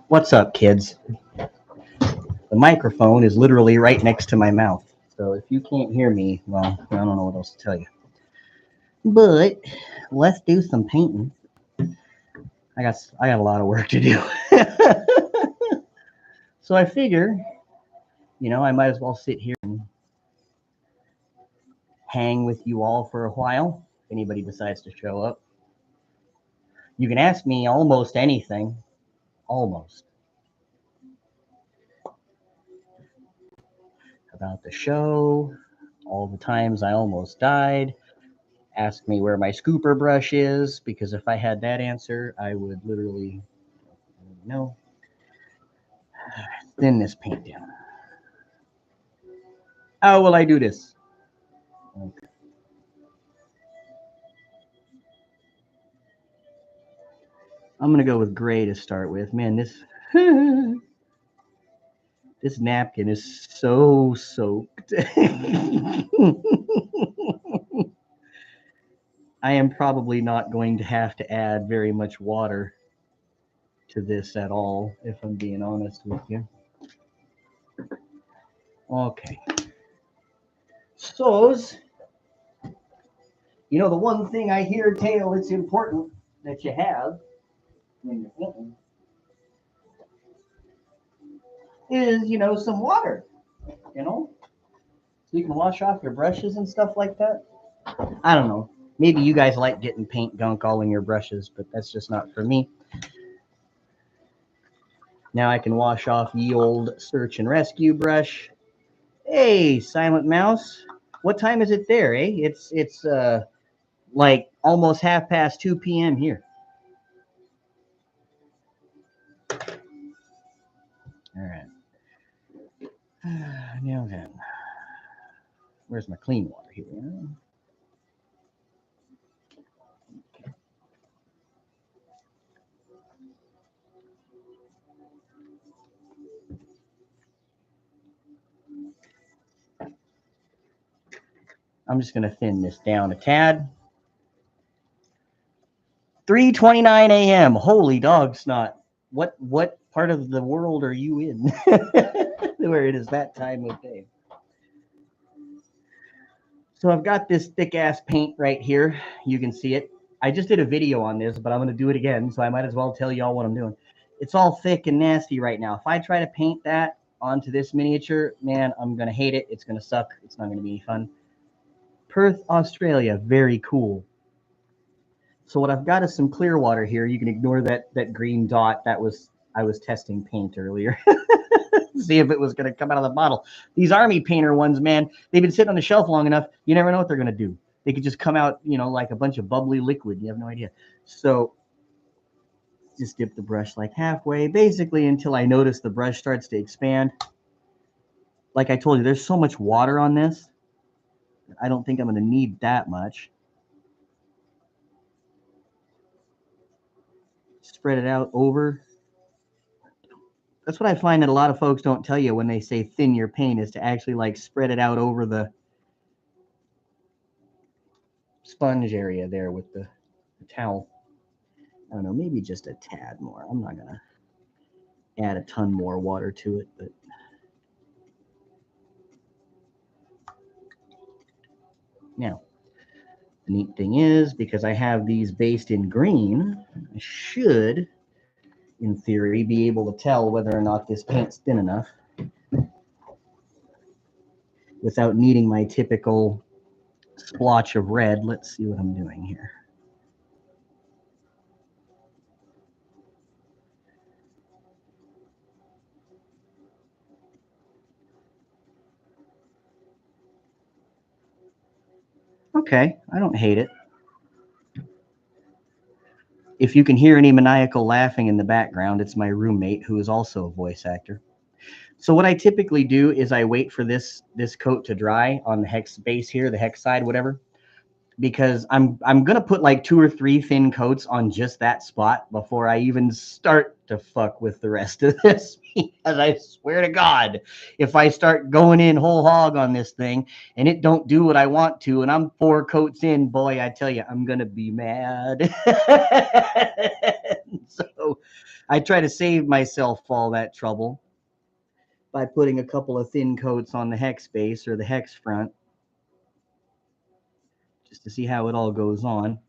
What's up, kids? The microphone is literally right next to my mouth. So if you can't hear me, well, I don't know what else to tell you. But let's do some painting. I got a lot of work to do. So I figure, I might as well sit here and hang with you all for a while if anybody decides to show up. You can ask me almost anything. Almost. About the show, all the times I almost died. Ask me where my scooper brush is, because if I had that answer, I would literally know. Thin this paint down. How will I do this? Okay. I'm going to go with gray to start with. Man, this this napkin is so soaked. I am probably not going to have to add very much water to this at all, if I'm being honest with you. Okay. So, the one thing I hear, Tail, it's important that you have when you're painting is, some water, so you can wash off your brushes and stuff like that. I don't know. Maybe you guys like getting paint gunk all in your brushes, but that's just not for me. Now I can wash off ye old search and rescue brush. Hey, Silent Mouse. What time is it there, eh? It's like almost 2:30 p.m. here. All right. Now then, where's my clean water here? I'm just going to thin this down a tad. 3:29 a.m. Holy dog snot. What part of the world are you in where it is that time of day? So I've got this thick ass paint right here. You can see it. I just did a video on this, but I'm going to do it again, so I might as well tell y'all what I'm doing. It's all thick and nasty right now. If I try to paint that onto this miniature, man, I'm going to hate it. It's going to suck. It's not going to be any fun. Perth, Australia. Very cool. So what I've got is some clear water here. You can ignore that green dot. I was testing paint earlier. See if it was going to come out of the bottle. These army painter ones, man, they've been sitting on the shelf long enough. You never know what they're going to do. They could just come out, like a bunch of bubbly liquid. You have no idea. So just dip the brush like halfway, basically until I notice the brush starts to expand. Like I told you, there's so much water on this. I don't think I'm going to need that much. Spread it out over. That's what I find that a lot of folks don't tell you when they say thin your paint, is to actually like spread it out over the sponge area there with the towel. I don't know, maybe just a tad more. I'm not gonna add a ton more water to it, but now the neat thing is, because I have these based in green, I should, in theory, be able to tell whether or not this paint's thin enough without needing my typical splotch of red. Let's see what I'm doing here. Okay, I don't hate it. If you can hear any maniacal laughing in the background, it's my roommate, who is also a voice actor. So what I typically do is I wait for this coat to dry on the hex base here, the hex side, whatever. because I'm gonna put like 2 or 3 thin coats on just that spot before I even start to fuck with the rest of this. Because I swear to God, if I start going in whole hog on this thing and it don't do what I want to, and I'm 4 coats in, boy, I tell you, I'm gonna be mad. So I try to save myself all that trouble by putting a couple of thin coats on the hex base or the hex front, just to see how it all goes on.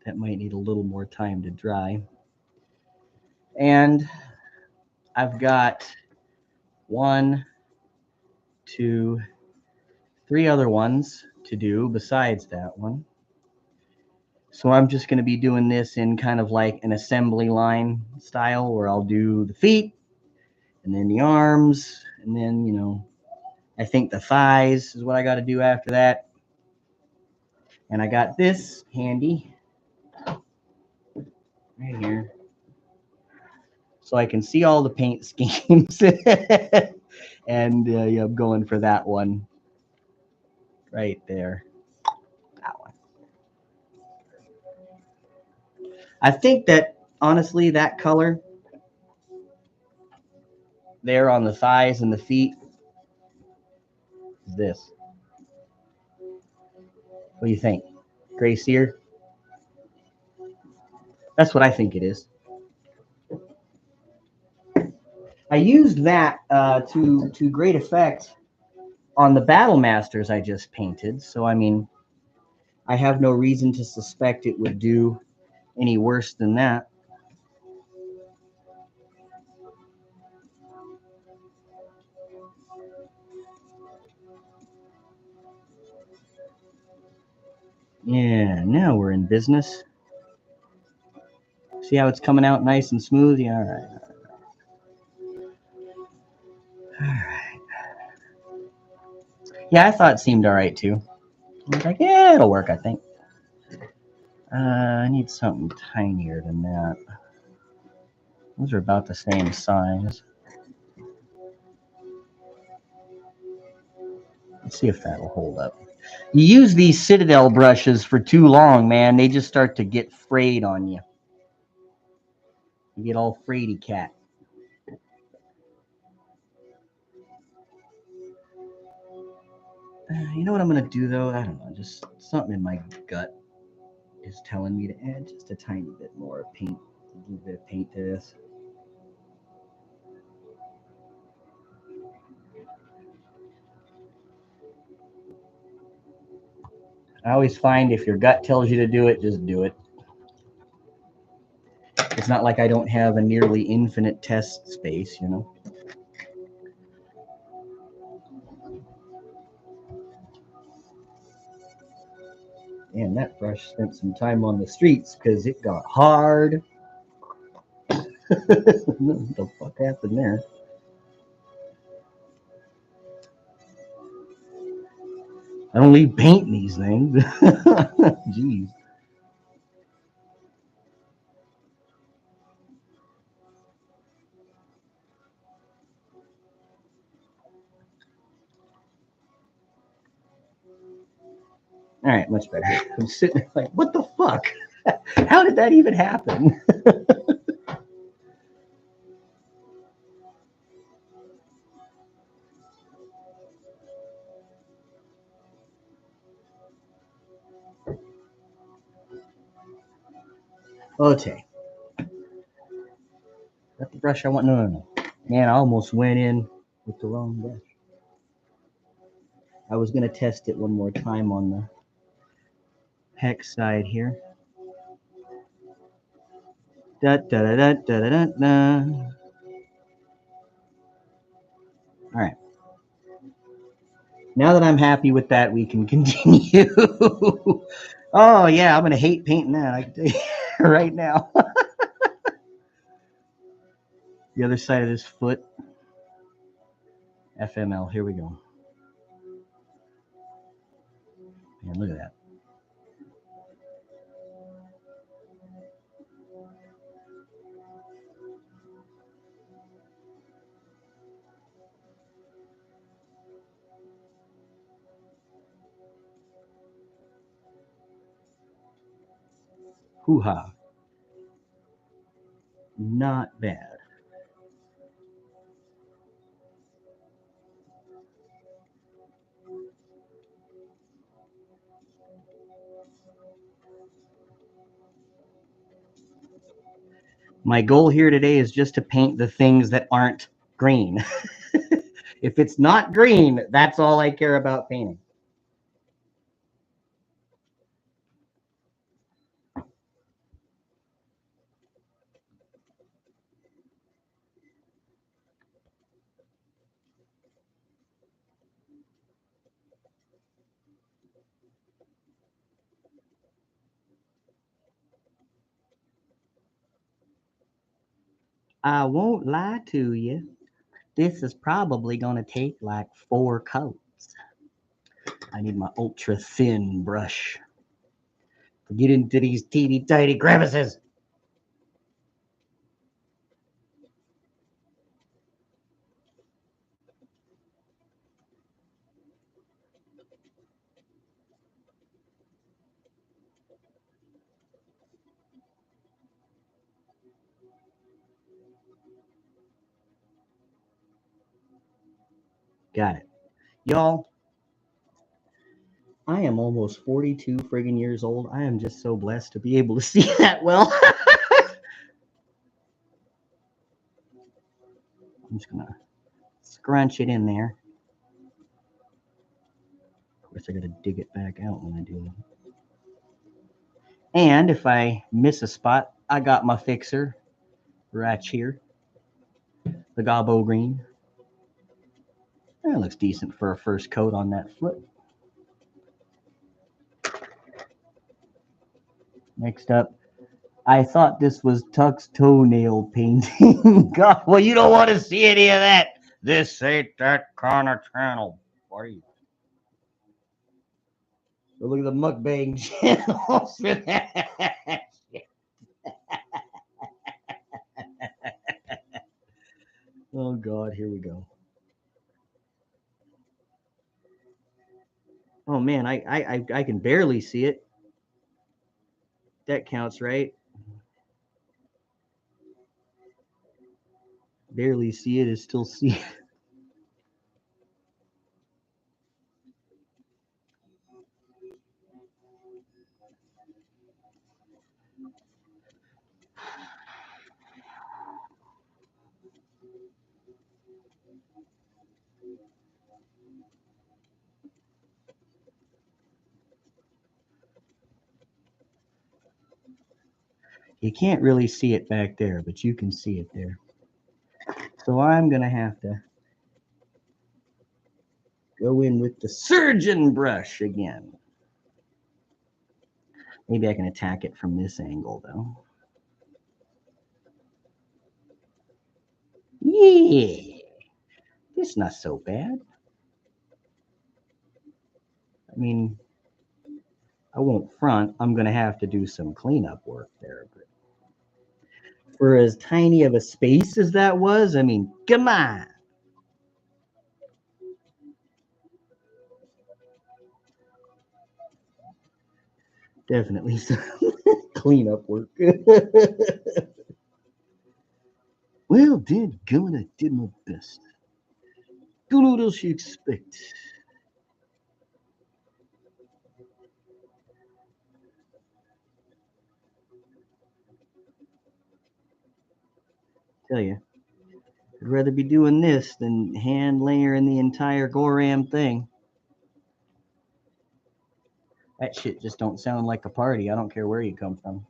That might need a little more time to dry. And I've got 1, 2, 3 other ones to do besides that one. So I'm just going to be doing this in kind of like an assembly line style, where I'll do the feet and then the arms, and then, you know, I think the thighs is what I got to do after that. And I got this handy right here, so I can see all the paint schemes. And yeah, I'm going for that one right there. That one. I think that honestly, that color there on the thighs and the feet is this. What do you think? Gray sear? That's what I think it is. I used that to great effect on the Battle Masters I just painted. So I mean, I have no reason to suspect it would do any worse than that. Yeah, now we're in business. See how it's coming out nice and smooth? Yeah, all right. All right. Yeah, I thought it seemed all right too. I was like, yeah, it'll work, I think. I need something tinier than that. Those are about the same size. Let's see if that'll hold up. You use these Citadel brushes for too long, man. They just start to get frayed on you. You get all fraidy cat. You know what I'm going to do, though? I don't know. Just something in my gut is telling me to add just a tiny bit more paint. A little bit of paint to this. I always find if your gut tells you to do it, just do it. It's not like I don't have a nearly infinite test space, you know. And that brush spent some time on the streets because it got hard. What the fuck happened there? I don't leave paint in these things. Jeez. All right, much better. I'm sitting there like, what the fuck? How did that even happen? Okay. That's the brush I want. No, no, no. Man, I almost went in with the wrong brush. I was going to test it one more time on the hex side here. Da, da, da, da, da, da, da. All right. Now that I'm happy with that, we can continue. Oh, yeah, I'm going to hate painting that. I can tell you right now. The other side of this foot. FML. Here we go. Man, look at that. Hoo-ha. Not bad. My goal here today is just to paint the things that aren't green. If it's not green, that's all I care about painting. I won't lie to you. This is probably going to take like 4 coats. I need my ultra thin brush to get into these teeny tiny crevices. Got it. Y'all, I am almost 42 friggin' years old. I am just so blessed to be able to see that well. I'm just going to scrunch it in there. Of course, I got to dig it back out when I do it. And if I miss a spot, I got my fixer right here. The Gobbo Green. That looks decent for a first coat on that foot. Next up, I thought this was Tuck's toenail painting. God, well, you don't want to see any of that. This ain't that kind of channel, buddy. So look at the mukbang channel for that. Oh, God, here we go. Oh, man, I can barely see it. That counts, right? Barely see it is still see it. You can't really see it back there, but you can see it there. So I'm going to have to go in with the surgeon brush again. Maybe I can attack it from this angle, though. Yeah, it's not so bad. I mean, I won't front. I'm going to have to do some cleanup work there. But for as tiny of a space as that was, I mean, come on. Definitely some cleanup work. Well, dadgummit, I did my best. Don't know what else you expect. Tell you, I'd rather be doing this than hand layering the entire Goram thing. That shit just don't sound like a party. I don't care where you come from.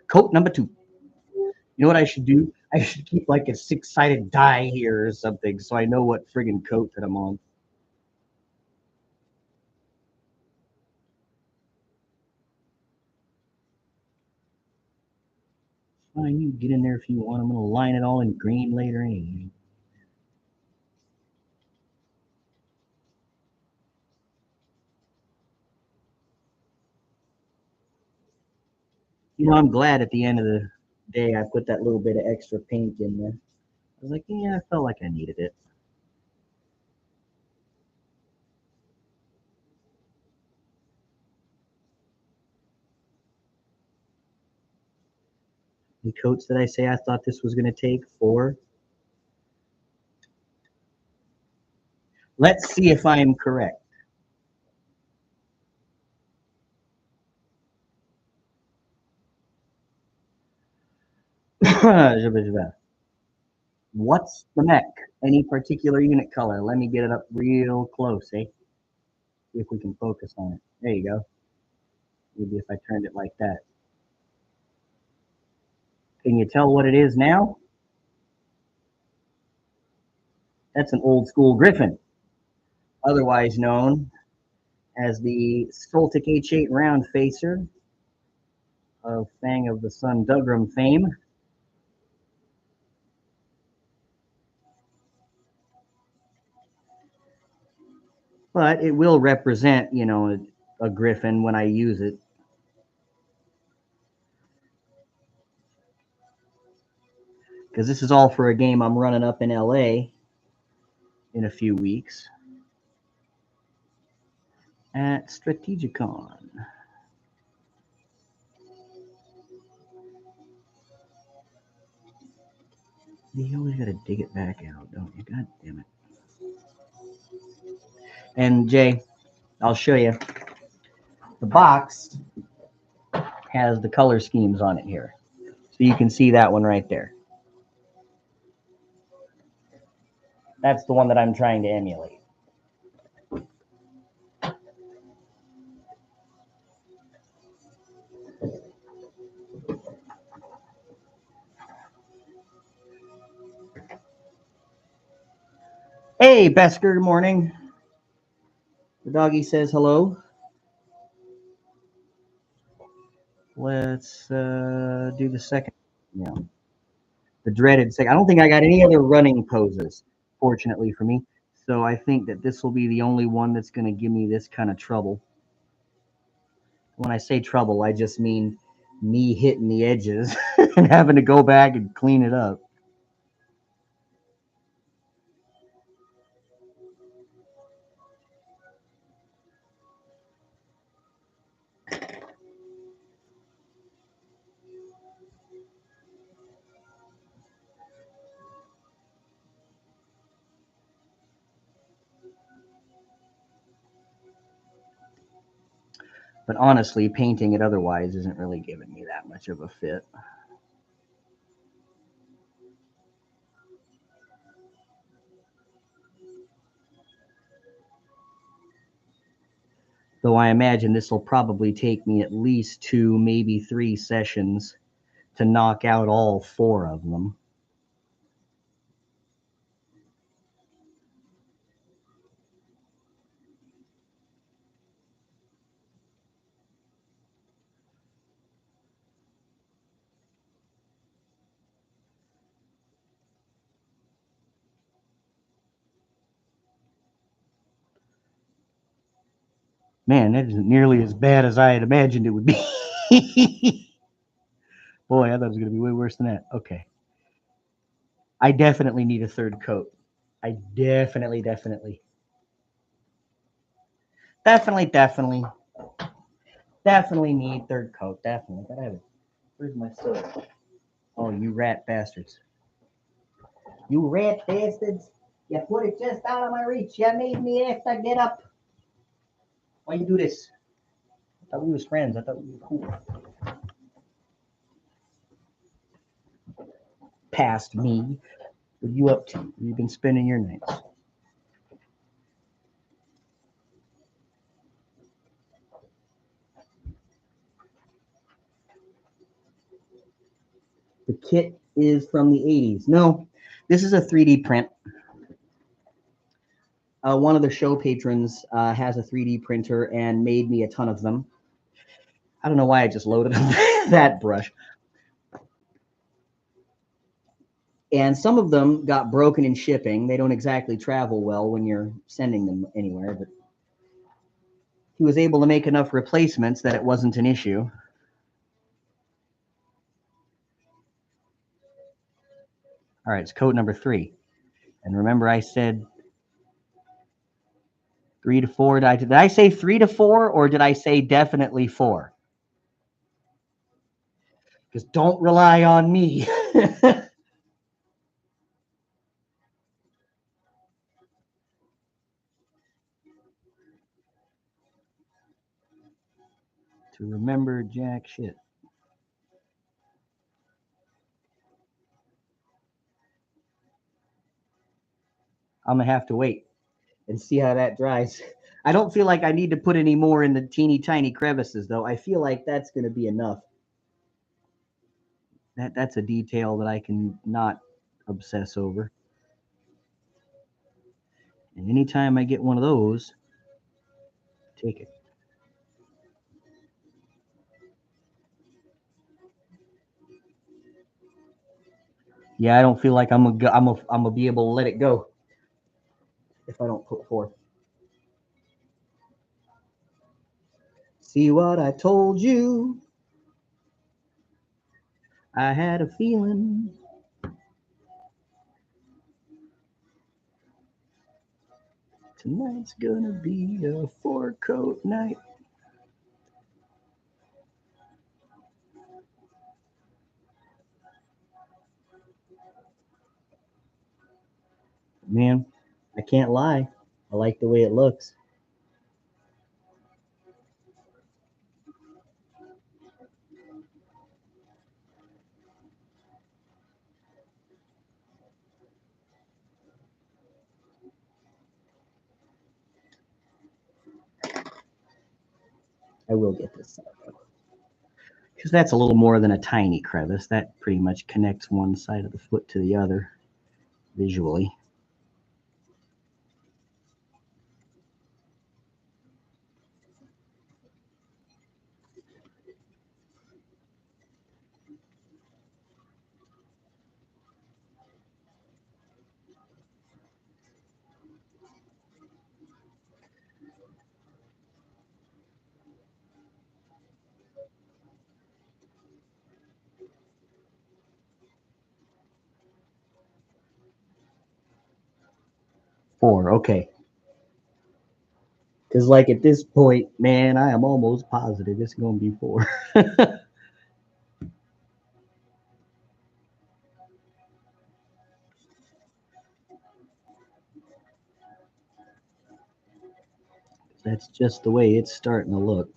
Coat number 2. You know what I should do? I should keep like a 6-sided die here or something so I know what friggin' coat that I'm on. Fine, you get in there if you want. I'm gonna line it all in green later anyway. You know, I'm glad at the end of the day I put that little bit of extra paint in there. was like, yeah, I felt like I needed it. Any coats that I say I thought this was going to take? 4. Let's see if I am correct. What's the mech? Any particular unit color? Let me get it up real close, eh? See if we can focus on it. There you go. Maybe if I turned it like that. Can you tell what it is now? That's an old school Griffin, otherwise known as the Soltic H8 Roundfacer of Fang of the Sun Dougram fame. But it will represent, you know, a Griffin when I use it. Because this is all for a game I'm running up in LA in a few weeks at Strategicon. You always got to dig it back out, don't you? God damn it. And Jay, I'll show you. The box has the color schemes on it here. So you can see that one right there. That's the one that I'm trying to emulate. Hey, Besker, good morning. The doggy says hello. Let's do the second. Yeah, the dreaded second. I don't think I got any other running poses, fortunately for me. So I think that this will be the only one that's going to give me this kind of trouble. When I say trouble, I just mean me hitting the edges and having to go back and clean it up. But honestly, painting it otherwise isn't really giving me that much of a fit. Though I imagine this will probably take me at least 2, maybe 3 sessions to knock out all 4 of them. Man, that isn't nearly as bad as I had imagined it would be. Boy, I thought it was going to be way worse than that. Okay. I definitely need a third coat. I definitely need third coat. Definitely. Gotta have it. Where's my soda? Oh, you rat bastards. You rat bastards. You put it just out of my reach. You made me have to get up. Why you do this? I thought we was friends. I thought we were cool. Past me. What are you up to? You've been spending your nights. The kit is from the 80s. No, this is a 3D print. One of the show patrons has a 3D printer and made me a ton of them. I don't know why I just loaded that brush. And some of them got broken in shipping. They don't exactly travel well when you're sending them anywhere, but he was able to make enough replacements that it wasn't an issue. All right, it's coat number 3. And remember I said 3 to 4. Did I say 3 to 4 or did I say definitely 4? Because don't rely on me. To remember jack shit. I'm going to have to wait and see how that dries. I don't feel like I need to put any more in the teeny tiny crevices, though. I feel like that's going to be enough. That's a detail that I can not obsess over. And anytime I get one of those, take it. Yeah, I don't feel like I'm gonna be able to let it go if I don't put 4. See what I told you? I had a feeling. Tonight's gonna be a 4-coat night. Man, I can't lie. I like the way it looks. I will get this side though. Because that's a little more than a tiny crevice. That pretty much connects one side of the foot to the other visually. Four, okay. Because, like, at this point, man, I am almost positive it's going to be 4. That's just the way it's starting to look.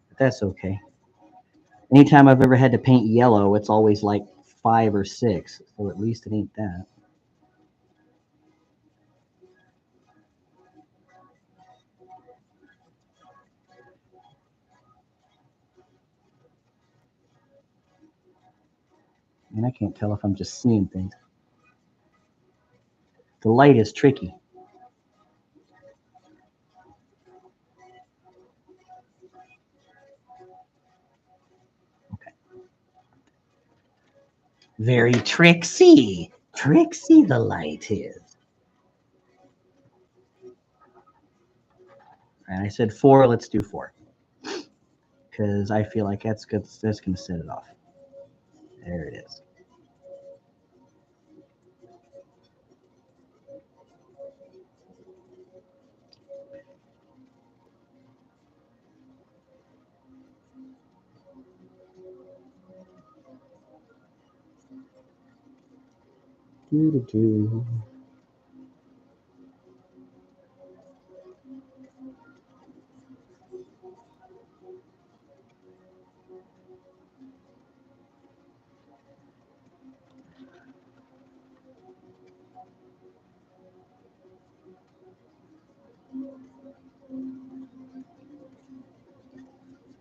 But that's okay. Anytime I've ever had to paint yellow, it's always like 5 or 6. So at least it ain't that. And I can't tell if I'm just seeing things. The light is tricky. Okay. Very tricksy. Tricksy the light is. And I said 4, let's do 4. Because I feel like that's good. That's going to set it off. There it is. Doo-doo-doo.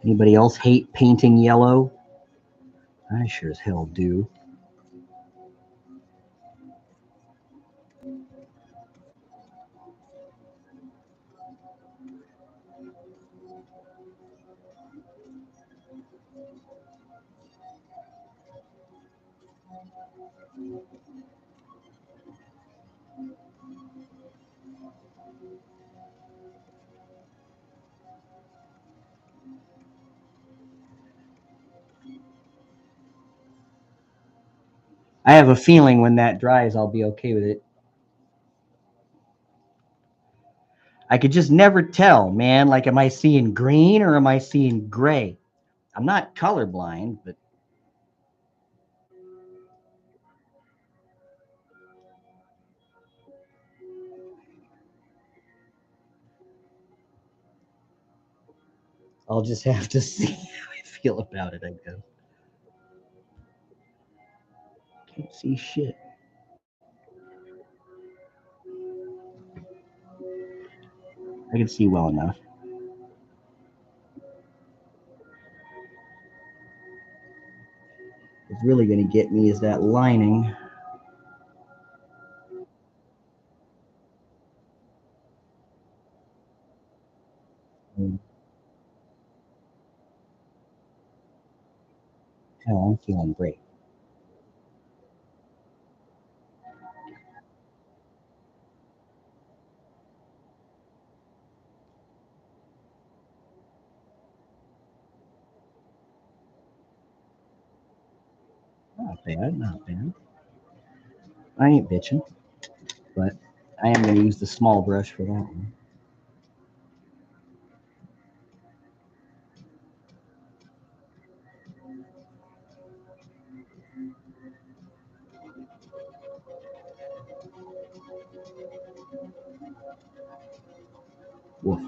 Anybody else hate painting yellow? I sure as hell do. I have a feeling when that dries, I'll be okay with it. I could just never tell, man. Like, am I seeing green or am I seeing gray? I'm not colorblind, but I'll just have to see how I feel about it, I guess. Can't see shit. I can see well enough. What's really going to get me is that lining. Hell, I'm feeling great. Not bad, not bad. I ain't bitching, but I am going to use the small brush for that one. Woof.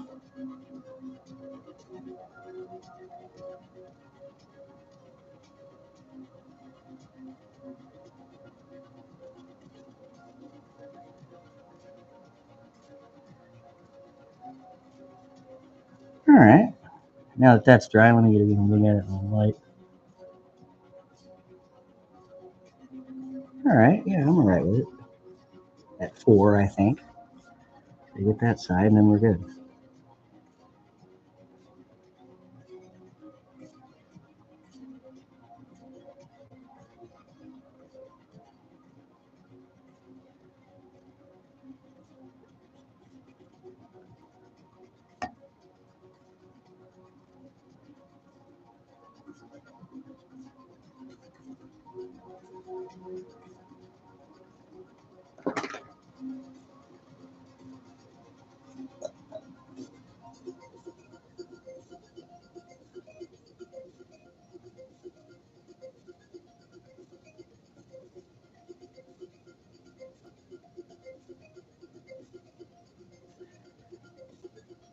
All right. Now that that's dry, let me get a good look at it in the light. All right. Yeah, I'm all right with it. At 4, I think. So get that side, and then we're good.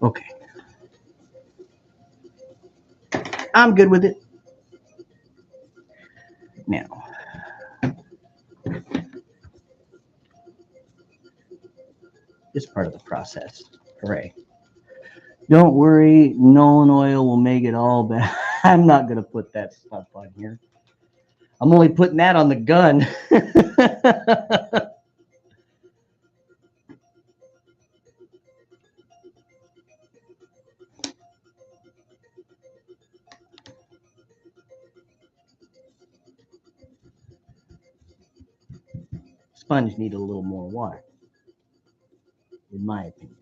Okay. I'm good with it. Now, this part of the process. Hooray. Don't worry, Nolan oil will make it all bad. I'm not going to put that stuff on here. I'm only putting that on the gun. Sponge need a little more water, in my opinion.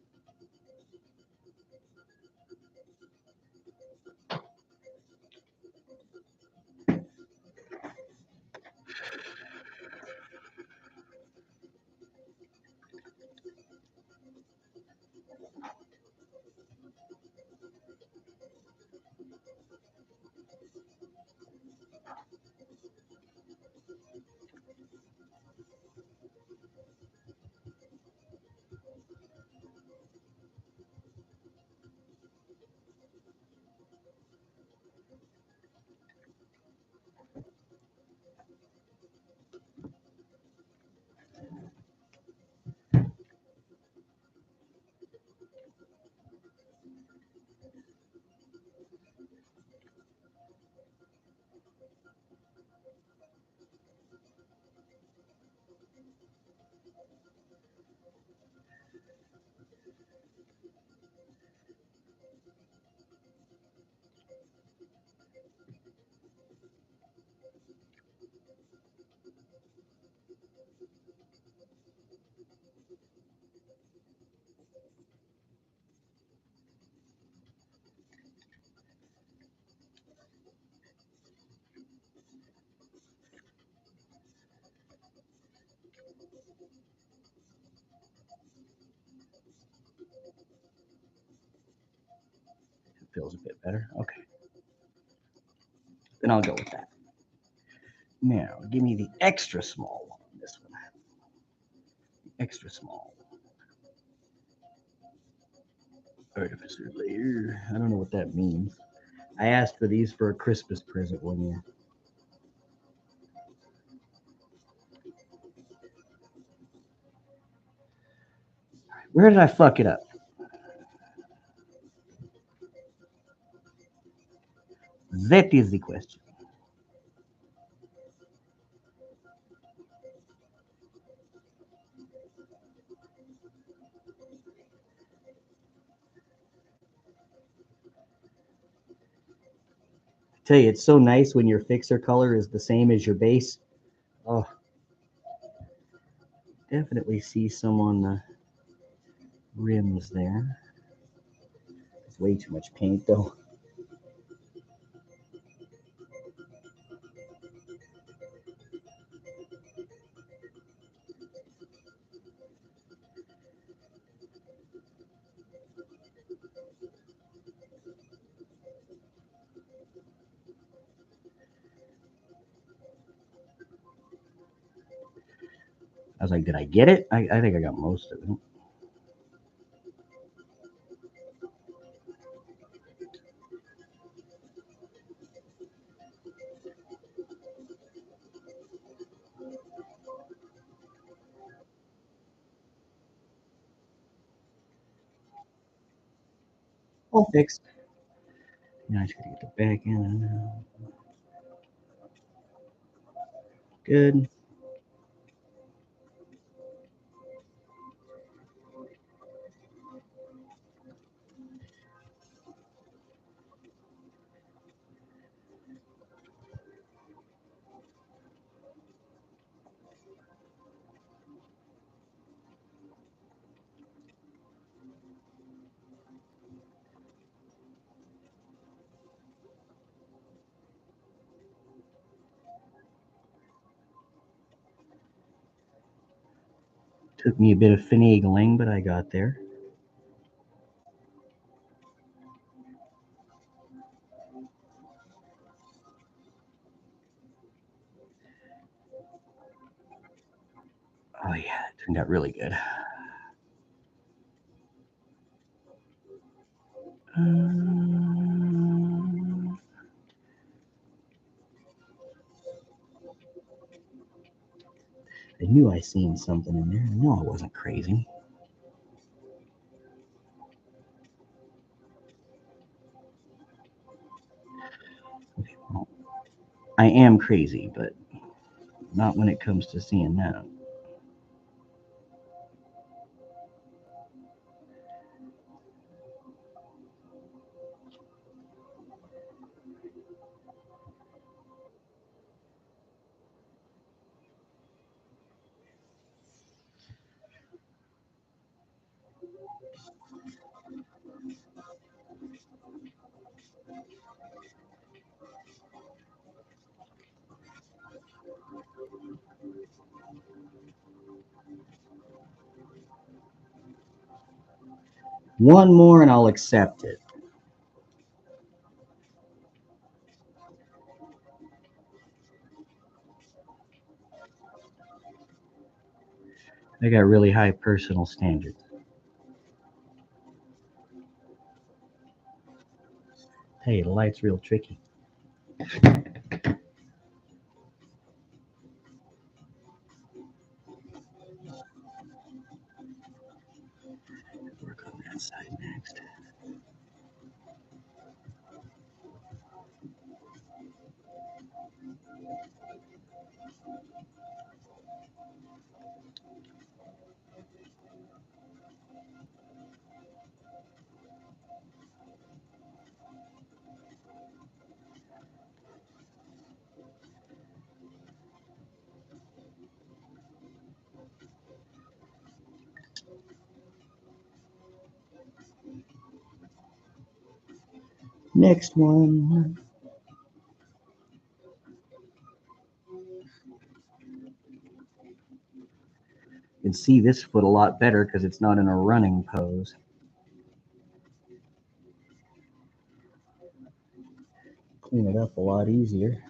Feels a bit better. Okay. Then I'll go with that. Now, give me the extra small one. This one. Extra small. Artificer layer. I don't know what that means. I asked for these for a Christmas present one year. Where did I fuck it up? That is the question. I tell you, it's so nice when your fixer color is the same as your base. Oh, definitely see some on the rims there. It's way too much paint though. I was like, did I get it? I think I got most of it. All fixed. Now I just gotta get the back end. Good. Took me a bit of finagling, but I got there. Oh yeah, it turned out really good. I knew I seen something in there. I know I wasn't crazy. Okay, well, I am crazy, but not when it comes to seeing that. One more and I'll accept it. I got really high personal standards. Hey, the light's real tricky. Work on that side next. Next one. You can see this foot a lot better because it's not in a running pose. Clean it up a lot easier.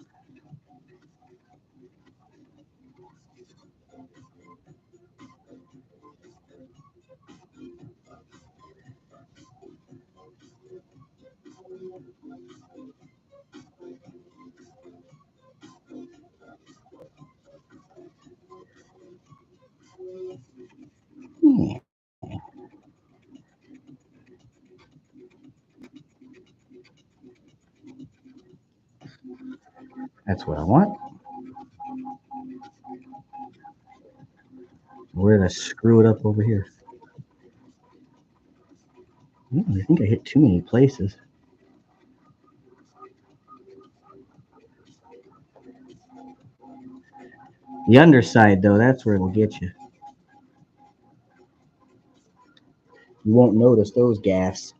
Yeah. That's what I want. Where did I screw it up over here? I think I hit too many places. The underside, though, that's where it'll get you. You won't notice those gaffs.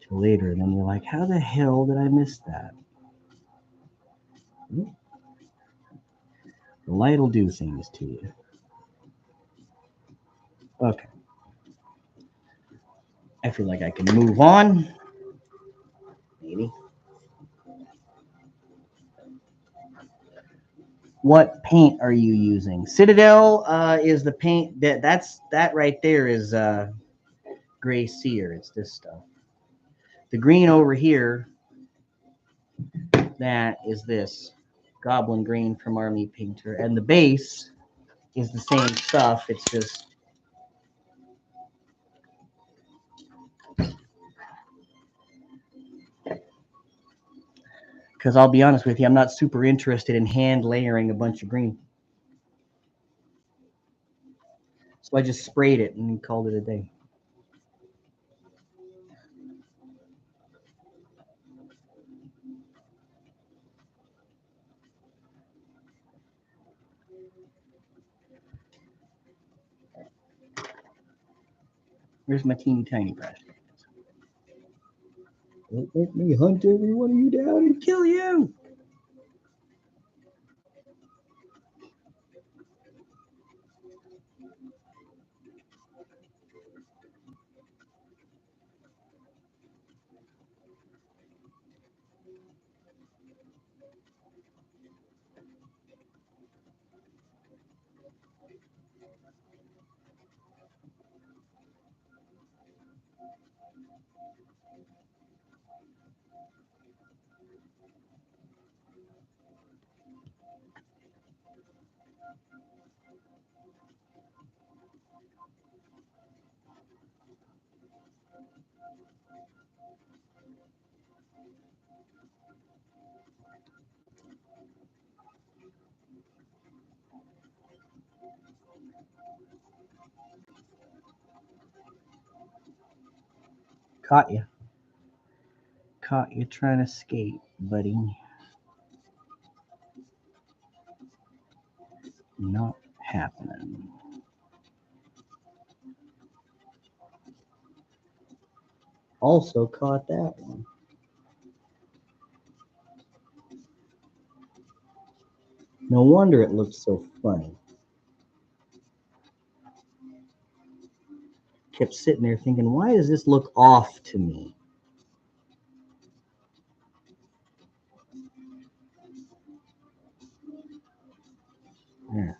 Till later, and then you're like, how the hell did I miss that? The light will do things to you. Okay. I feel like I can move on. Maybe. What paint are you using? Citadel is the paint that right there is gray sear. It's this stuff. The green over here, that is this goblin green from Army Painter, and the base is the same stuff. It's just because I'll be honest with you, I'm not super interested in hand layering a bunch of green. So I just sprayed it and called it a day. Where's my teeny tiny brush? Don't make me hunt every one of you down and kill you. Caught you. Caught you trying to skate, buddy. Not happening. Also caught that one. No wonder it looks so funny. Kept sitting there thinking, why does this look off to me? Yeah.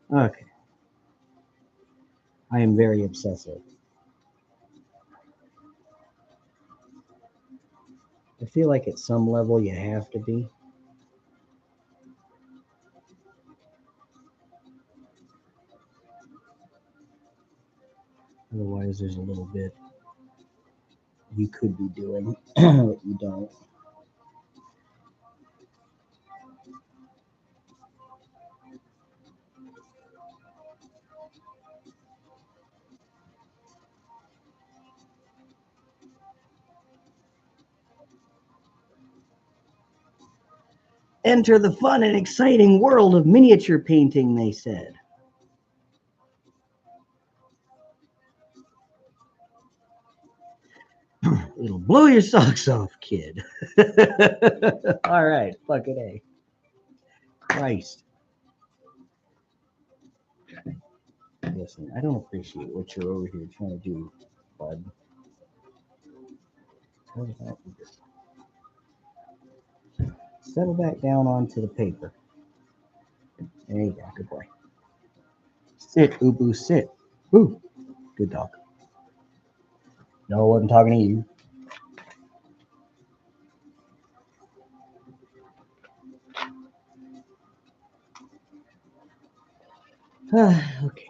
Okay. I am very obsessive. I feel like at some level you have to be. Otherwise, there's a little bit you could be doing that you don't. Enter the fun and exciting world of miniature painting, they said. It'll blow your socks off, kid. All right, fucking A. Christ. Listen, I don't appreciate what you're over here trying to do, bud. Settle back down onto the paper. There you go, good boy. Sit, Ubu, sit. Ooh, good dog. No, I wasn't talking to you. Okay.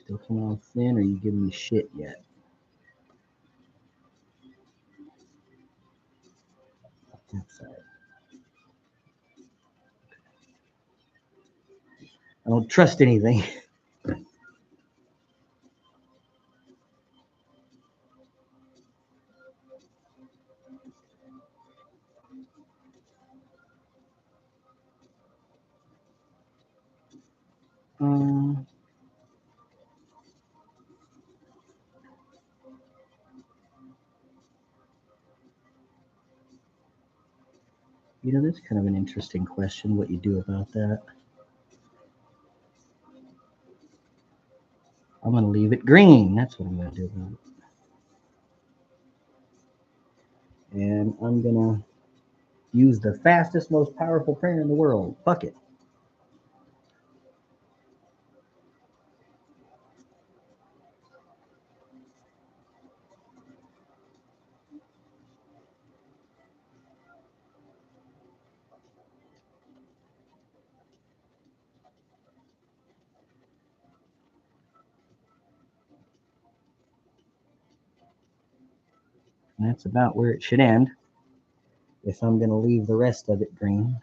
Still coming on thin, or are you giving me shit yet? That's all right. I don't trust anything. You know, that's kind of an interesting question, what you do about that. I'm going to leave it green. That's what I'm going to do about it. And I'm going to use the fastest, most powerful printer in the world. Fuck it. And that's about where it should end. If I'm going to leave the rest of it green.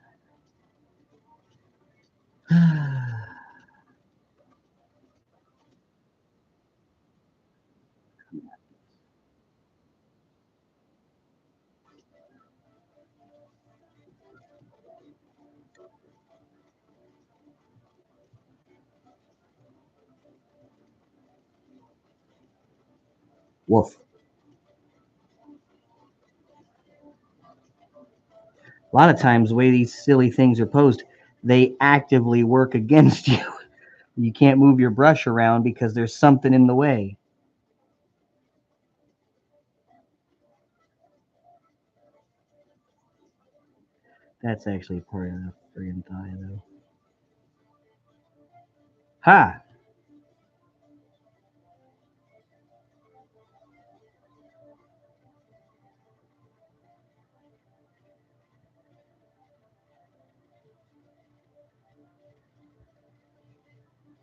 Woof. A lot of times, the way these silly things are posed, they actively work against you. You can't move your brush around because there's something in the way. That's actually part of the friggin' thigh, though. Ha!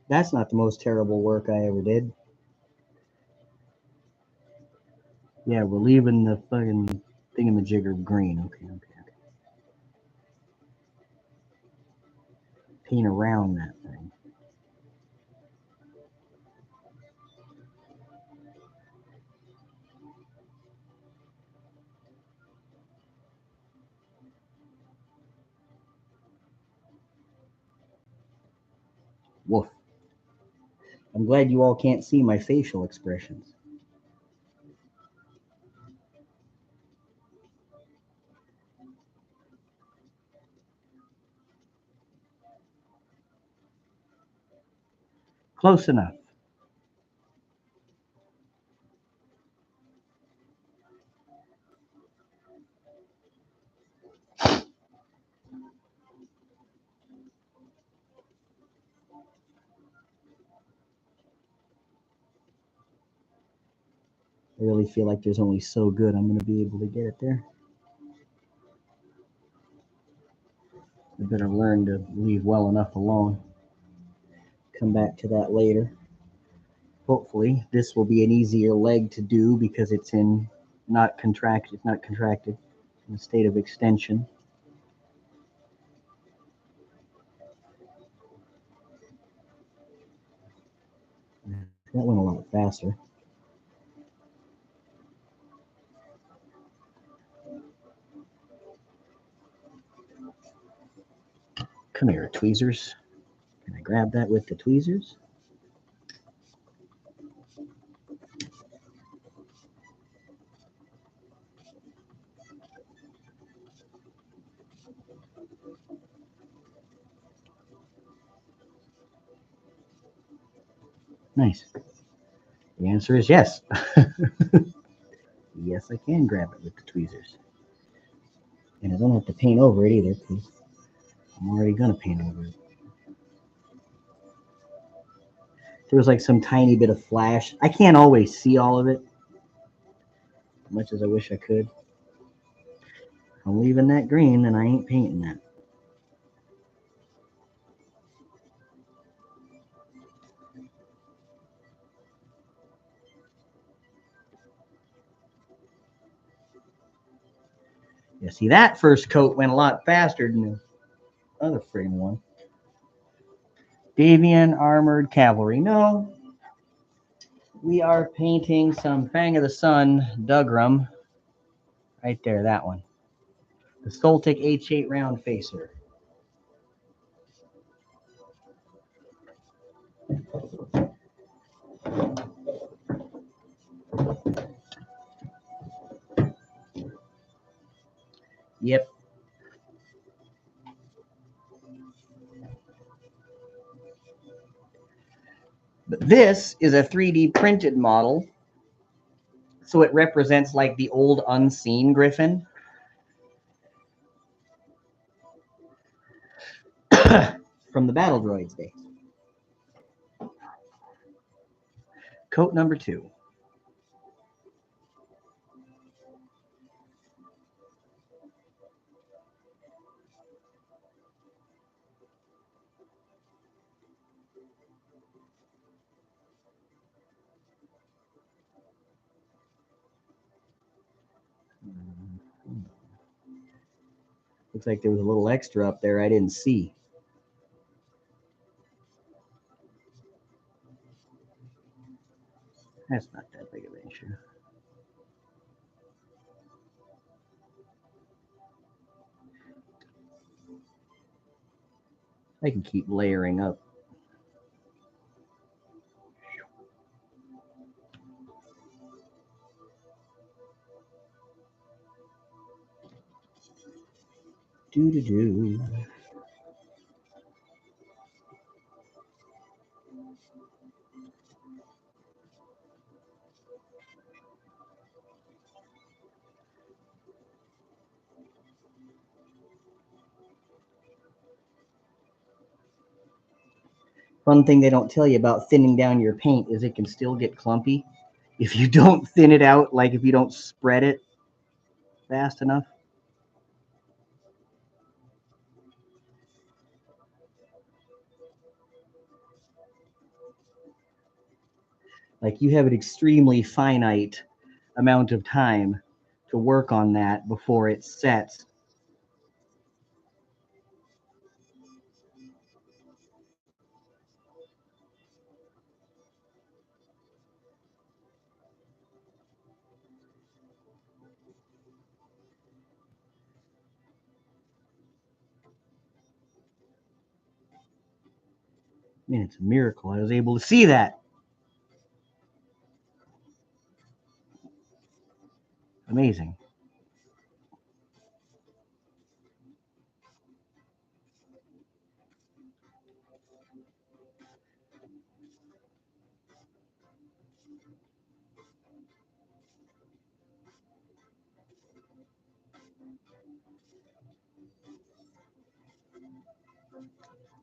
That's not the most terrible work I ever did. Yeah, we're leaving the fucking thingamajigger green. Okay. Paint around that thing. Woof. I'm glad you all can't see my facial expressions. Close enough. I really feel like there's only so good I'm going to be able to get it there. I better learn to leave well enough alone. Come back to that later. Hopefully, this will be an easier leg to do because it's not contracted. It's not contracted. It's in a state of extension. That went a lot faster. Come here, tweezers. Can I grab that with the tweezers? Nice. The answer is yes. Yes, I can grab it with the tweezers. And I don't have to paint over it either, because I'm already going to paint over it. There was like some tiny bit of flash. I can't always see all of it, as much as I wish I could. If I'm leaving that green, then I ain't painting that. Yeah, see, that first coat went a lot faster than the other friggin' one. Davian Armored Cavalry. No, we are painting some Fang of the Sun Dougram. Right there, that one. The Soltic H8 Roundfacer. Yep. But this is a 3D printed model, so it represents like the old unseen Griffin. From the Battle Droids days. Coat number 2. Looks like there was a little extra up there I didn't see. That's not that big of an issue. I can keep layering up. Do-do-do. Fun thing they don't tell you about thinning down your paint is it can still get clumpy if you don't thin it out, like if you don't spread it fast enough. Like you have an extremely finite amount of time to work on that before it sets. Man, it's a miracle I was able to see that. Amazing.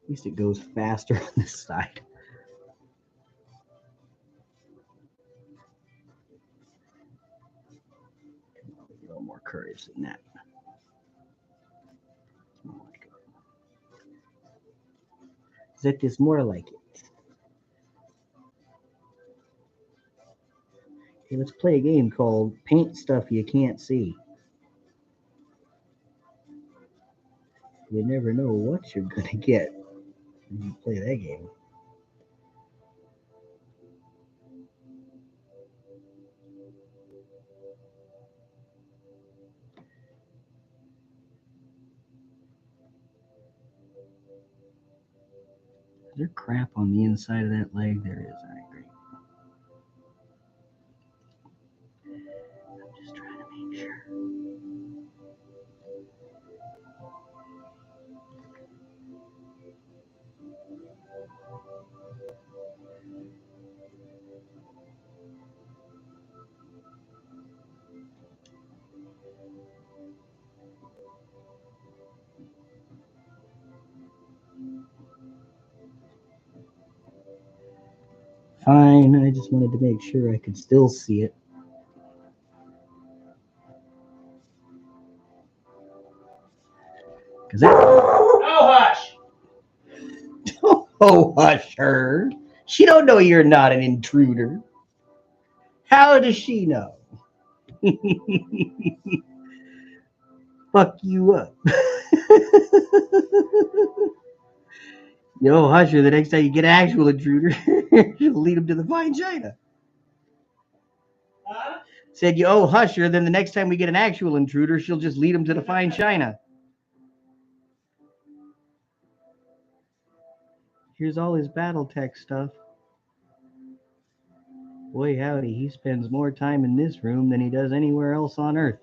At least it goes faster on this side. courage than that. That is more like it. Okay, let's play a game called Paint Stuff You Can't See. You never know what you're gonna get when you play that game. Is there crap on the inside of that leg? There is. All right, great. I'm just trying to make sure. Fine, I just wanted to make sure I could still see it. Cause that... Oh, hush! Oh, hush her. She don't know you're not an intruder. How does she know? Fuck you up. Yo, hush her. The next time you get an actual intruder, you'll lead him to the fine china. Huh? Said, yo, hush her. Then the next time we get an actual intruder, she'll just lead him to the fine china. Here's all his Battletech stuff. Boy, howdy, he spends more time in this room than he does anywhere else on Earth.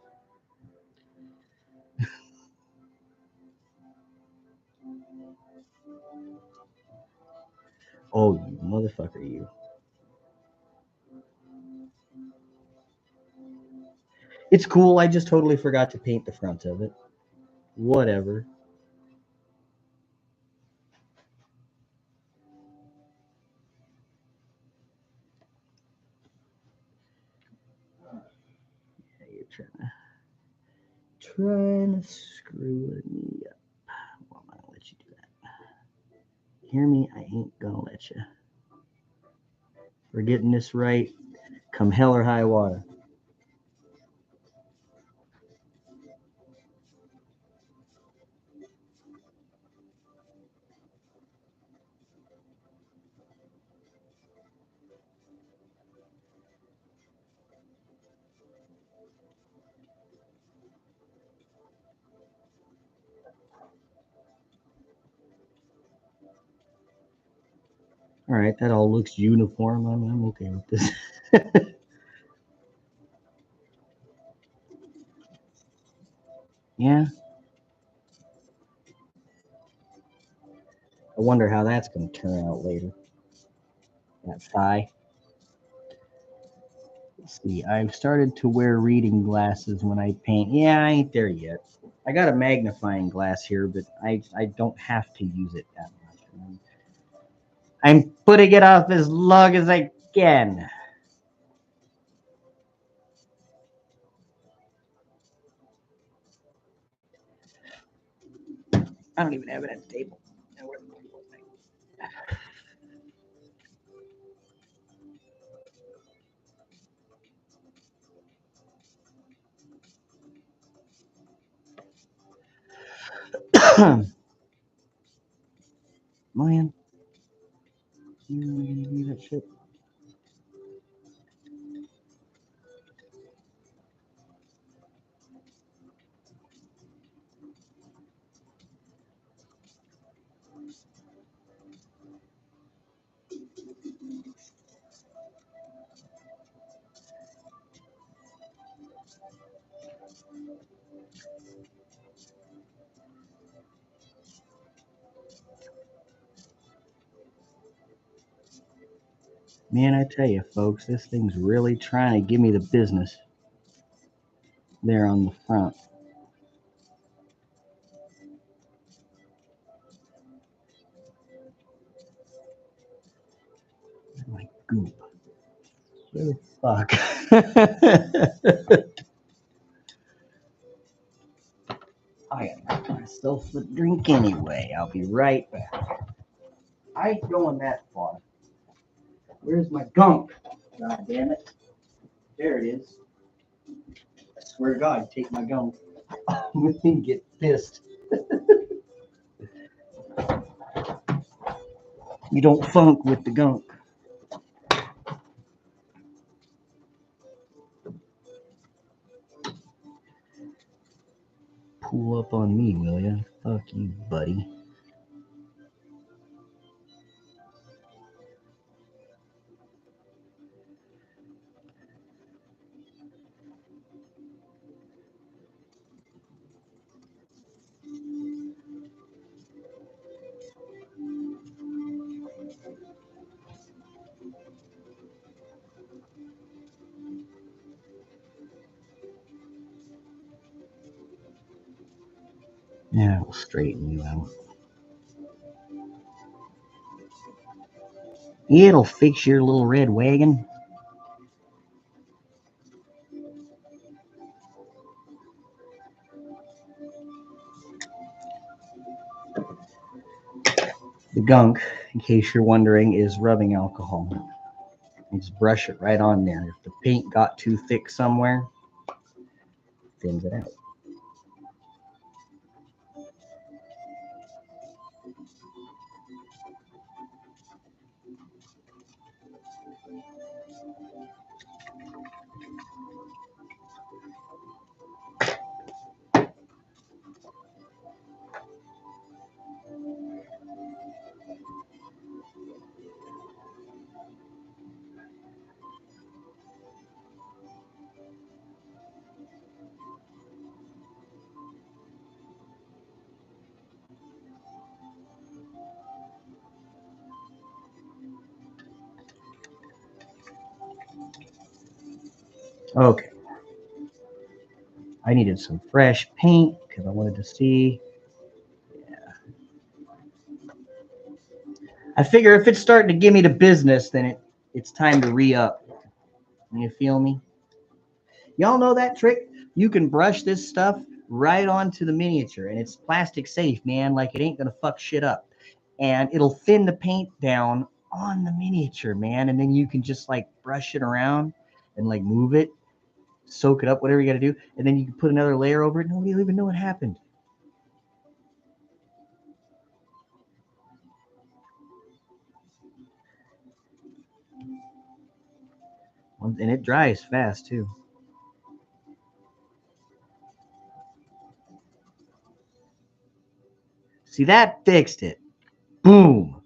Oh, you motherfucker, you. It's cool. I just totally forgot to paint the front of it. Whatever. Yeah, you're trying to screw me up. Well, I'm not gonna let you do that. Hear me? I ain't gonna let you. We're getting this right, come hell or high water. All right, that all looks uniform. I'm okay with this. Yeah. I wonder how that's going to turn out later. That thigh. Let's see. I've started to wear reading glasses when I paint. Yeah, I ain't there yet. I got a magnifying glass here, but I don't have to use it that much. I'm putting it off as long as I can. I don't even have it at the table. Man, you really gonna do that shit? Man, I tell you, folks, this thing's really trying to give me the business there on the front. Like goop. Where the fuck? I got myself a drink anyway. I'll be right back. I ain't going that far. Where's my gunk? God damn it. There it is. I swear to God, take my gunk. I'm gonna get pissed. You don't funk with the gunk. Pull up on me, will ya? Fuck you, buddy. Yeah, we'll straighten you out. It'll fix your little red wagon. The gunk, in case you're wondering, is rubbing alcohol. You just brush it right on there. If the paint got too thick somewhere, thins it out. Okay. I needed some fresh paint because I wanted to see. I figure if it's starting to give me the business, then it's time to re-up. You feel me? Y'all know that trick? You can brush this stuff right onto the miniature, and it's plastic safe, man. Like, it ain't gonna fuck shit up. And it'll thin the paint down on the miniature, man. And then you can just like brush it around and like move it, soak it up, whatever you gotta do. And then you can put another layer over it. Nobody will even know what happened. And it dries fast too. See, that fixed it. Boom.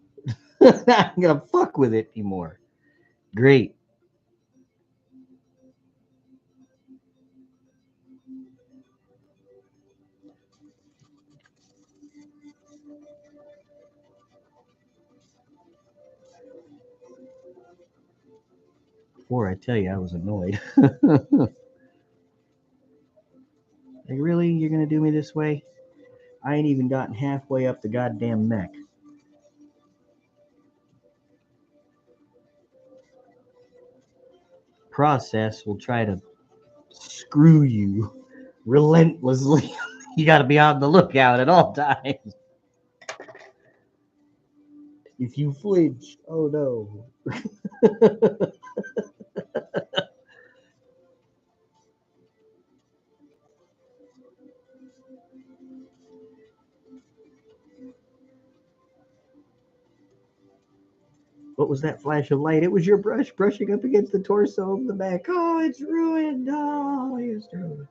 Not gonna fuck with it anymore. Great. Before I tell you, I was annoyed. Like, really? You're gonna do me this way? I ain't even gotten halfway up the goddamn mech. Process will try to screw you relentlessly. You got to be on the lookout at all times. If you flinch, oh no. What was that flash of light? It was your brush brushing up against the torso of the mech. Oh, it's ruined. Oh, it's ruined.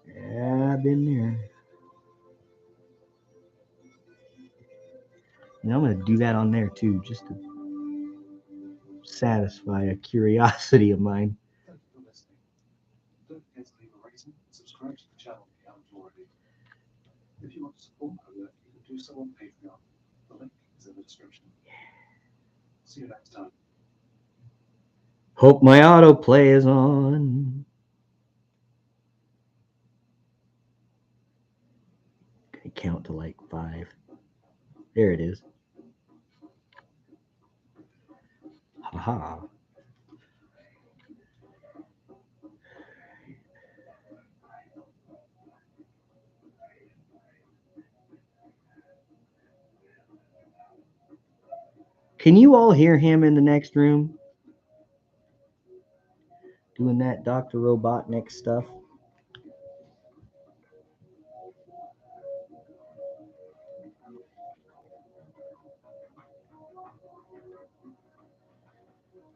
Yeah, I've been there. And I'm going to do that on there too, just to satisfy a curiosity of mine. Thank you for listening. Don't forget to leave a rating and subscribe to the channel if you haven't already. If you want to support my work, you can do so on Patreon. The link is in the description. See you next time. Hope my autoplay is on. I count to like 5. There it is. Haha. Can you all hear him in the next room? Doing that Dr. Robotnik stuff.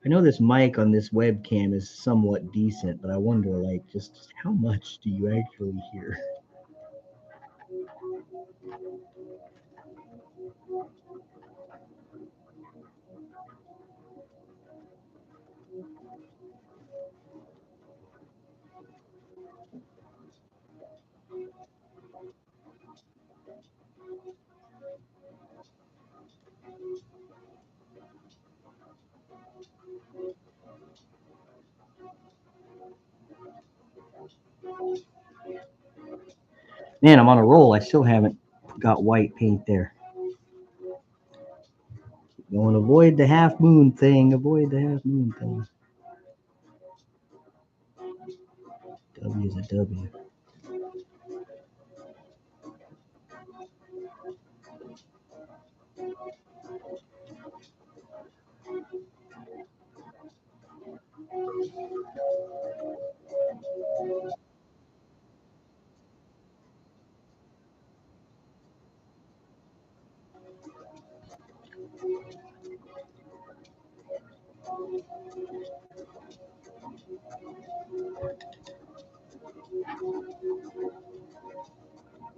I know this mic on this webcam is somewhat decent, but I wonder, like, just how much do you actually hear? Man, I'm on a roll. I still haven't got white paint there. Going to avoid the half moon thing. Avoid the half moon thing. W is a W.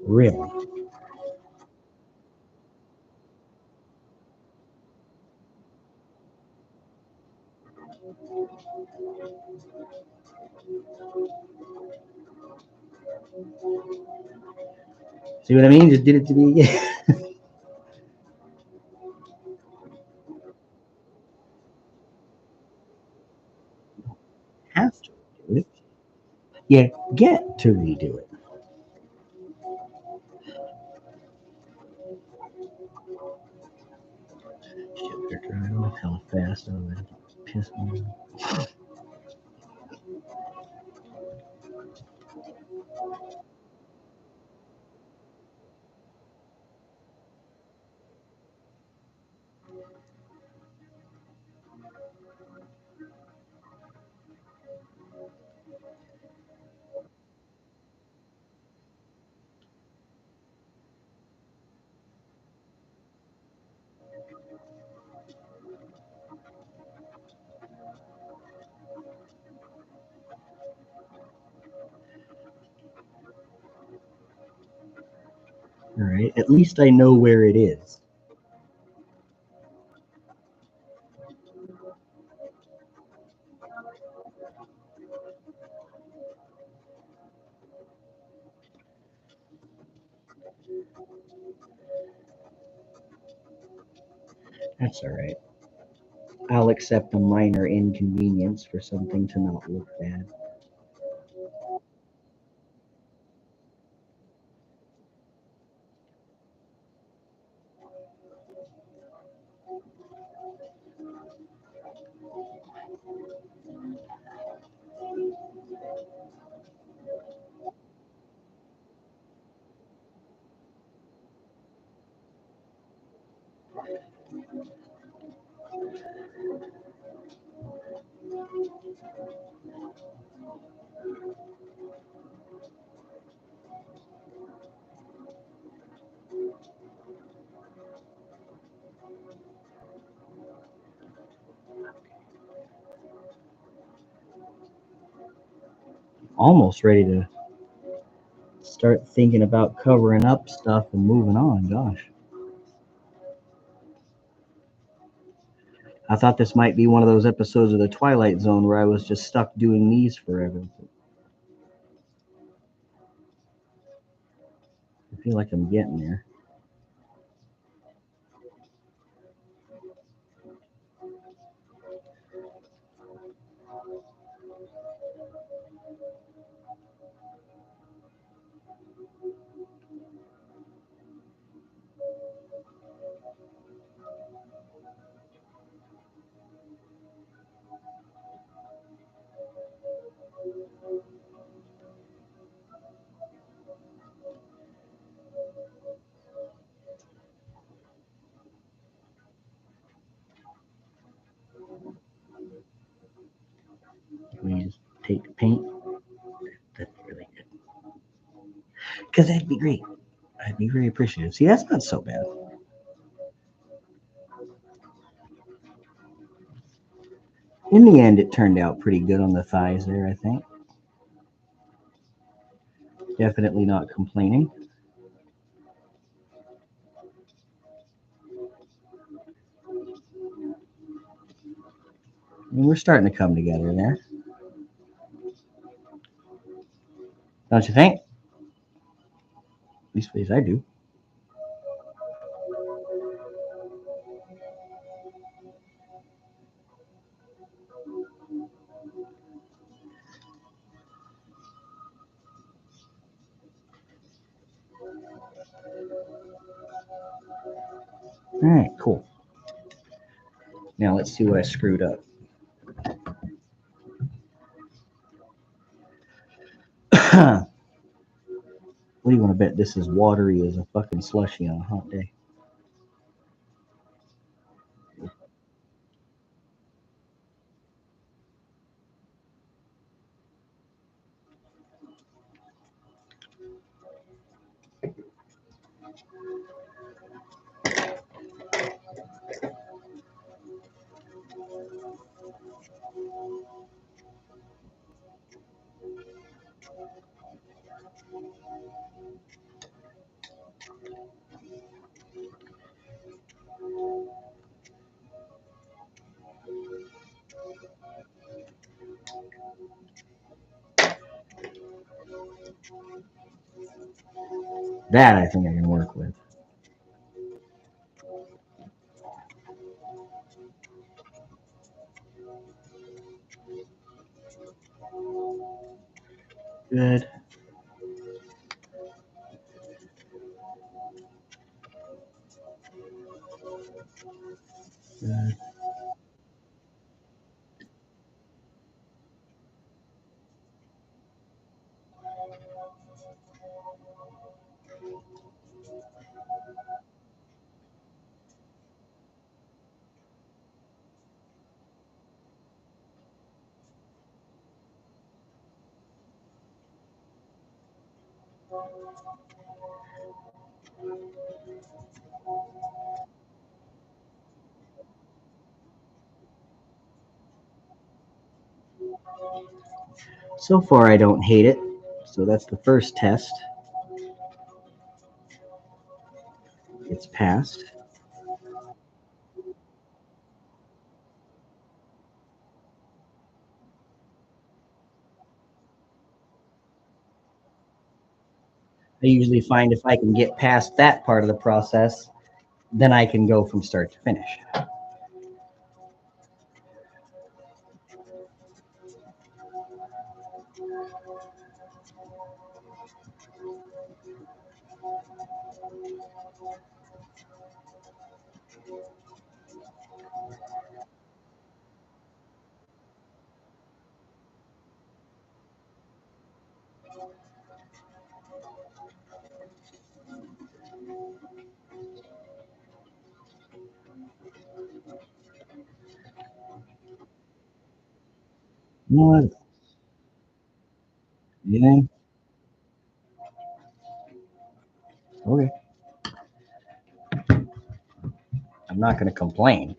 Really? See what I mean? Just did it to me again. Have to do it. You get to redo it. Shit, they're drying off hella fast. Oh, that pissed me off. All right. At least I know where it is. That's all right. I'll accept a minor inconvenience for something to not look bad. Almost ready to start thinking about covering up stuff and moving on. Gosh. I thought this might be one of those episodes of the Twilight Zone where I was just stuck doing these forever. I feel like I'm getting there. take the paint. That'd be really good. Because that'd be great. I'd be very appreciative. See, that's not so bad. In the end, it turned out pretty good on the thighs there, I think. Definitely not complaining. I mean, we're starting to come together there. Don't you think? At least ways I do. All right, cool. Now let's see what I screwed up. What do you want to bet this is watery as a fucking slushy on a hot day? That I think I can work with. Good. Good. So far, I don't hate it. So that's the first test. It's passed. I usually find if I can get past that part of the process, then I can go from start to finish. You know what? Anything? Okay. I'm not going to complain.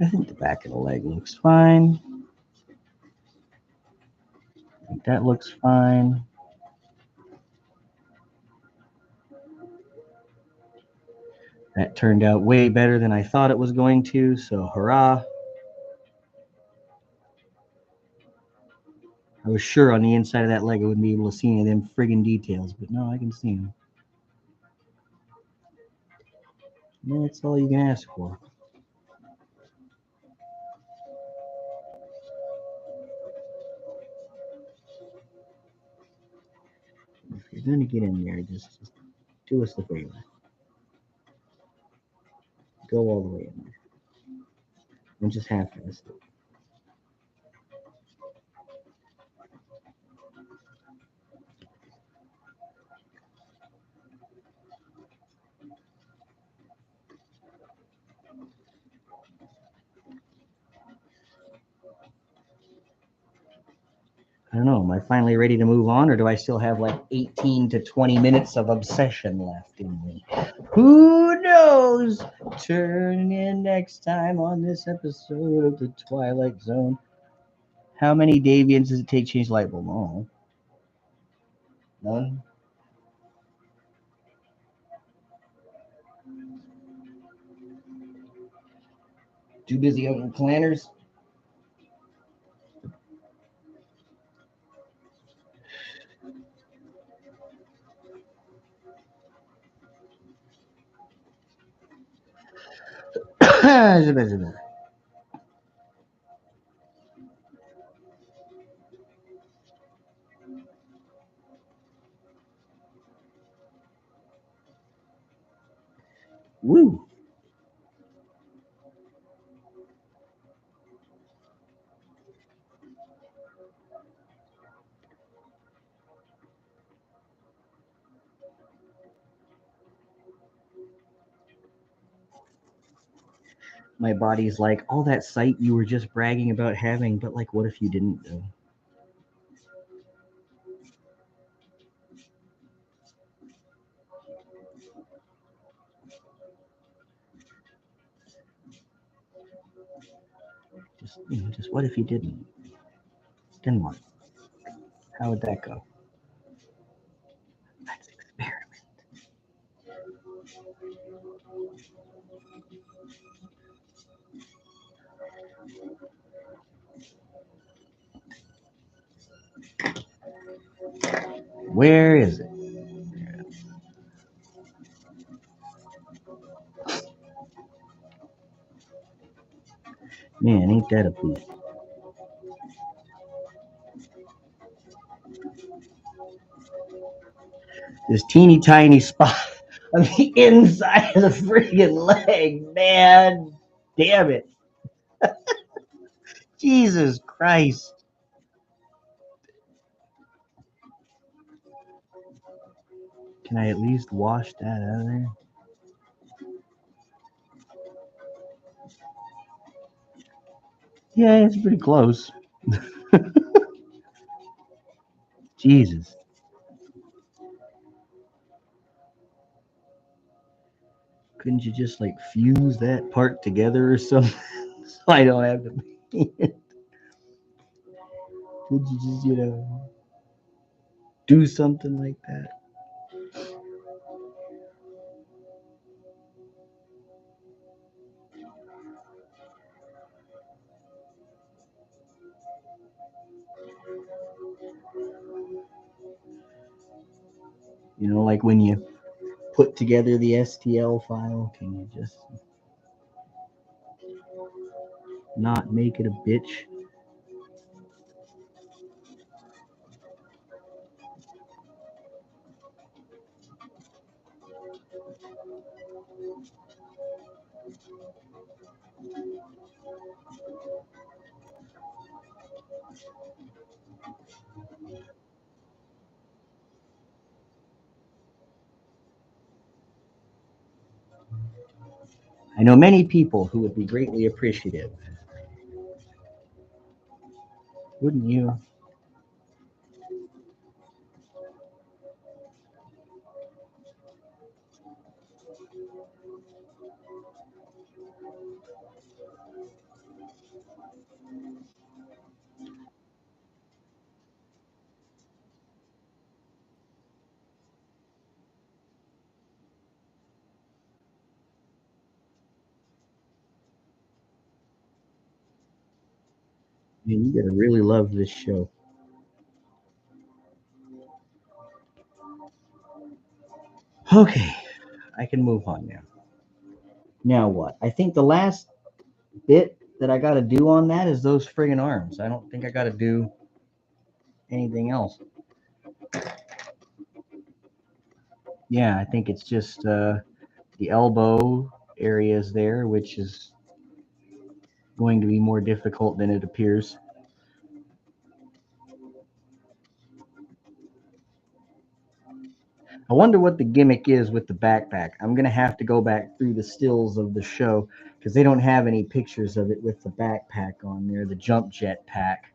I think the back of the leg looks fine. I think that looks fine. That turned out way better than I thought it was going to, so hurrah. I was sure on the inside of that leg I wouldn't be able to see any of them friggin' details, but no, I can see them. That's all you can ask for. you're gonna get in there, just do us the favor. Go all the way in there. And just half-ass it. I don't know. Am I finally ready to move on, or do I still have like 18 to 20 minutes of obsession left in me? Who knows? Turn in next time on this episode of The Twilight Zone. How many Davians does it take to change the light bulb? Oh. None? Too busy hunting planners? Woo! My body's like, all that sight you were just bragging about having, but like, what if you didn't though? Just what if you didn't? Then what? How would that go? Let's experiment. Where is it? Man, ain't that a beast? This teeny tiny spot on the inside of the friggin' leg, man. Damn it. Jesus Christ. Can I at least wash that out of there? Yeah, it's pretty close. Jesus. Couldn't you just like fuse that part together or something so I don't have to paint it? Could you just, do something like that? Like when you put together the STL file, can you just not make it a bitch? I know many people who would be greatly appreciative. Wouldn't you? Man, you gotta really love this show. Okay, I can move on now. Now what? I think the last bit that I gotta do on that is those friggin' arms. I don't think I gotta do anything else. Yeah, I think it's just the elbow areas there, which is going to be more difficult than it appears. I wonder what the gimmick is with the backpack. I'm going to have to go back through the stills of the show because they don't have any pictures of it with the backpack on there, the jump jet pack.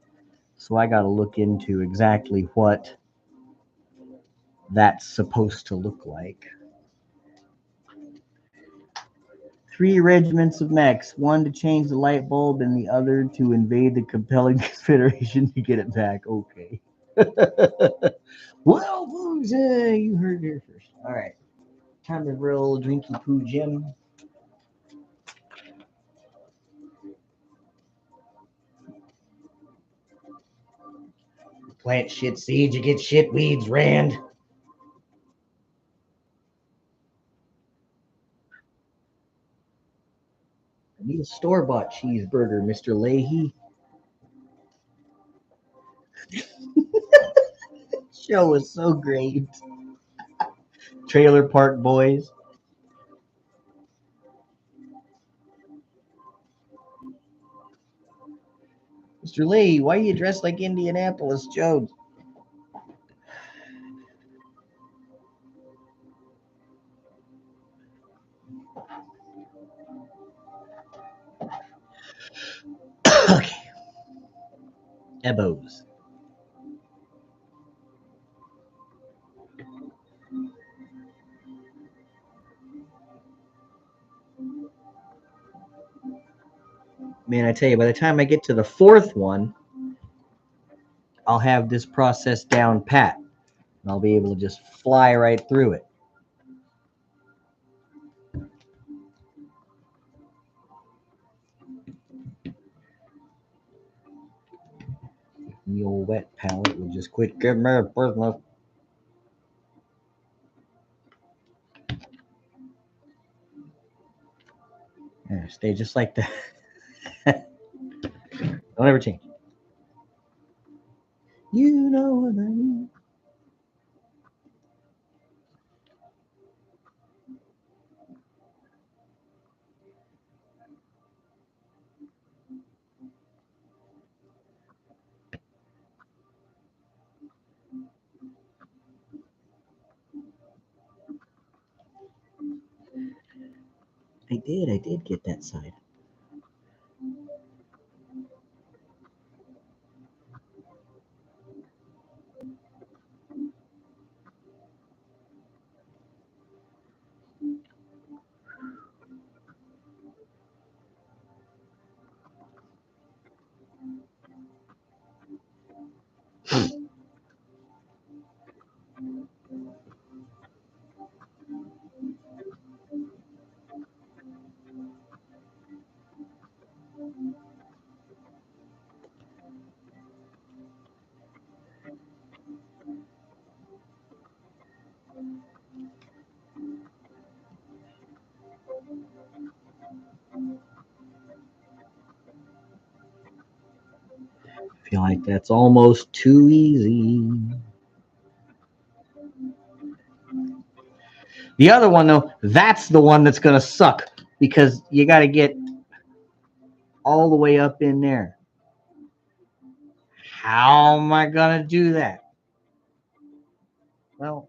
So I got to look into exactly what that's supposed to look like. 3 regiments of mechs, one to change the light bulb and the other to invade the compelling Confederation to get it back. Okay. Well, folks, you heard it here first. All right. Time to roll Drinky Poo Jim. Plant shit seeds, you get shit weeds, Rand. I need a store-bought cheeseburger, Mr. Leahy. Show was so great. Trailer Park Boys. Mr. Leahy, why are you dressed like Indianapolis Jones? Okay. Ebos. Man, I tell you, by the time I get to the 4th one, I'll have this process down pat. And I'll be able to just fly right through it. The old wet palette will just quit giving me a business. Yeah, stay just like that. Don't ever change. You know what I mean. I did get that side. I feel like that's almost too easy. The other one, though, that's the one that's going to suck because you got to get all the way up in there. How am I going to do that? Well,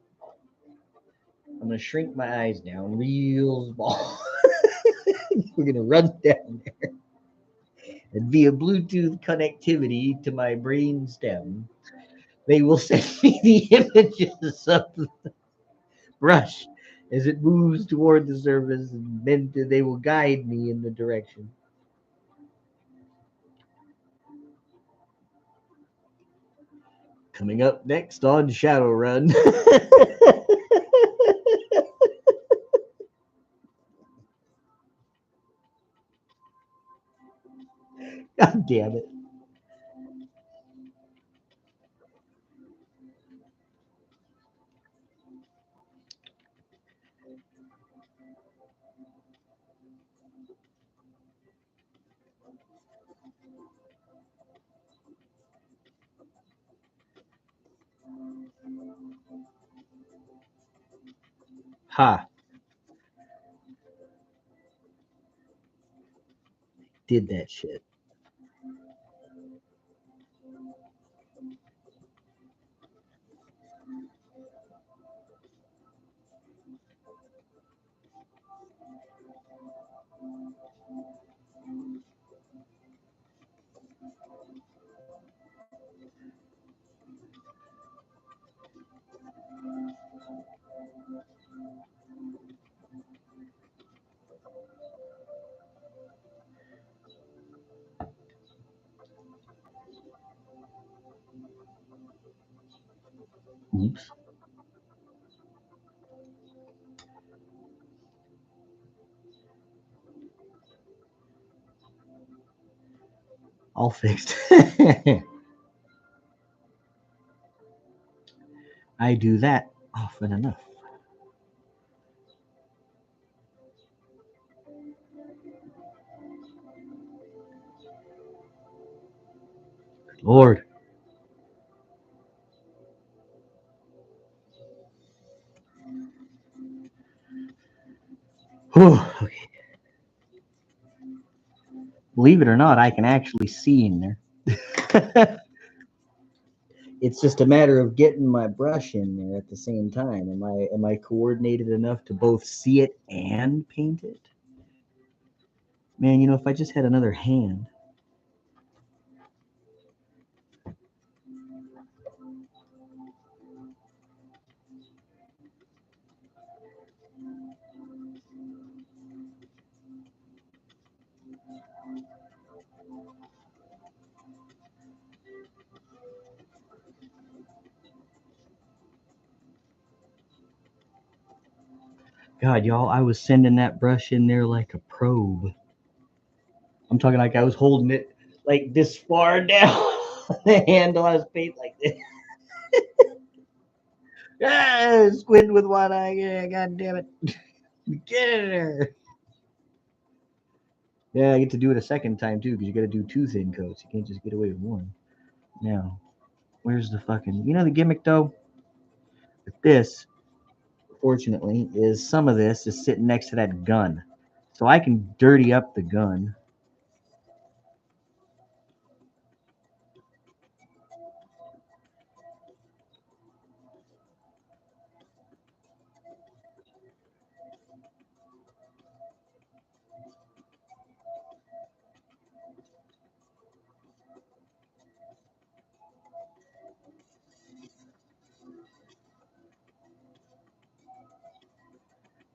I'm going to shrink my eyes down real small. We're going to run down there. And via Bluetooth connectivity to my brain stem, they will send me the images of the brush as it moves toward the surface, and then they will guide me in the direction. Coming up next on Shadowrun. God damn it. Ha. Did that shit. Oops. All fixed. I do that often enough. Lord. Whew, okay. Believe it or not, I can actually see in there. It's just a matter of getting my brush in there at the same time. Am I coordinated enough to both see it and paint it? Man, you know, if I just had another hand. God, y'all, I was sending that brush in there like a probe. I'm talking like I was holding it like this far down the handle. I was painting like this. Ah, squinting with one eye. Yeah, God damn it. Get in there. Yeah, I get to do it a second time too, because you got to do 2 thin coats. You can't just get away with one. Now, where's the fucking? You know the gimmick though. With this, fortunately, is some of this is sitting next to that gun, so I can dirty up the gun.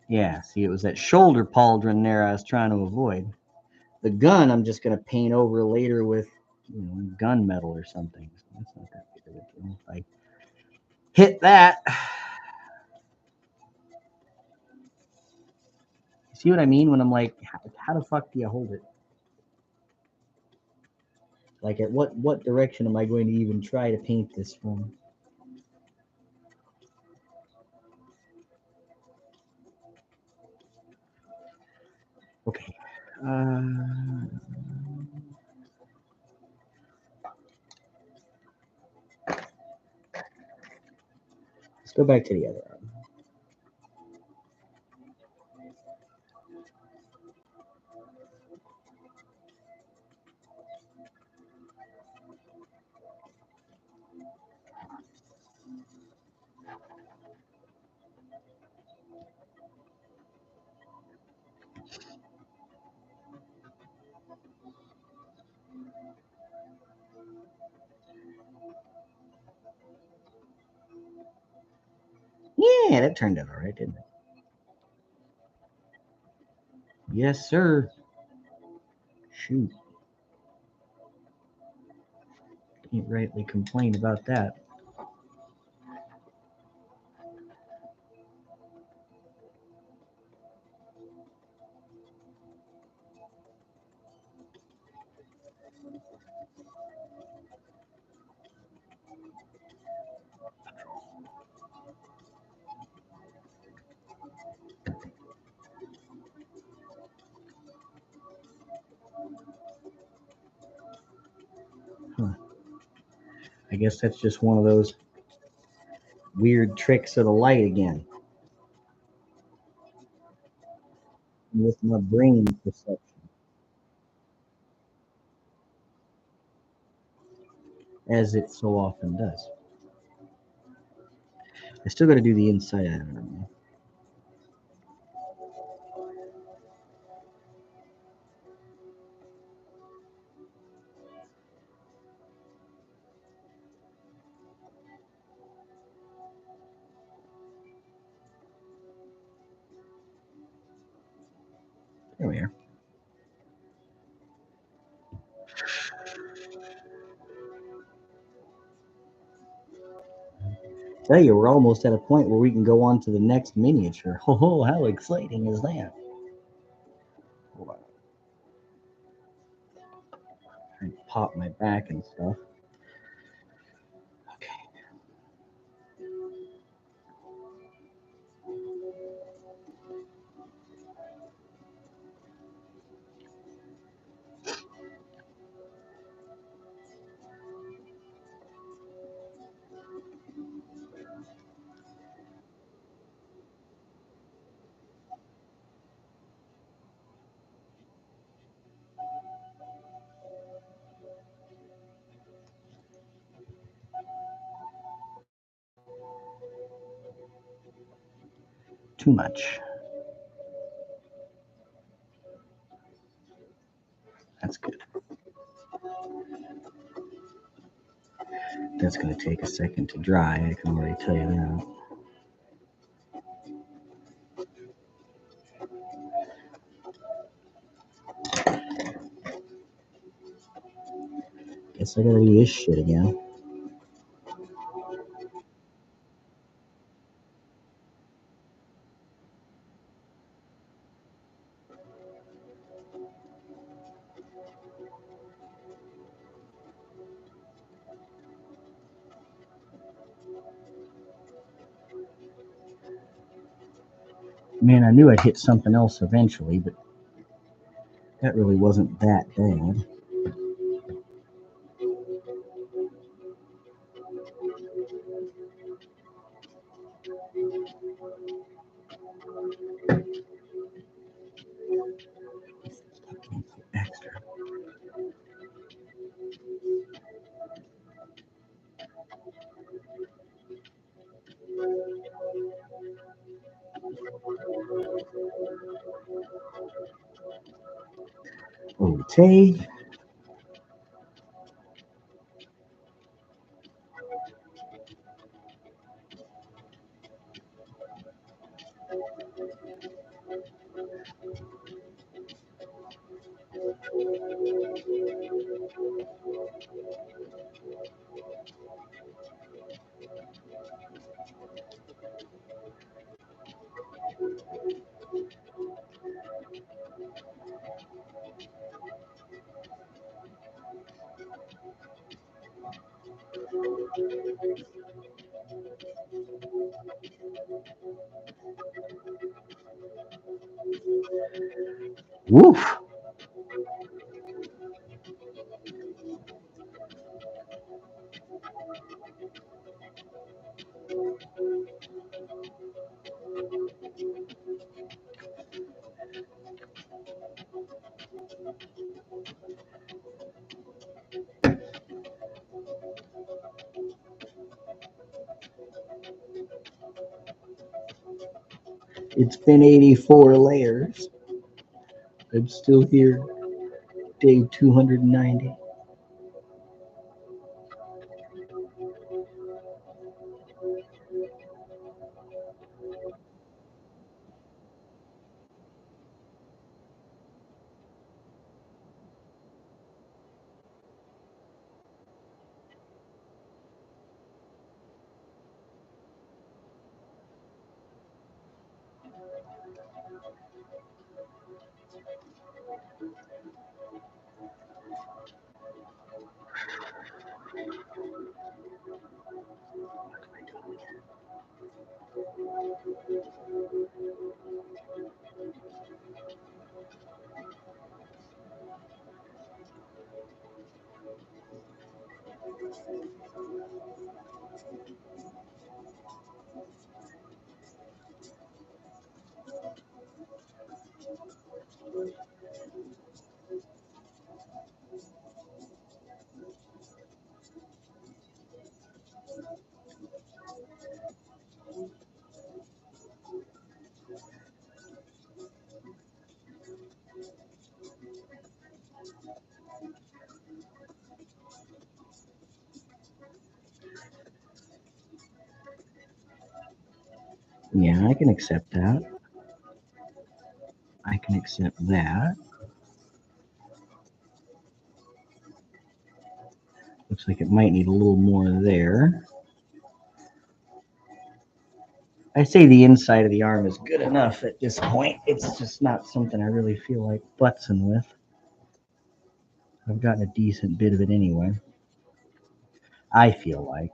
Yeah, see, it was that shoulder pauldron there I was trying to avoid. The gun, I'm just gonna paint over later with, you know, gunmetal or something. So that's not that big of a deal. If I hit that, see what I mean? When I'm like, how the fuck do you hold it? Like, at what direction am I going to even try to paint this from? Okay. Let's go back to the other arm. Yeah, that turned out all right, didn't it? Yes, sir. Shoot. Can't rightly complain about that. Huh. I guess that's just one of those weird tricks of the light again. with my brain perception. As it so often does. I still got to do the inside arm. There we are. Tell you, we're almost at a point where we can go on to the next miniature. Oh, how exciting is that? Hold on. Trying to pop my back and stuff. Okay. Too much. That's good. That's going to take a second to dry, I can already tell you that. Guess I gotta do this shit again. Man, I knew I'd hit something else eventually, but that really wasn't that bad. Extra. Okay. Woof. It's been 84 layers. I'm still here. Day 290. Yeah, I can accept that. I can accept that. Looks like it might need a little more there. I say the inside of the arm is good enough at this point. It's just not something I really feel like futzing with. I've gotten a decent bit of it anyway. I feel like.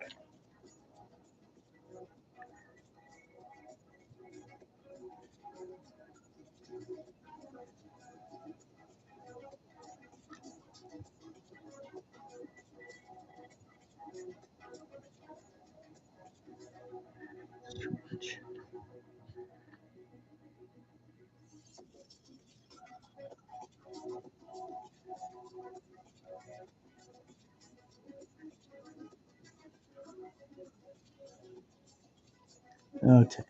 Okay.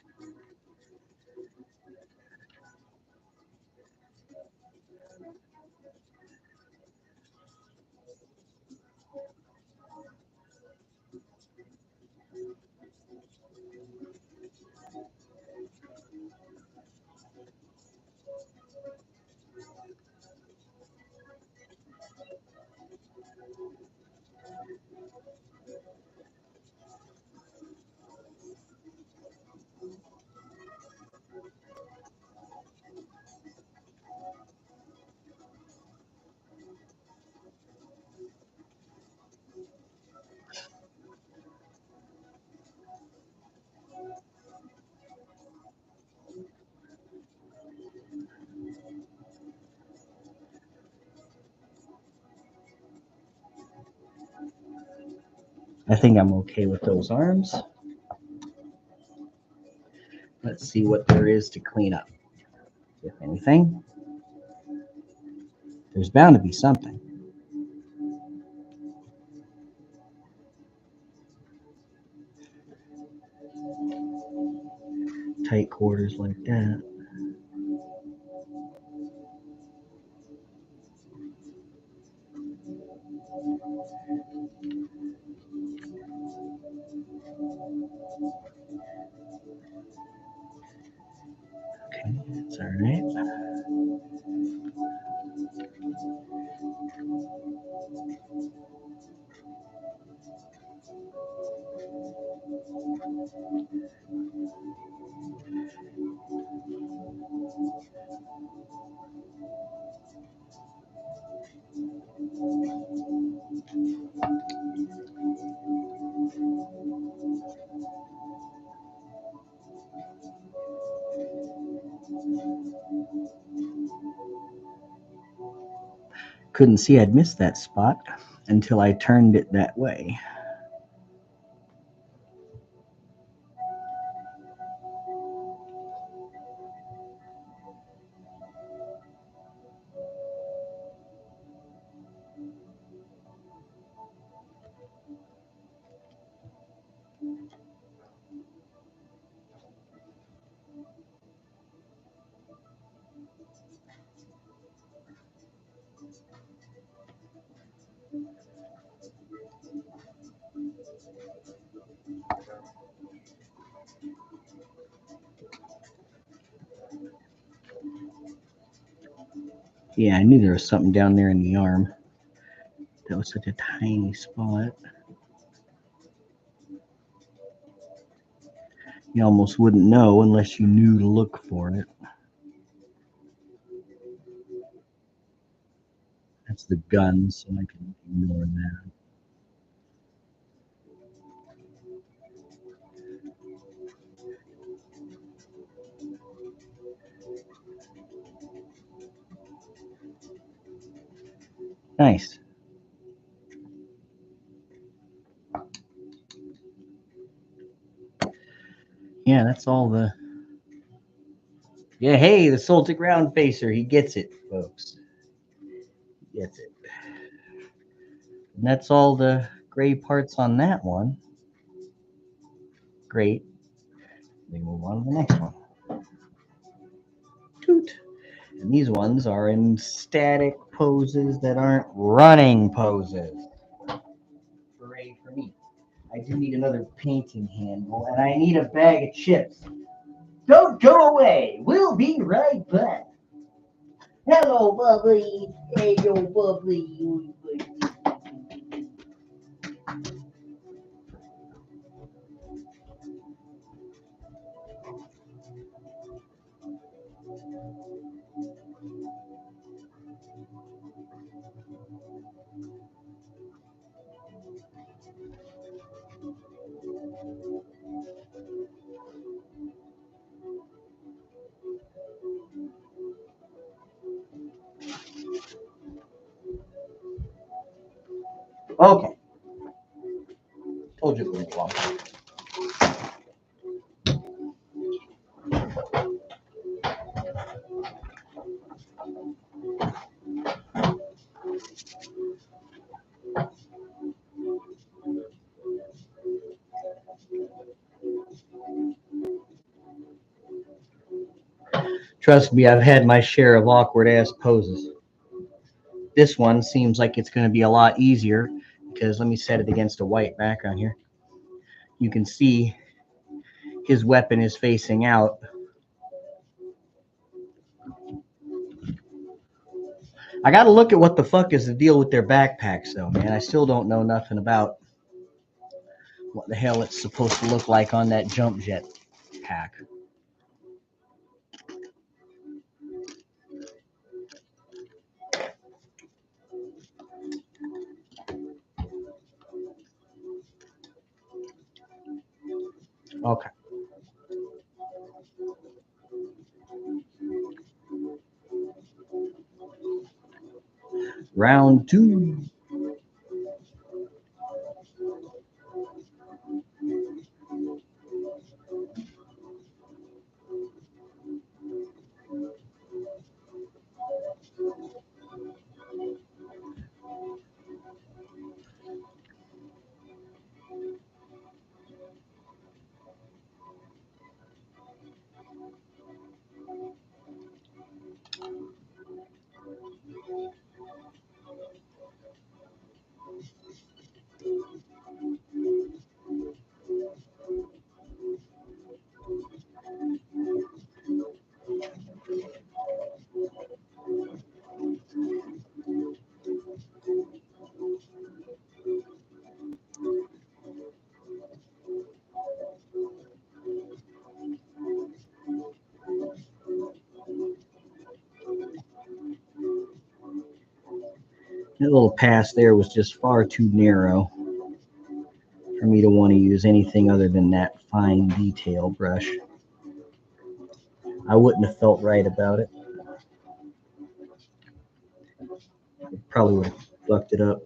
I think I'm okay with those arms. Let's see what there is to clean up. If anything, there's bound to be something. Tight quarters like that. Okay, that's all right. Couldn't see I'd missed that spot until I turned it that way. Yeah, I knew there was something down there in the arm. That was such a tiny spot. You almost wouldn't know unless you knew to look for it. That's the gun, so I can ignore that. Nice. Yeah, that's all the. Yeah, hey, the Soltic Roundfacer. He gets it, folks. He gets it. And that's all the gray parts on that one. Great. We move on to the next one. Toot. And these ones are in static poses that aren't running poses. Hooray for me. I do need another painting handle, and I need a bag of chips. Don't go away. We'll be right back. Hello, Bubbly. Hey, yo, Bubbly. Okay. Told you it wouldn't be long. Trust me, I've had my share of awkward ass poses. This one seems like it's going to be a lot easier because let me set it against a white background here. You can see his weapon is facing out. I got to look at what the fuck is the deal with their backpacks though, man. I still don't know nothing about what the hell it's supposed to look like on that jump jet pack. Okay. Round 2. That little pass there was just far too narrow for me to want to use anything other than that fine detail brush. I wouldn't have felt right about it. Probably would have fucked it up.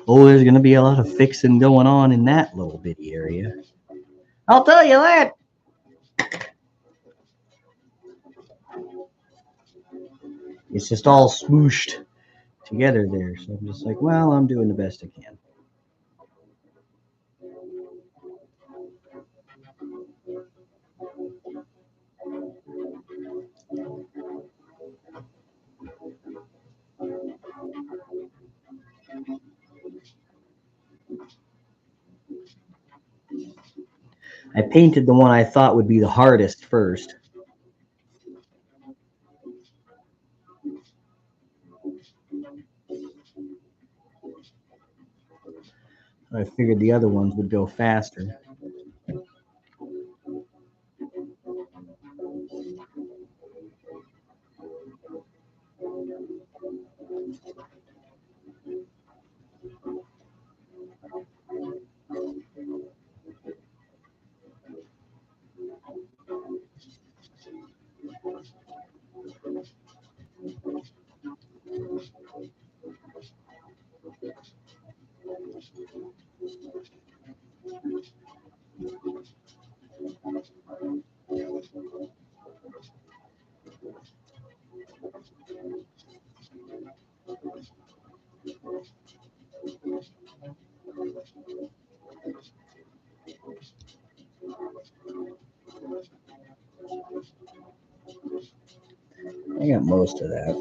Oh, there's going to be a lot of fixing going on in that little bitty area. I'll tell you that. It's just all smooshed together there. So I'm just like, well, I'm doing the best I can. I painted the one I thought would be the hardest first. I figured the other ones would go faster. I got most of that.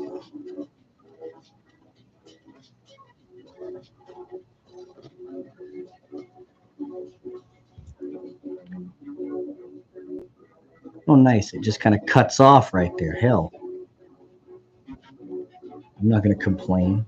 Oh, nice. It just kind of cuts off right there. Hell. I'm not going to complain.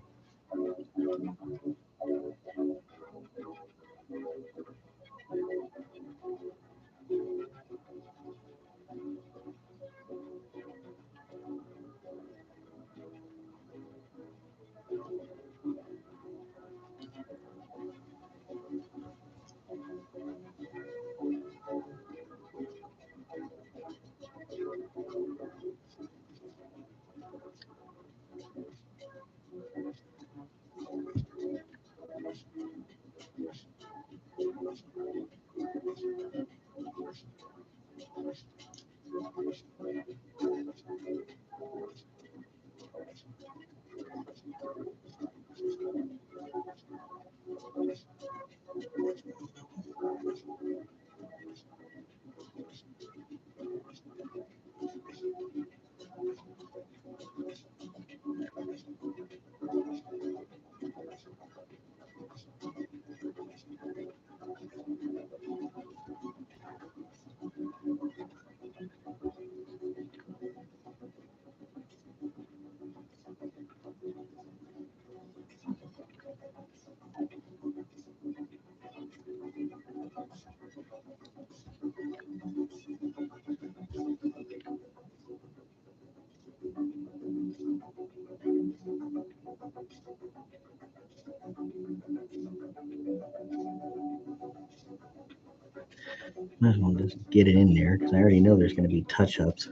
Might as well just get it in there because I already know there's going to be touch-ups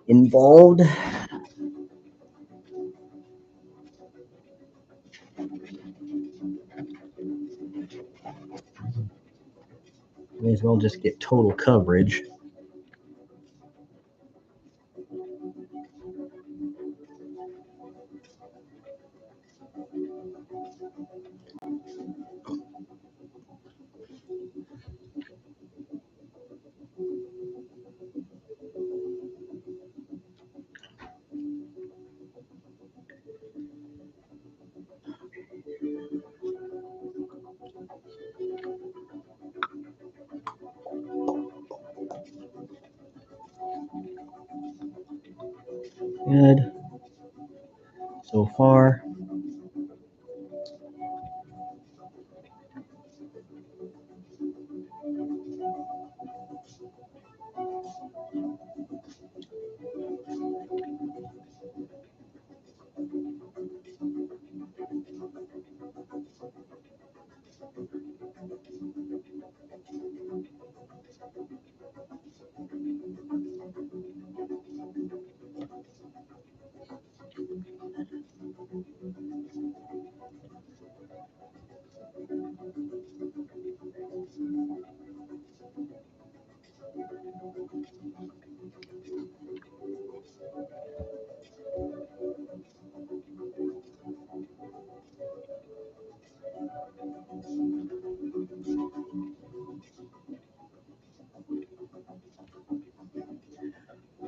involved. May as well just get total coverage. Good. So far.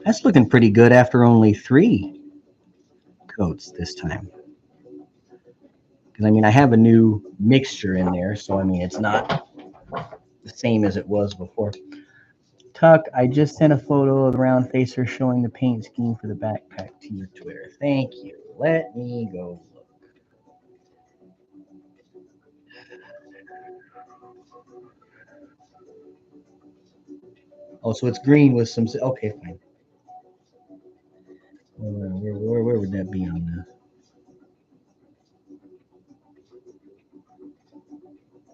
That's looking pretty good after only 3 coats this time. Because, I mean, I have a new mixture in there, so, I mean, it's not the same as it was before. Tuck, I just sent a photo of the Roundfacer showing the paint scheme for the backpack to your Twitter. Thank you. Let me go look. Oh, so it's green with some... Okay, fine. Where would that be on this?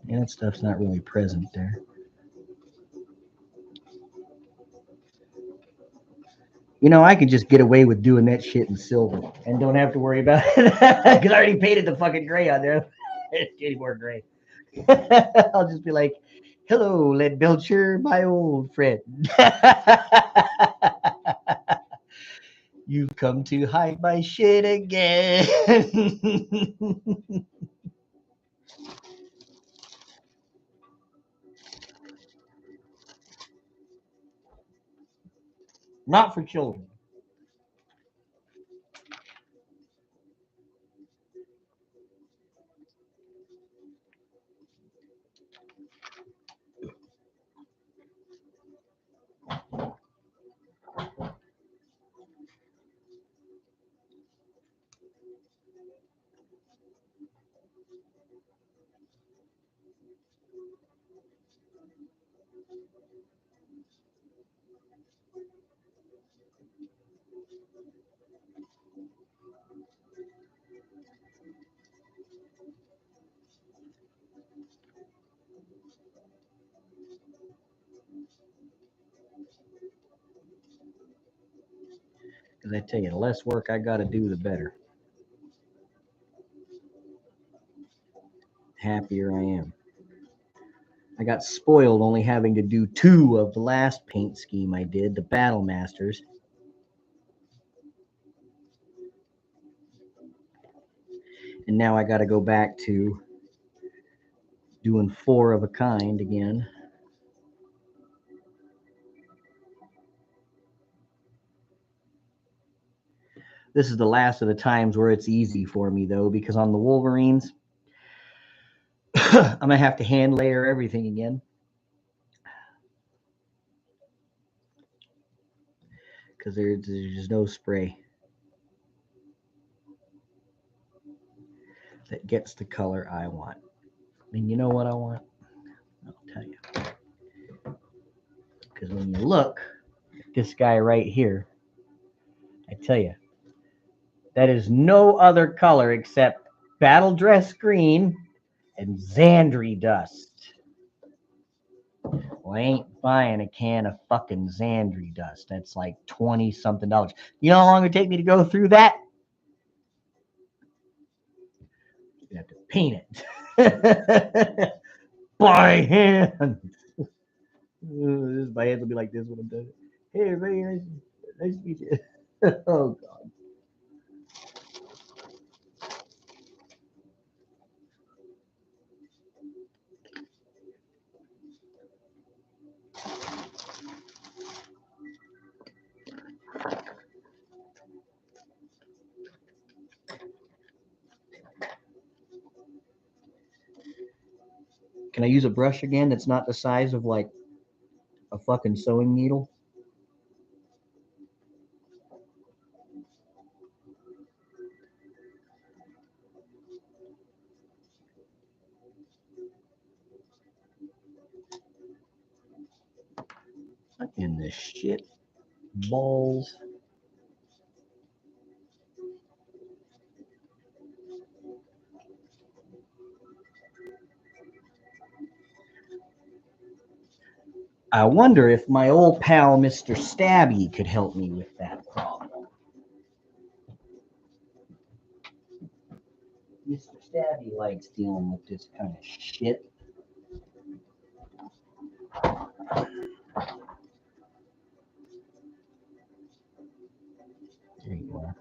Yeah, that stuff's not really present there. You know, I could just get away with doing that shit in silver and don't have to worry about it because I already painted the fucking gray on there. Any more gray. I'll just be like, hello, Lead Belcher, my old friend. You've come to hide my shit again. Not for children. Because I tell you, the less work I got to do, the better. Happier I am. I got spoiled only having to do 2 of the last paint scheme I did, the Battle Masters. And now I got to go back to doing 4 of a kind again. This is the last of the times where it's easy for me, though, because on the Wolverines, I'm going to have to hand layer everything again. Because there's just no spray that gets the color I want. And you know what I want? I'll tell you. Because when you look at this guy right here, I tell you, that is no other color except Battle Dress Green and Xandri Dust. Well, I ain't buying a can of fucking Xandri Dust. That's like $20-something. You know how long it would take me to go through that? You have to paint it by hand. My hands will be like this when I'm done. Hey, everybody, nice to meet you. Oh, God. Can I use a brush again that's not the size of like a fucking sewing needle? What in the shit? Balls. I wonder if my old pal Mr. Stabby could help me with that problem. Mr. Stabby likes dealing with this kind of shit. There you are.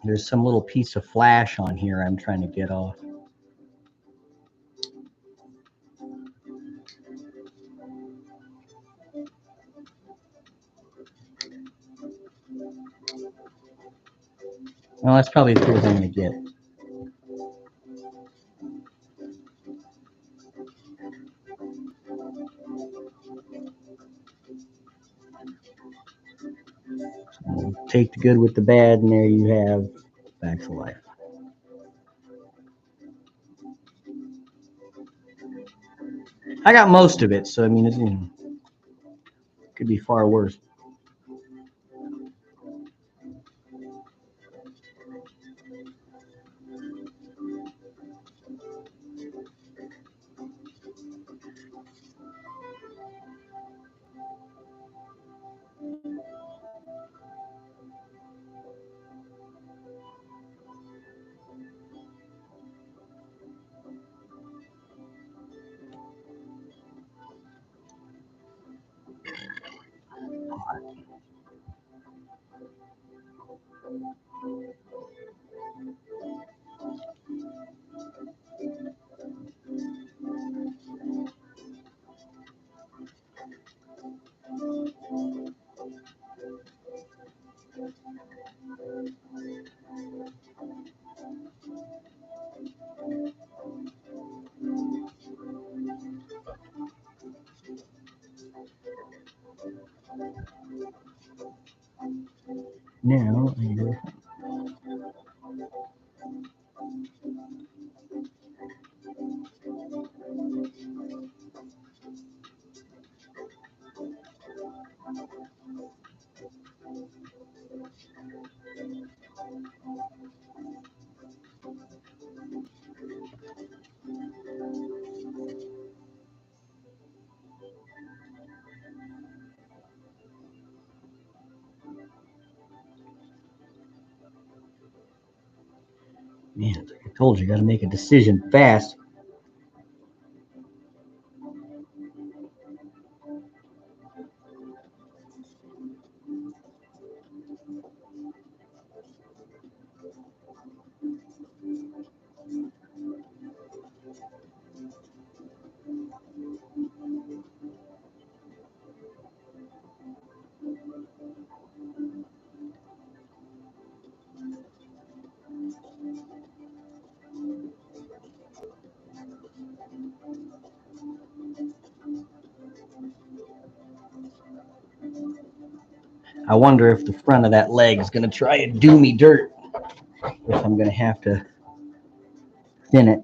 There's some little piece of flash on here I'm trying to get off. Well, that's probably as good as I'm going to get. So take the good with the bad, and there you have Facts of Life. I got most of it, so I mean, it's, could be far worse. Now, Man, I told you, got to make a decision fast. I wonder if the front of that leg is going to try and do me dirt. If I'm going to have to thin it.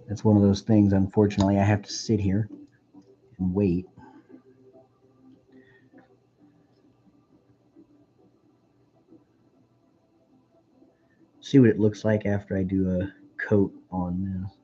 That's one of those things, unfortunately, I have to sit here and wait. See what it looks like after I do a coat on this.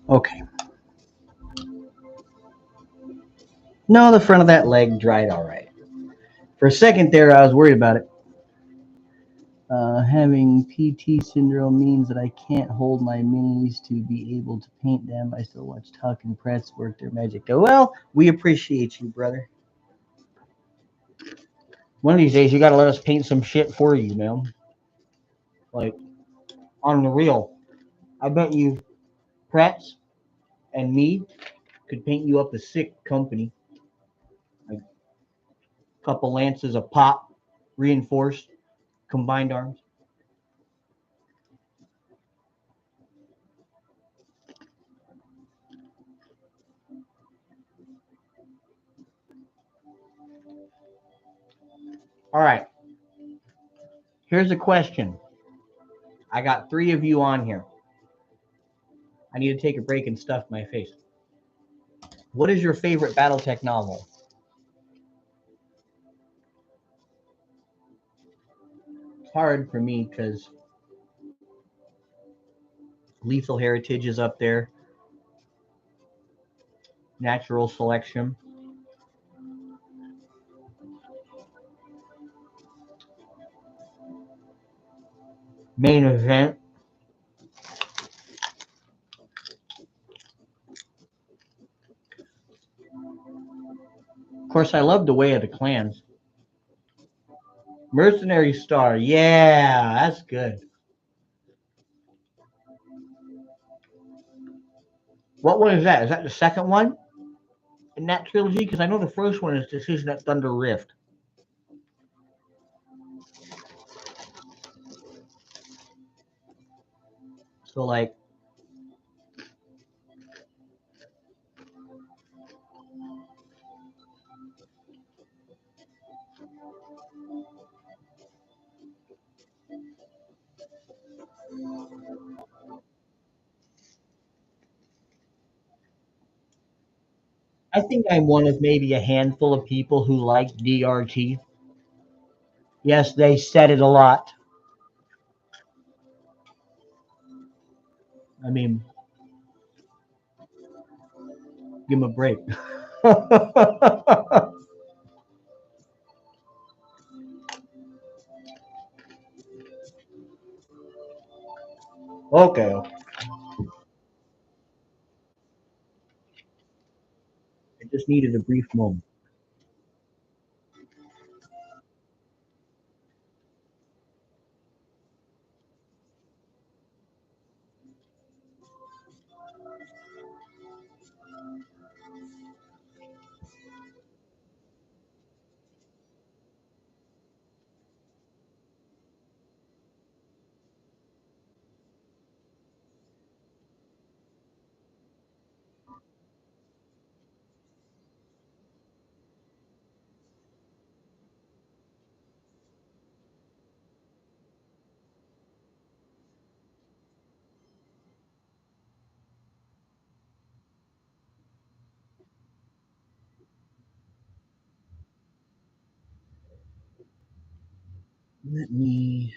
Okay. No, the front of that leg dried all right. For a second there, I was worried about it. Having PT syndrome means that I can't hold my minis to be able to paint them. I still watch Tuck and Press work their magic. Well, we appreciate you, brother. One of these days, you got to let us paint some shit for you, man. Like, on the real. I bet you Pretz and me could paint you up a sick company. Like, a couple lances of pop, reinforced, combined arms. All right. Here's a question. I got 3 of you on here. I need to take a break and stuff my face. What is your favorite Battletech novel? It's hard for me because Lethal Heritage is up there. Natural Selection. Main Event. Of course, I love The Way of the Clans. Mercenary Star. Yeah, that's good. What one is that? Is that the second one in that trilogy? Because I know the first one is Decision at Thunder Rift. So, like, I think I'm one of maybe a handful of people who like DRT. Yes, they said it a lot. I mean, give them a break. Okay. I just needed a brief moment. Let me.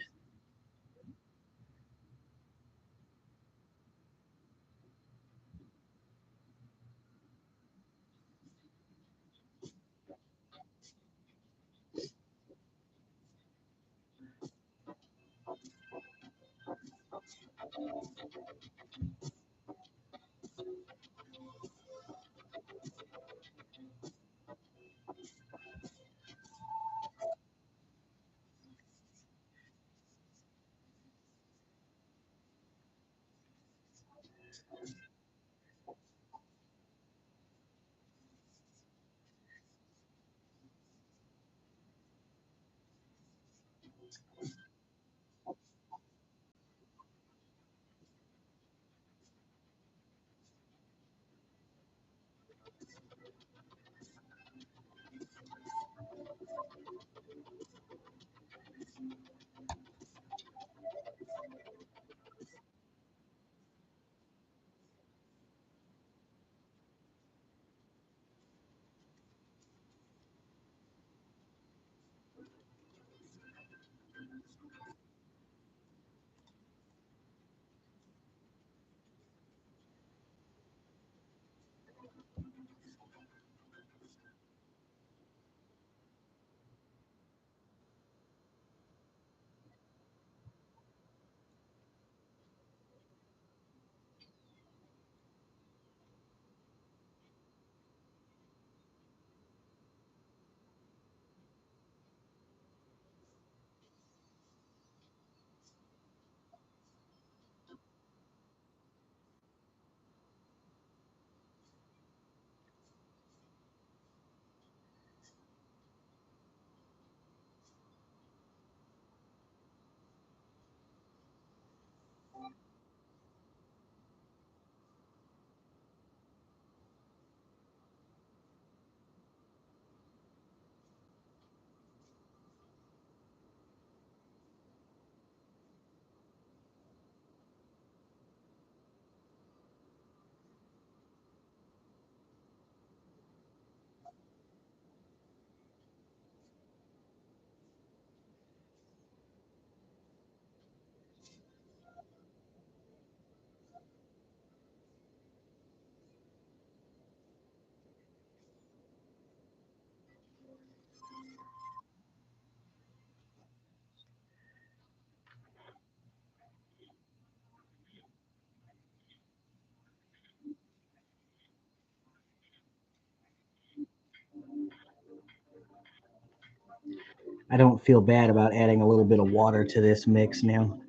I don't feel bad about adding a little bit of water to this mix now.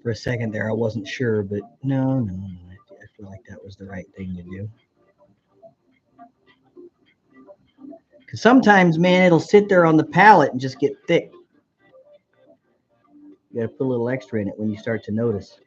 For a second there, I wasn't sure, but no. I feel like that was the right thing to do. Because sometimes, man, it'll sit there on the palate and just get thick. You got to put a little extra in it when you start to notice.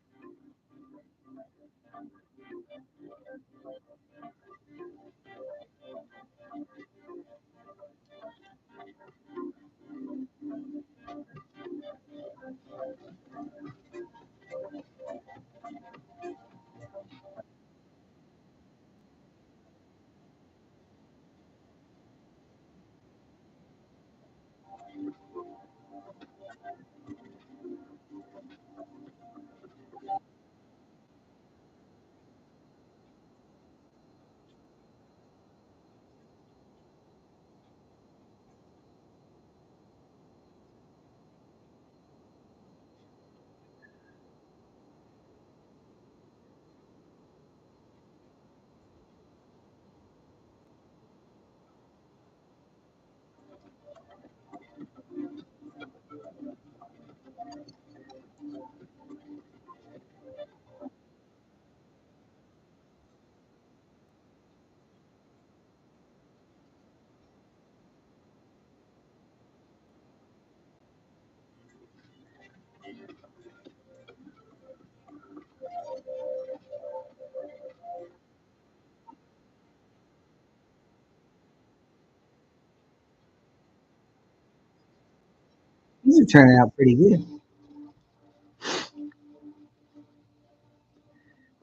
turning out pretty good.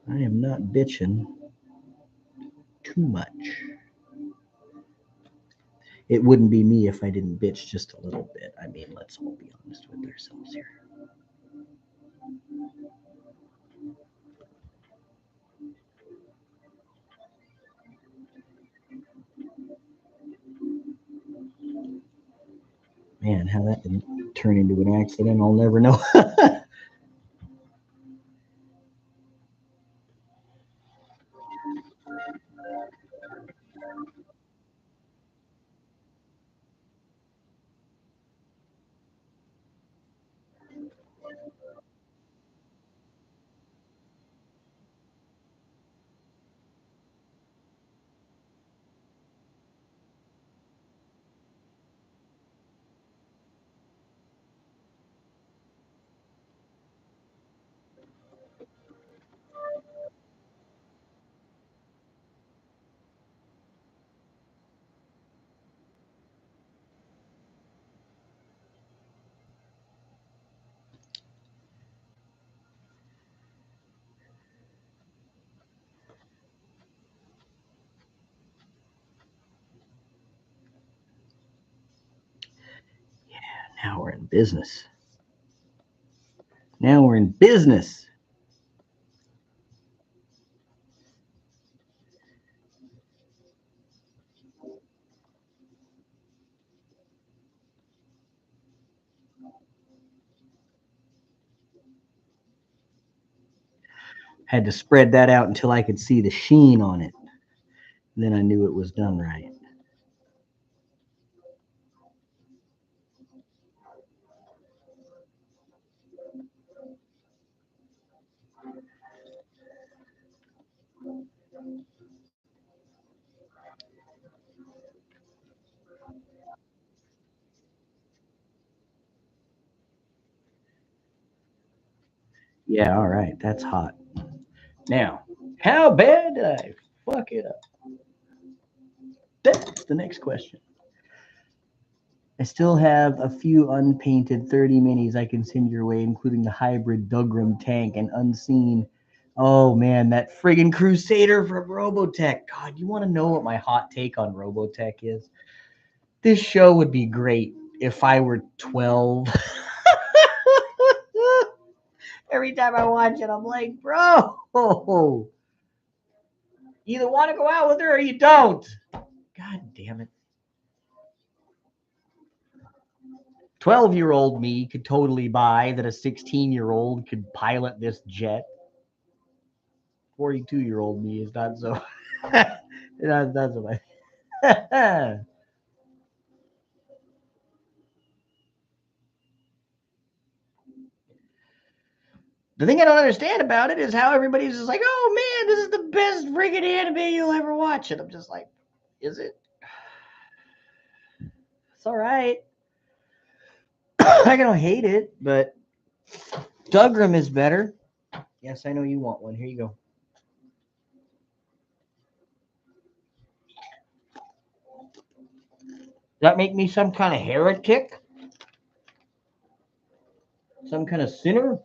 I am not bitching too much. It wouldn't be me if I didn't bitch just a little bit. I mean, let's all be honest with ourselves here. Man, how that didn't turn into an accident, I'll never know. Now we're in business. Now we're in business. Had to spread that out until I could see the sheen on it. Then I knew it was done right. Yeah, all right, that's hot. Now, how bad did I fuck it up? That's the next question. I still have a few unpainted 30 minis I can send your way, including the hybrid Dougram tank and unseen. Oh man, that friggin' Crusader from Robotech. God, you want to know what my hot take on Robotech is? This show would be great if I were 12. Every time I watch it, I'm like, bro, you either want to go out with her or you don't. God damn it. 12-year-old me could totally buy that a 16-year-old could pilot this jet. 42-year-old me is not so. That's what I. The thing I don't understand about it is how everybody's just like, oh man, this is the best friggin' anime you'll ever watch. And I'm just like, is it? It's all right. I don't hate it, but Dougram is better. Yes, I know you want one. Here you go. Does that make me some kind of heretic? Some kind of sinner?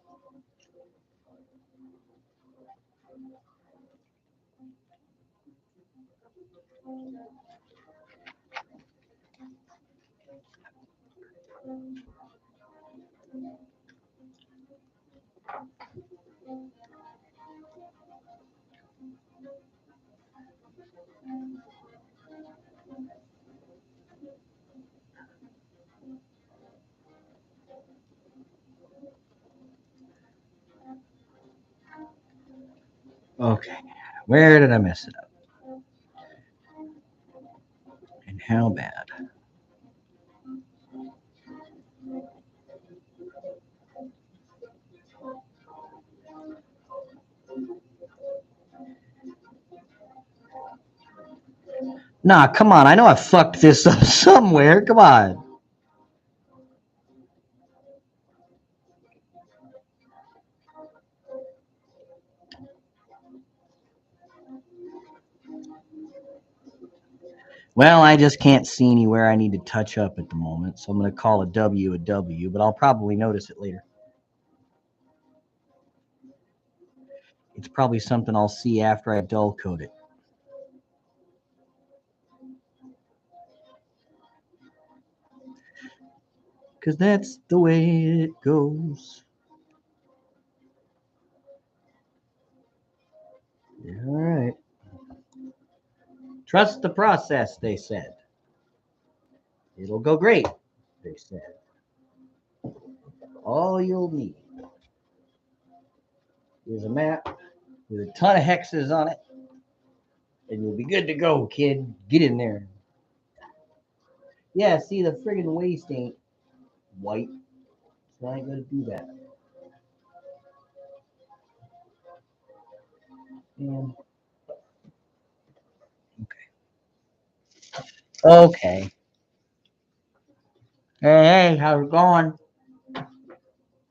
Okay. Where did I mess it up? And how bad? Nah, come on. I know I fucked this up somewhere. Come on. Well, I just can't see anywhere I need to touch up at the moment, so I'm going to call a W, but I'll probably notice it later. It's probably something I'll see after I dull coat it. Because that's the way it goes. All right. Trust the process, they said. It'll go great, they said. All you'll need is a map with a ton of hexes on it, and you'll be good to go, kid. Get in there. Yeah, see, the friggin' waist ain't white, so I ain't gonna do that. And okay. Hey, how's it going?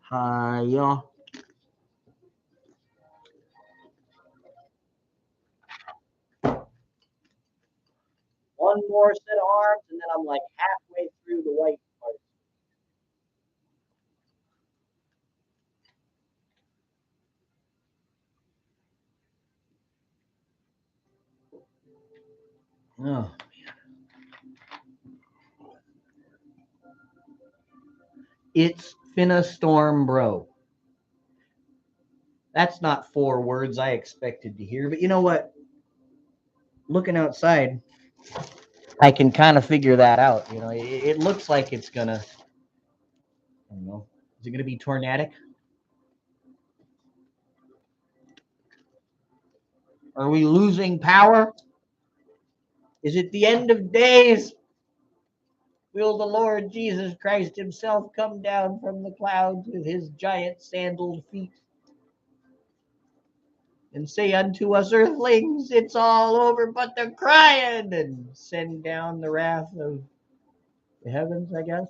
Hi, y'all. One more set of arms, and then I'm like halfway through the white part. Oh, it's finna storm, bro. That's not 4 words I expected to hear, but you know what? Looking outside, I can kind of figure that out. You know, it looks like it's gonna. I don't know. Is it gonna be tornadic? Are we losing power? Is it the end of days? Will the Lord Jesus Christ himself come down from the clouds with his giant sandaled feet and say unto us earthlings, it's all over but the crying, and send down the wrath of the heavens, I guess?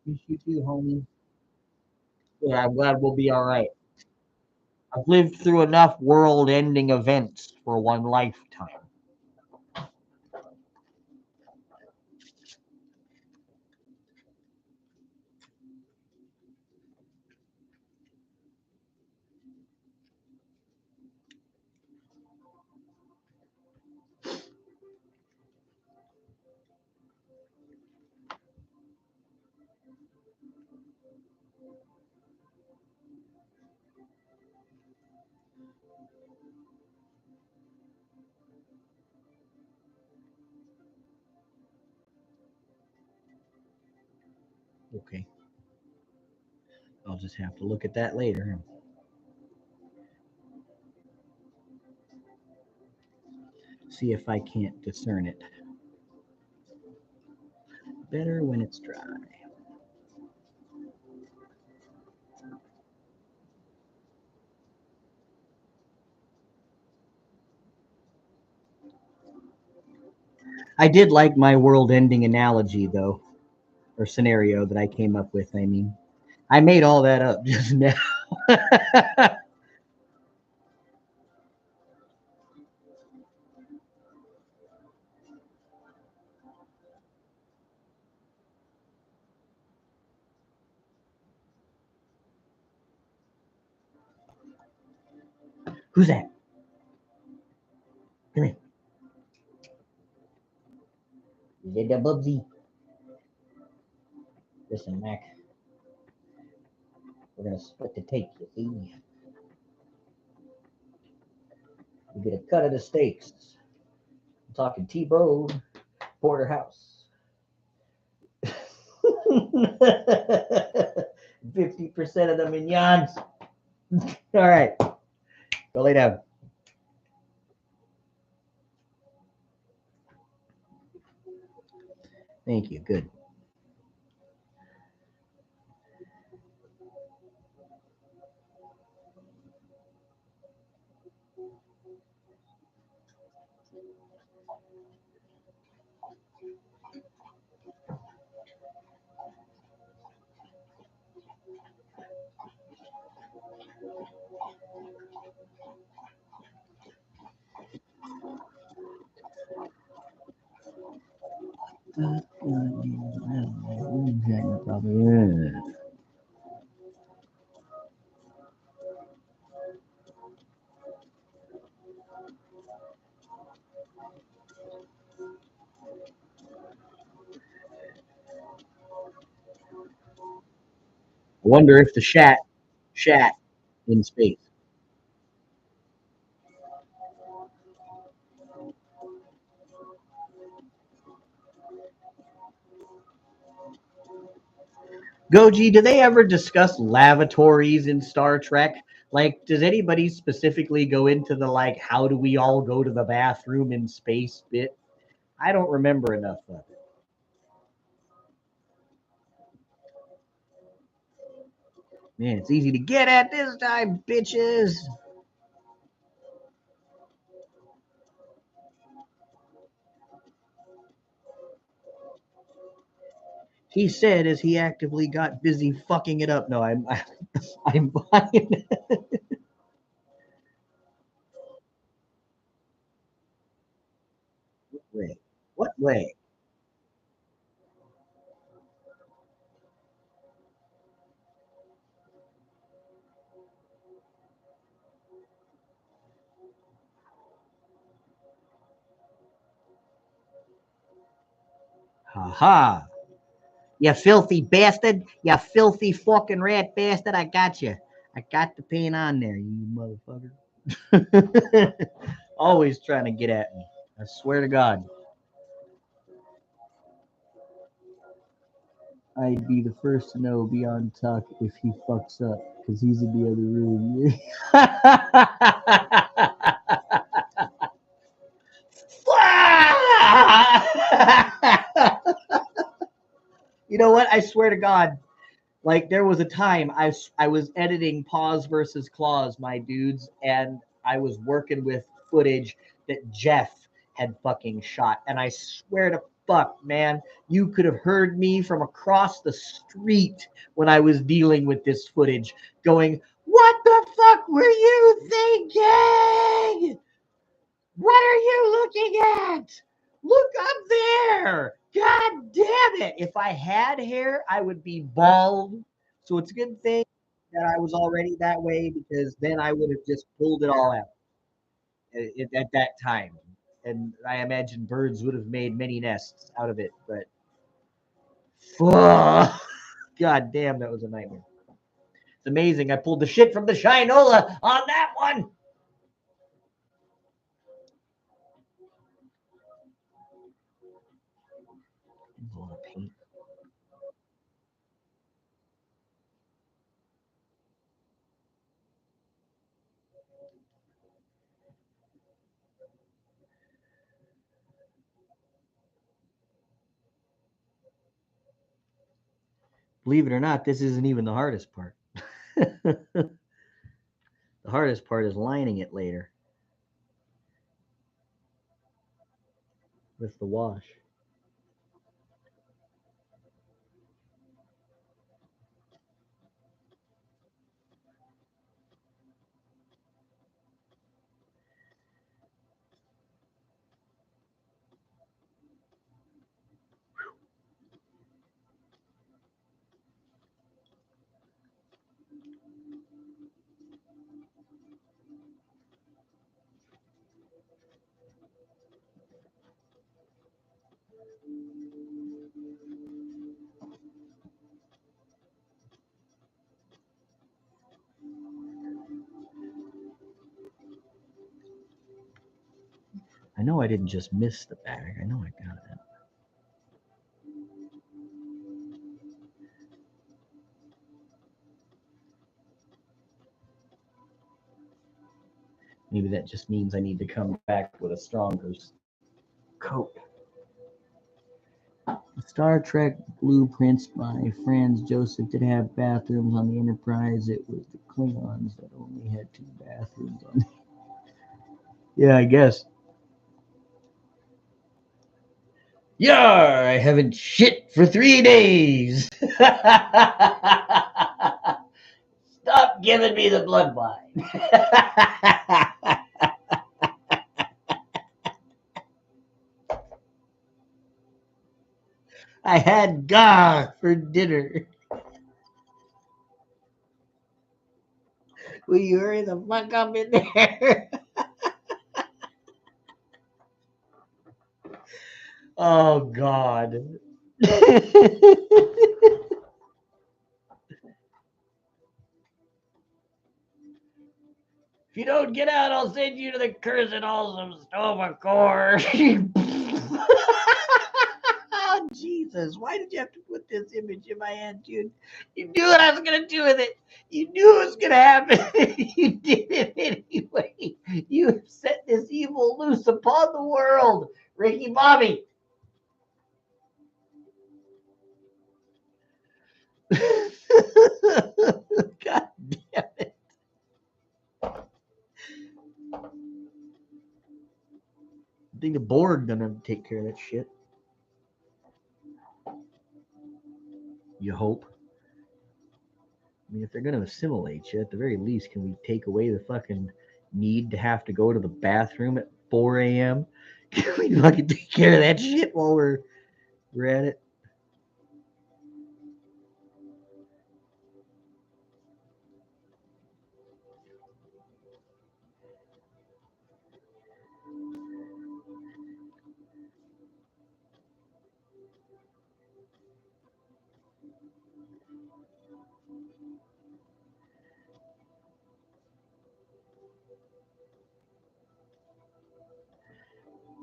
Miss you too, homie. Yeah, I'm glad we'll be all right. I've lived through enough world ending events for one lifetime. Okay. I'll just have to look at that later and see if I can't discern it. Better when it's dry. I did like my world ending analogy, though, or scenario that I came up with. I mean, I made all that up just now. Who's that? Come here. Is it the Bubsy? Listen, Mac, we're going to split the take, you see? You get a cut of the steaks. I'm talking T-bone, porterhouse. 50% of the mignons. All right, go lay down. Thank you. Good. I wonder if the shat in space. Goji, do they ever discuss lavatories in Star Trek? Like, does anybody specifically go into the like, how do we all go to the bathroom in space bit? I don't remember enough of it. Man, it's easy to get at this time, bitches. He said as he actively got busy fucking it up. No, I'm buying. Wait, what way? Ha ha! You filthy bastard! You filthy fucking rat bastard! I got you. I got the paint on there, you motherfucker. Always trying to get at me. I swear to God. I'd be the first to know beyond Tuck if he fucks up, because he's in the other room. You know what? I swear to God, like there was a time I was editing Paws versus Claws, my dudes, and I was working with footage that Jeff had fucking shot, and I swear to fuck, man, you could have heard me from across the street when I was dealing with this footage, going, "What the fuck were you thinking? What are you looking at? Look up there! God damn it! If I had hair, I would be bald. So it's a good thing that I was already that way because then I would have just pulled it all out at that time. And I imagine birds would have made many nests out of it. But fuck, God damn, that was a nightmare. It's amazing. I pulled the shit from the Shinola on that one. A lot of paint. Believe it or not, this isn't even the hardest part. The hardest part is lining it later with the wash. I know I didn't just miss the bag. I know I got it. Maybe that just means I need to come back with a stronger coat. Star Trek blueprints by Franz Joseph did have bathrooms on the Enterprise. It was the Klingons that only had 2 bathrooms on. Yeah, I guess. Yar! I haven't shit for 3 days. Stop giving me the bloodline. I had gah for dinner. Will you hurry the fuck up in there? Oh, God. If you don't get out, I'll send you to the cursed awesome Stova Core. Oh, Jesus. Why did you have to put this image in my head, dude? You knew what I was going to do with it. You knew it was going to happen. You did it anyway. You have set this evil loose upon the world. Ricky Bobby. God damn it. I think the Borg gonna take care of that shit. You hope. I mean, if they're gonna assimilate you, at the very least, can we take away the fucking need to have to go to the bathroom at 4 a.m.? Can we fucking take care of that shit while we're at it?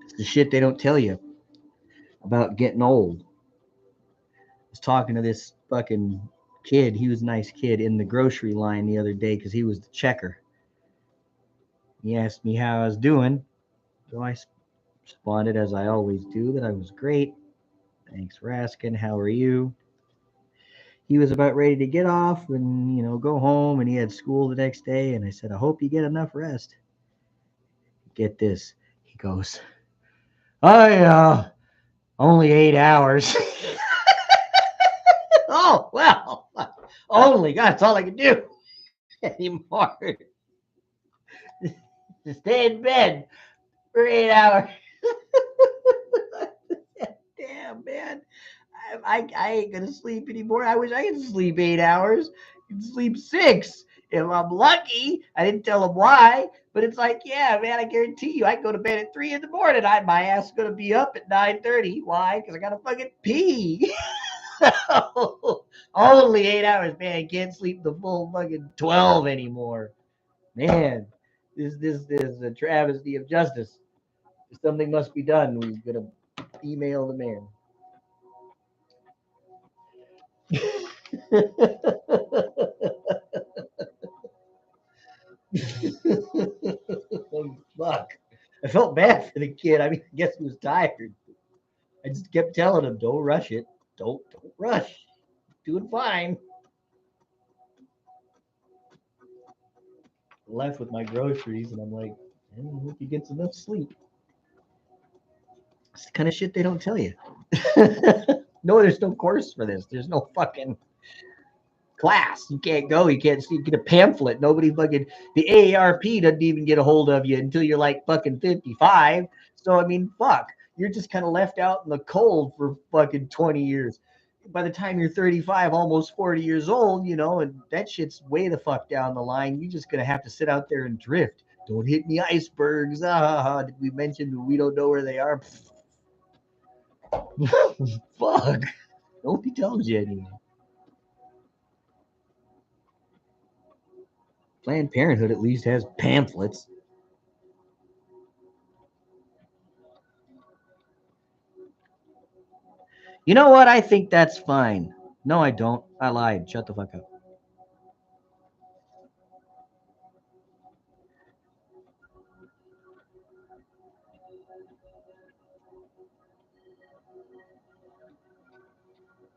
It's the shit they don't tell you about getting old. I was talking to this fucking kid. He was a nice kid in the grocery line the other day because he was the checker. He asked me how I was doing. So I responded, as I always do, that I was great. Thanks for asking. How are you? He was about ready to get off and, go home, and he had school the next day. And I said, I hope you get enough rest. Get this. He goes, only 8 hours. Oh, well, only. God, that's all I can do anymore. To stay in bed for 8 hours. Damn, man. I ain't gonna sleep anymore. I wish I could sleep 8 hours. I can sleep 6 if I'm lucky. I didn't tell him why, but it's like, yeah, man, I guarantee you, I go to bed at 3 in the morning. My ass is gonna be up at 9:30. Why? Because I gotta fucking pee. Only 8 hours, man. I can't sleep the full fucking 12 anymore. Man, this is a travesty of justice. Something must be done. We're gonna email the man. Oh, fuck. I felt bad for the kid. I mean, I guess he was tired. I just kept telling him, don't rush it. Don't rush. Doing fine. Left with my groceries, and I'm like, I hope he gets enough sleep. It's the kind of shit they don't tell you. No, there's no course for this. There's no fucking class. You can't go. You can't see. Get a pamphlet. Nobody fucking. The AARP doesn't even get a hold of you until you're like fucking 55. So I mean, fuck. You're just kind of left out in the cold for fucking 20 years. By the time you're 35, almost 40 years old, and that shit's way the fuck down the line. You're just gonna have to sit out there and drift. Don't hit any icebergs. Did we mention we don't know where they are? Fuck. Nobody tells you anything. Planned Parenthood at least has pamphlets. You know what? I think that's fine. No, I don't. I lied. Shut the fuck up.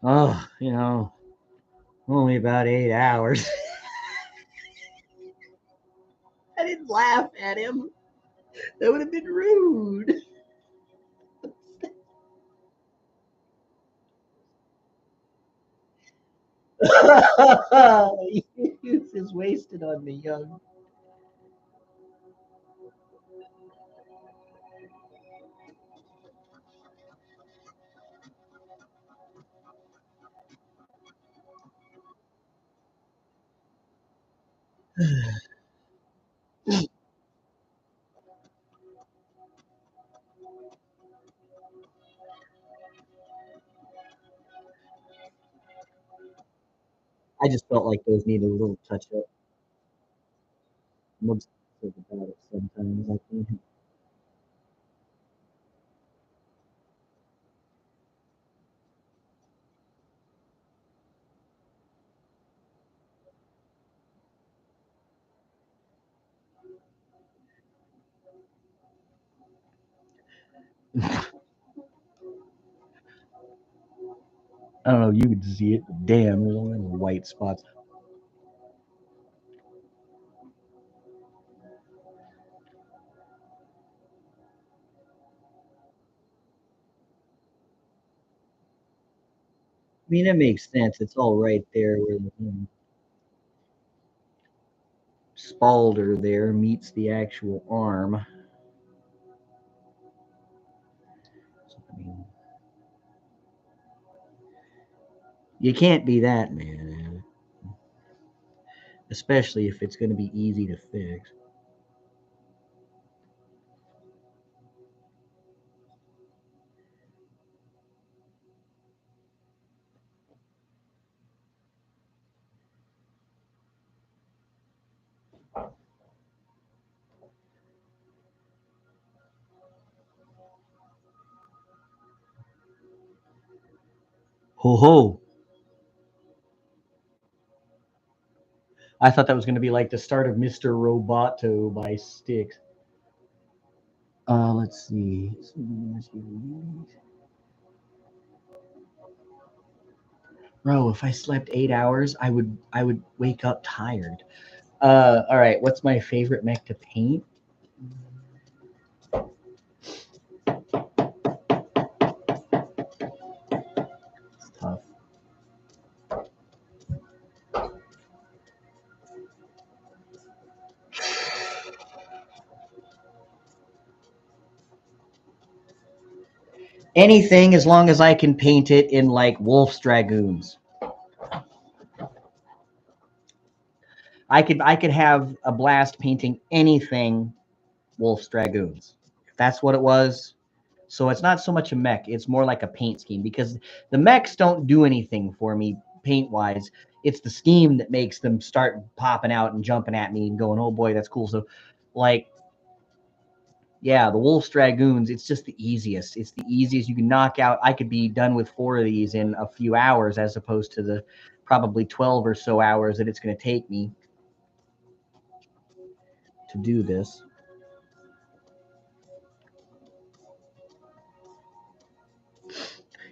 Oh, only about 8 hours. I didn't laugh at him. That would have been rude. Youth is wasted on me, young. I just felt like those needed a little touch up. I'm obsessive about it sometimes. I think. I don't know if you could see it, but damn, there's only white spots. I mean, that makes sense. It's all right there where the spalder there meets the actual arm. So, I mean, you can't be that mad at it, especially if it's going to be easy to fix. Ho ho! I thought that was going to be like the start of Mr. Roboto by Styx. Let's see. Bro, if I slept 8 hours, I would wake up tired. All right. What's my favorite mech to paint? It's tough. Anything as long as I can paint it in like Wolf's Dragoons. I could have a blast painting anything Wolf's Dragoons. If that's what it was. So it's not so much a mech, it's more like a paint scheme because the mechs don't do anything for me paint wise. It's the scheme that makes them start popping out and jumping at me and going, oh boy, that's cool. So like yeah, the Wolf's Dragoons, it's just the easiest. It's the easiest you can knock out. I could be done with 4 of these in a few hours as opposed to the probably 12 or so hours that it's going to take me to do this.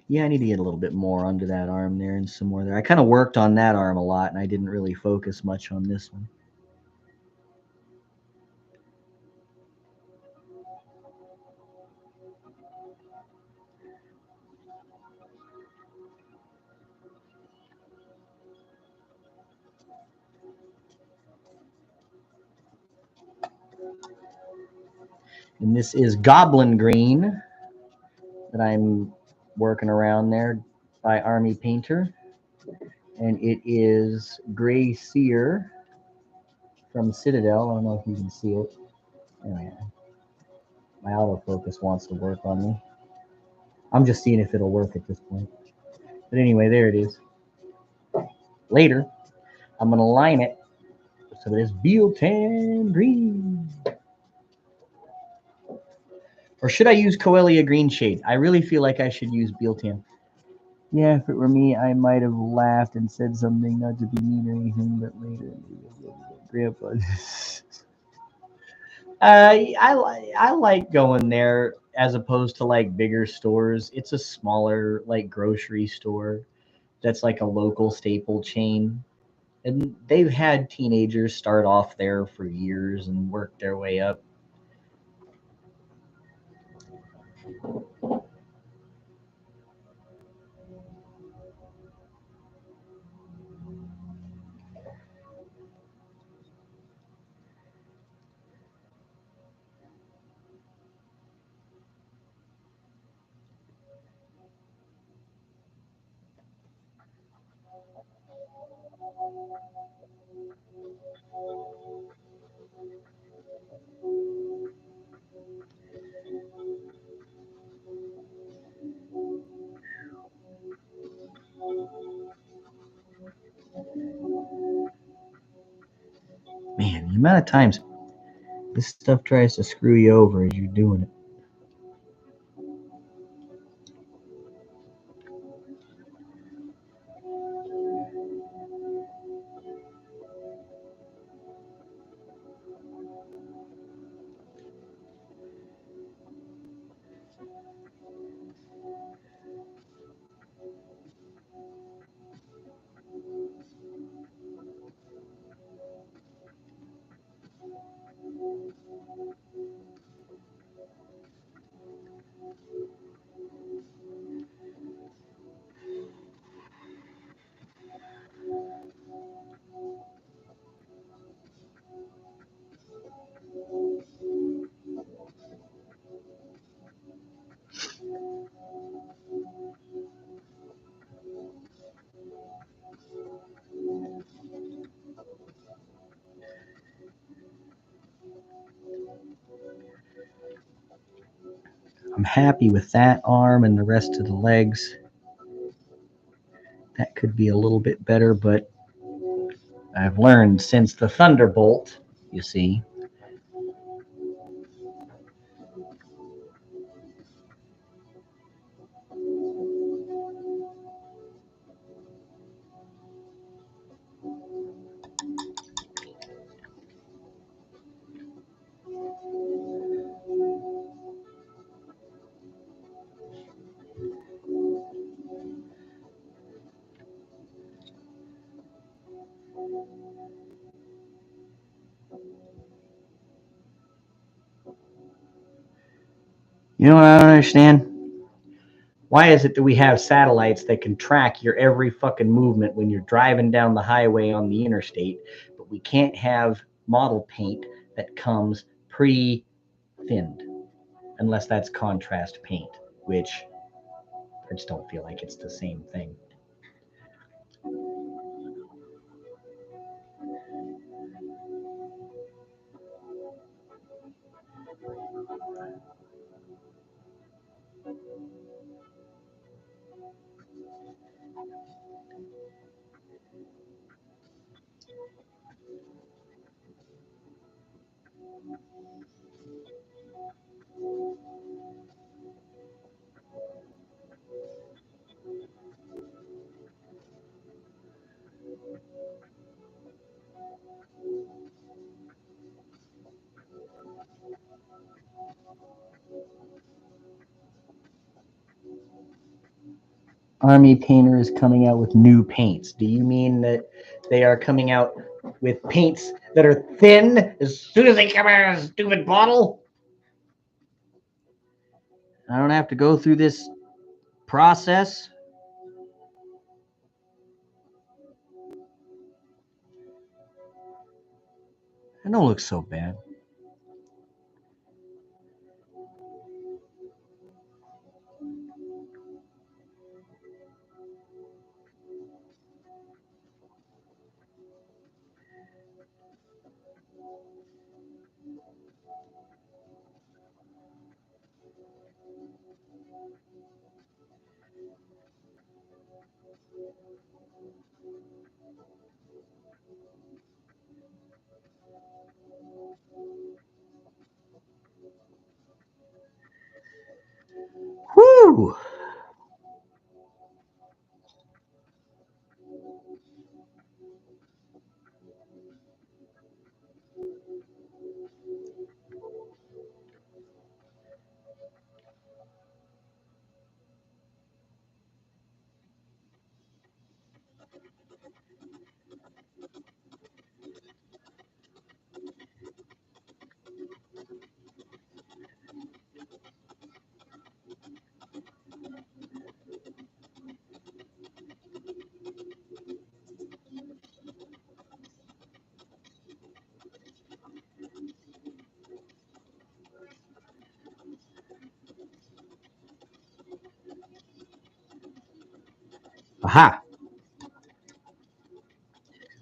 Yeah, I need to get a little bit more under that arm there and some more there. I kind of worked on that arm a lot, and I didn't really focus much on this one. And this is Goblin Green that I'm working around there by Army Painter. And it is Gray Seer from Citadel. I don't know if you can see it. Oh, yeah. My autofocus wants to work on me. I'm just seeing if it'll work at this point. But anyway, there it is. Later, I'm going to line it so that it's Bealtan Green. Or should I use Coelia Green Shade? I really feel like I should use Bealtan. Yeah, if it were me, I might have laughed and said something, not to be mean or anything, but later, Grandpa. I like going there as opposed to like bigger stores. It's a smaller like grocery store that's like a local staple chain. And they've had teenagers start off there for years and work their way up. amount of times this stuff tries to screw you over as you're doing it. I'm happy with that arm and the rest of the legs. That could be a little bit better, but I've learned since the Thunderbolt, you see. You know what I don't understand? Why is it that we have satellites that can track your every fucking movement when you're driving down the highway on the interstate, but we can't have model paint that comes pre-thinned, unless that's contrast paint, which I just don't feel like it's the same thing. Army Painter is coming out with new paints. Do you mean that they are coming out with paints that are thin as soon as they come out of a stupid bottle? I don't have to go through this process. It don't look so bad. Whew! Aha!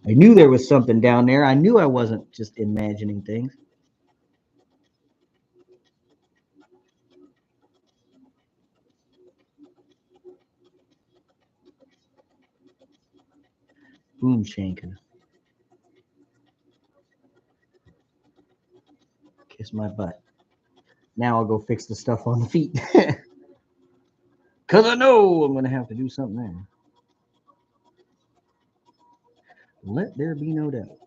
I knew there was something down there. I knew I wasn't just imagining things. Boom shanker. fix my butt. Now I'll go fix the stuff on the feet. Because I know I'm going to have to do something there. Let there be no doubt.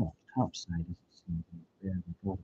Oh, top side is bad before.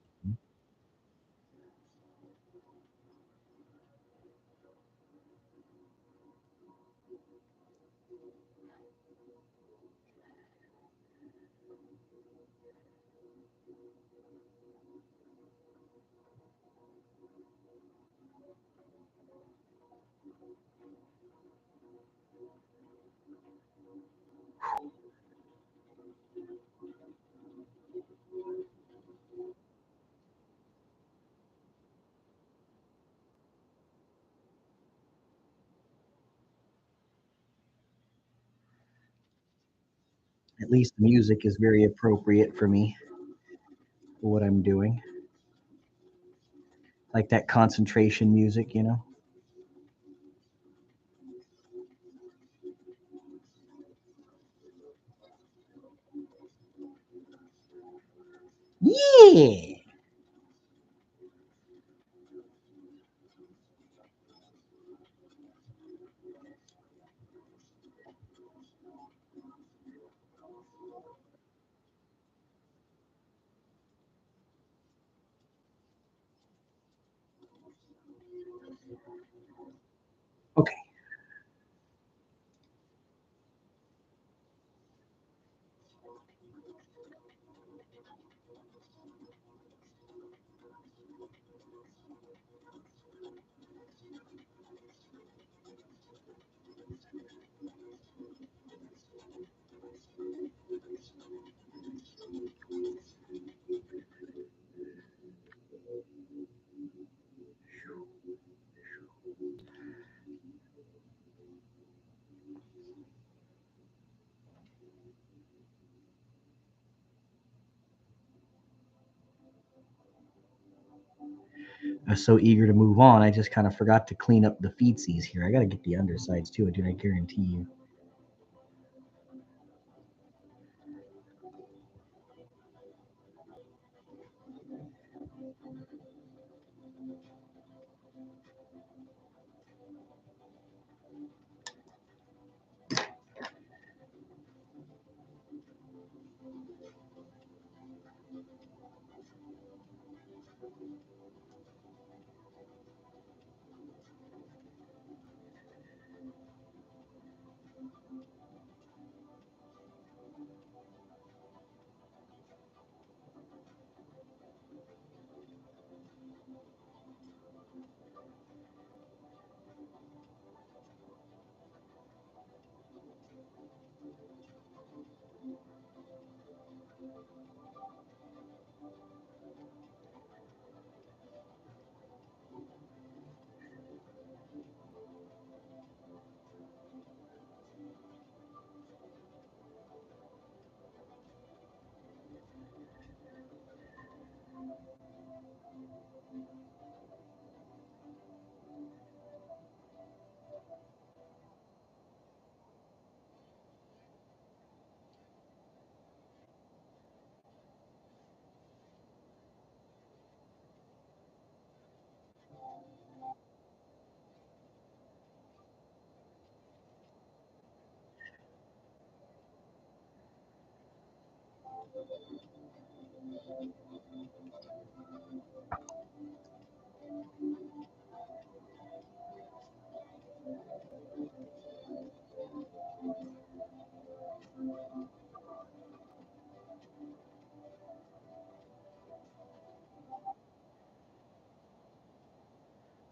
At least the music is very appropriate for me, for what I'm doing. Like that concentration music, you know? Yeah! Okay. I was so eager to move on, I just kind of forgot to clean up the feetsies here. I got to get the undersides too, dude. I guarantee you.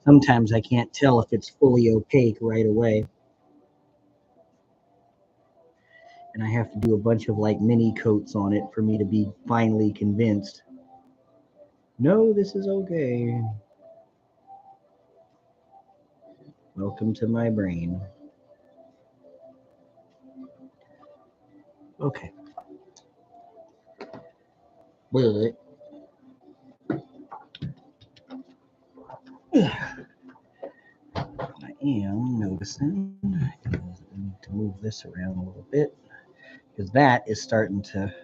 Sometimes I can't tell if it's fully opaque right away. And I have to do a bunch of like mini coats on it for me to be finally convinced. No, this is okay. Welcome to my brain. Okay. But am noticing, I need to move this around a little bit, because that is starting to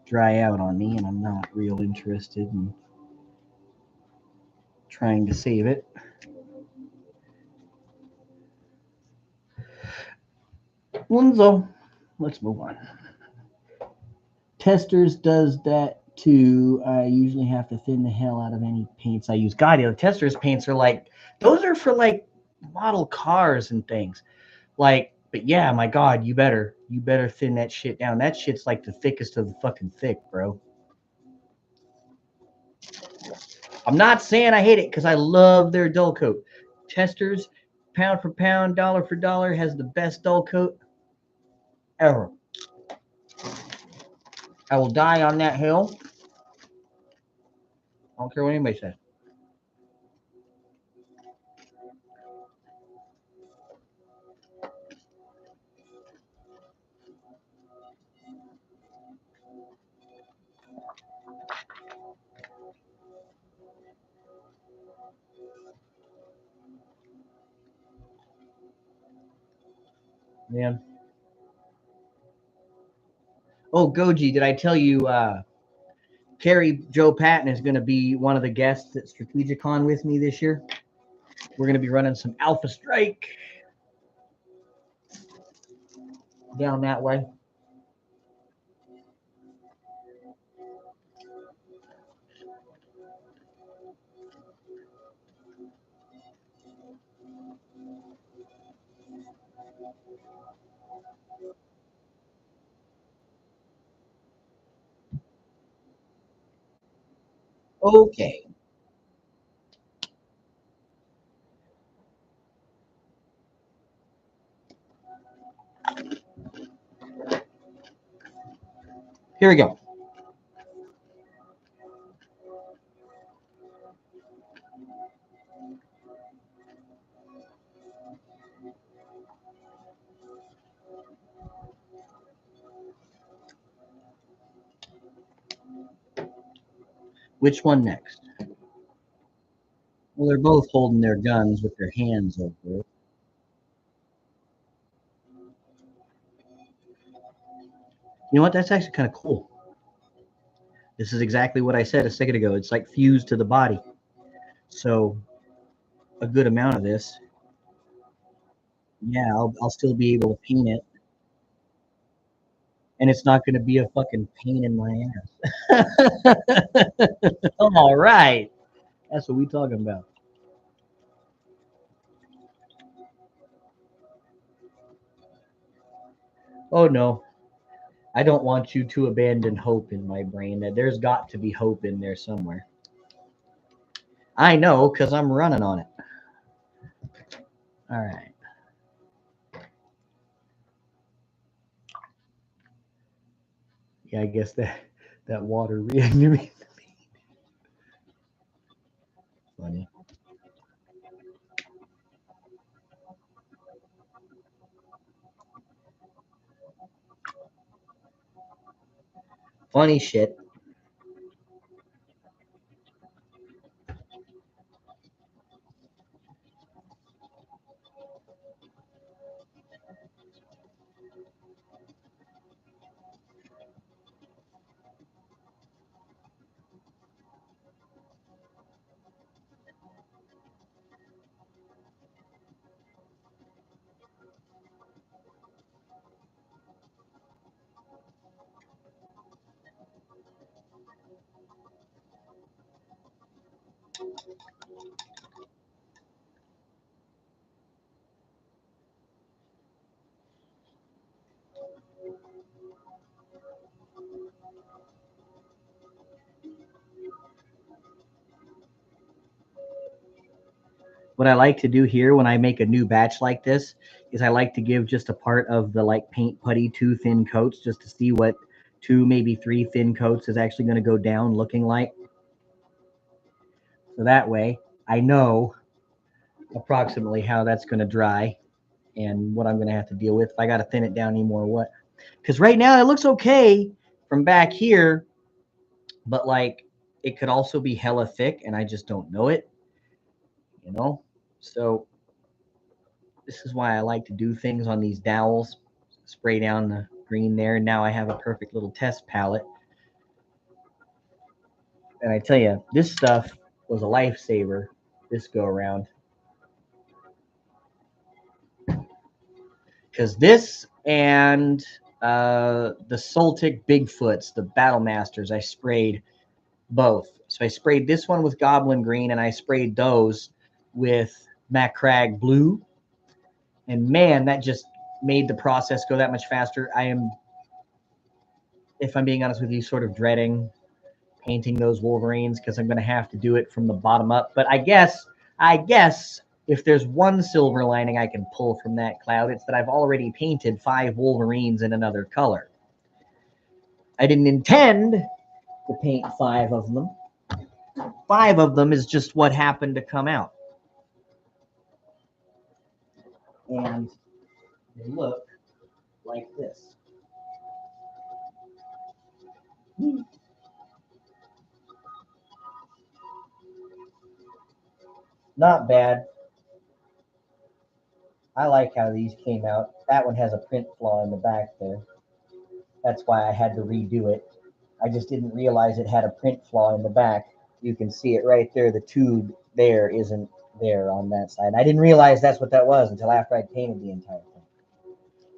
dry out on me, and I'm not real interested in trying to save it. So let's move on. Testers does that too. I usually have to thin the hell out of any paints I use. God, the Testers paints are like, those are for like model cars and things. Like, but yeah, my God, you better thin that shit down. That shit's like the thickest of the fucking thick, bro. I'm not saying I hate it because I love their dull coat. Testers, pound for pound, dollar for dollar, has the best dull coat ever. I will die on that hill. I don't care what anybody says. Man. Oh, Goji, did I tell you Carrie Joe Patton is going to be one of the guests at Strategicon with me this year? We're going to be running some Alpha Strike down that way. Okay. Here we go. Which one next? Well, they're both holding their guns with their hands over it. You know what? That's actually kind of cool. This is exactly what I said a second ago. It's like fused to the body. So a good amount of this, yeah, I'll still be able to paint it. And it's not going to be a fucking pain in my ass. All right. That's what we talking about. Oh, no. I don't want you to abandon hope in my brain. That there's got to be hope in there somewhere. I know because I'm running on it. All right. Yeah, I guess that water reactivated. Funny. Funny shit. What I like to do here when I make a new batch like this is I like to give just a part of the like paint putty 2 thin coats just to see what 2, maybe 3 thin coats is actually going to go down looking like. So that way I know approximately how that's going to dry and what I'm going to have to deal with if I got to thin it down anymore or what. Because right now it looks okay from back here, but like it could also be hella thick and I just don't know it, you know? So This is why I like to do things on these dowels. Spray down the green there, and now I have a perfect little test palette. And I tell you, this stuff was a lifesaver this go around. Because this and the Soltic Bigfoots, the Battle Masters, I sprayed both. So I sprayed this one with Goblin Green, and I sprayed those with Macragge Blue. And man, that just made the process go that much faster. I am, if I'm being honest with you, sort of dreading painting those Wolverines because I'm going to have to do it from the bottom up. But I guess if there's one silver lining I can pull from that cloud, it's that I've already painted 5 Wolverines in another color. I didn't intend to paint 5 of them. 5 of them is just what happened to come out. And they look like this. Not bad. I like how these came out. That one has a print flaw in the back there. That's why I had to redo it. I just didn't realize it had a print flaw in the back. You can see it right there. The tube there isn't there on that side. I didn't realize that's what that was until after I painted the entire thing.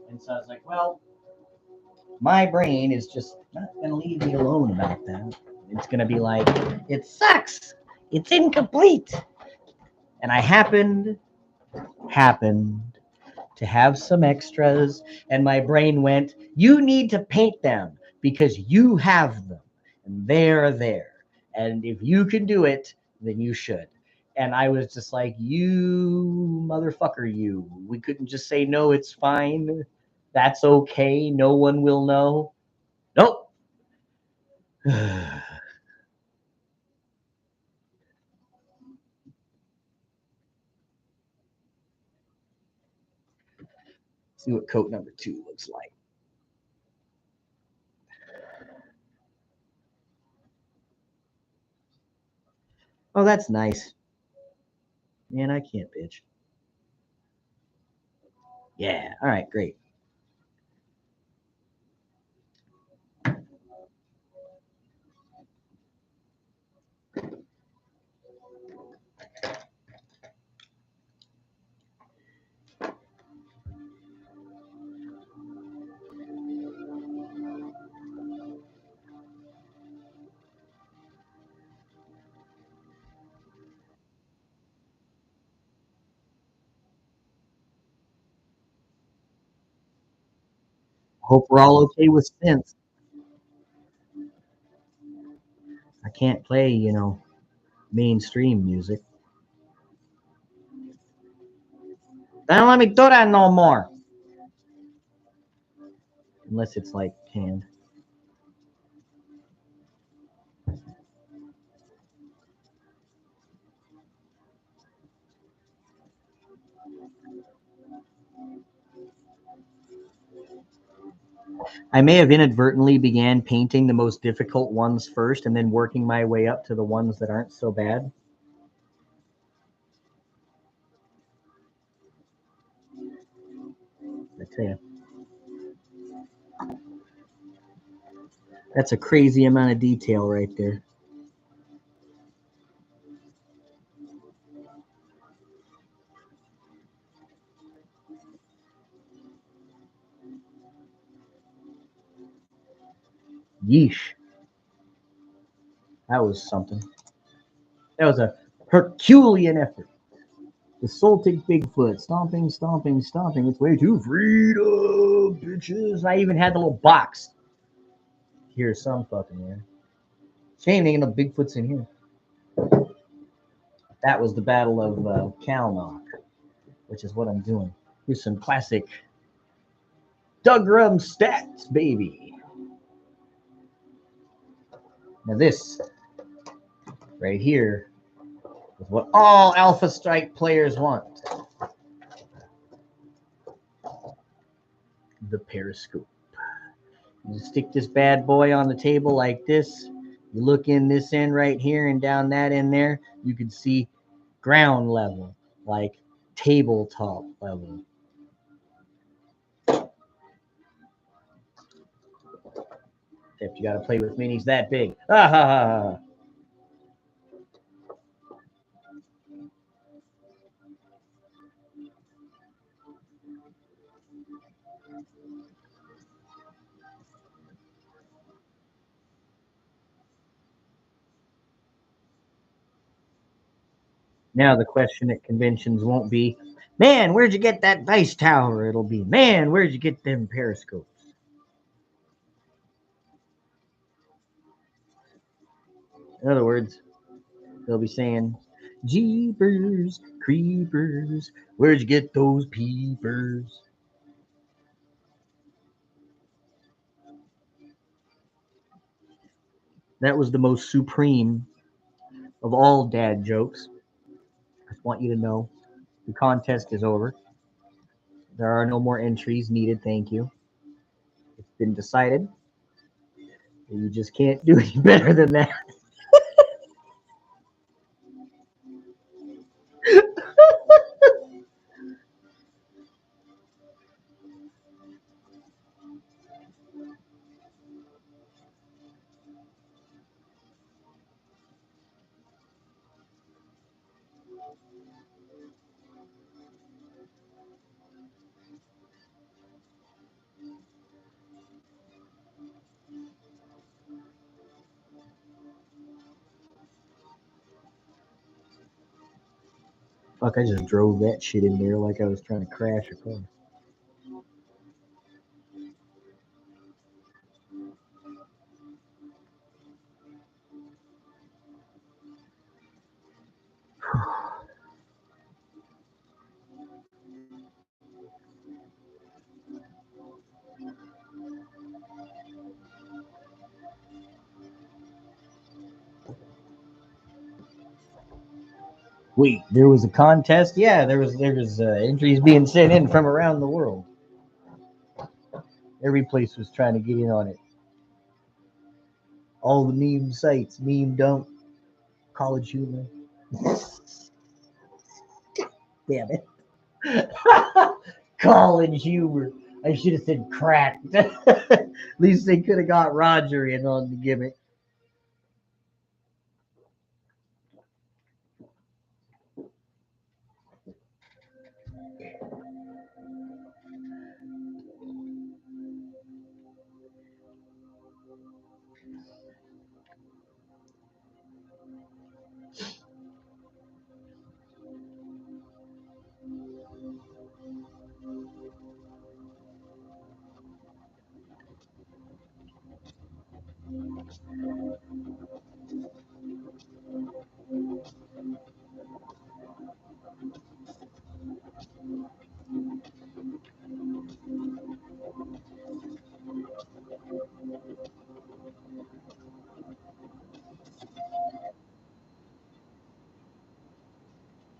And so I was like, well, my brain is just not going to leave me alone about that. It's going to be like, it sucks. It's incomplete. And I happened to have some extras, and my brain went, you need to paint them because you have them and they're there. And if you can do it, then you should. And I was just like, you motherfucker, you. We couldn't just say, no, it's fine. That's okay. No one will know. Nope. See what coat number 2 looks like. Oh, that's nice. Man, I can't bitch. Yeah. All right, great. Hope we're all okay with synths. I can't play, mainstream music. They don't let me do that no more. Unless it's like canned. I may have inadvertently began painting the most difficult ones first and then working my way up to the ones that aren't so bad. I tell you. That's a crazy amount of detail right there. Yeesh. That was something. That was a Herculean effort. The Soltic Bigfoot, stomping, stomping, stomping its way to freedom, bitches. I even had the little box. Here's some fucking there. Shame ain't no Bigfoots in here. That was the Battle of Kalnock, which is what I'm doing. Here's some classic Dougram stats, baby. Now this right here is what all Alpha Strike players want. The periscope. You stick this bad boy on the table like this. You look in this end right here and down that end there. You can see ground level, like tabletop level. Except you got to play with minis that big. Ah, ha, ha, ha. Now the question at conventions won't be, man, where'd you get that dice tower? It'll be, man, where'd you get them periscopes? In other words, they'll be saying, Jeepers, creepers, where'd you get those peepers? That was the most supreme of all dad jokes. I just want you to know the contest is over. There are no more entries needed. Thank you. It's been decided that you just can't do any better than that. Fuck, I just drove that shit in there like I was trying to crash a car. Wait, there was a contest? Yeah, there was entries being sent in from around the world. Every place was trying to get in on it. All the meme sites, meme dump, college humor. Damn it. College humor. I should have said crack. At least they could have got Roger in on the gimmick.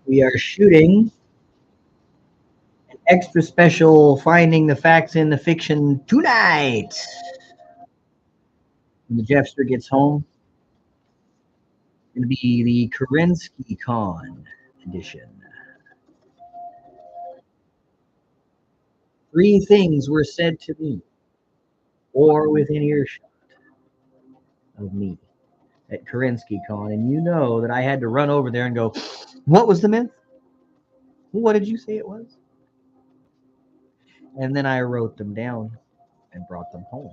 We are shooting an extra special Finding the Facts in the Fiction tonight. When the Jeffster gets home, it's going to be the Kerensky Con edition. 3 things were said to me, or within earshot of me, at Kerensky Con, and you know that I had to run over there and go, what was the myth? What did you say it was? And then I wrote them down and brought them home.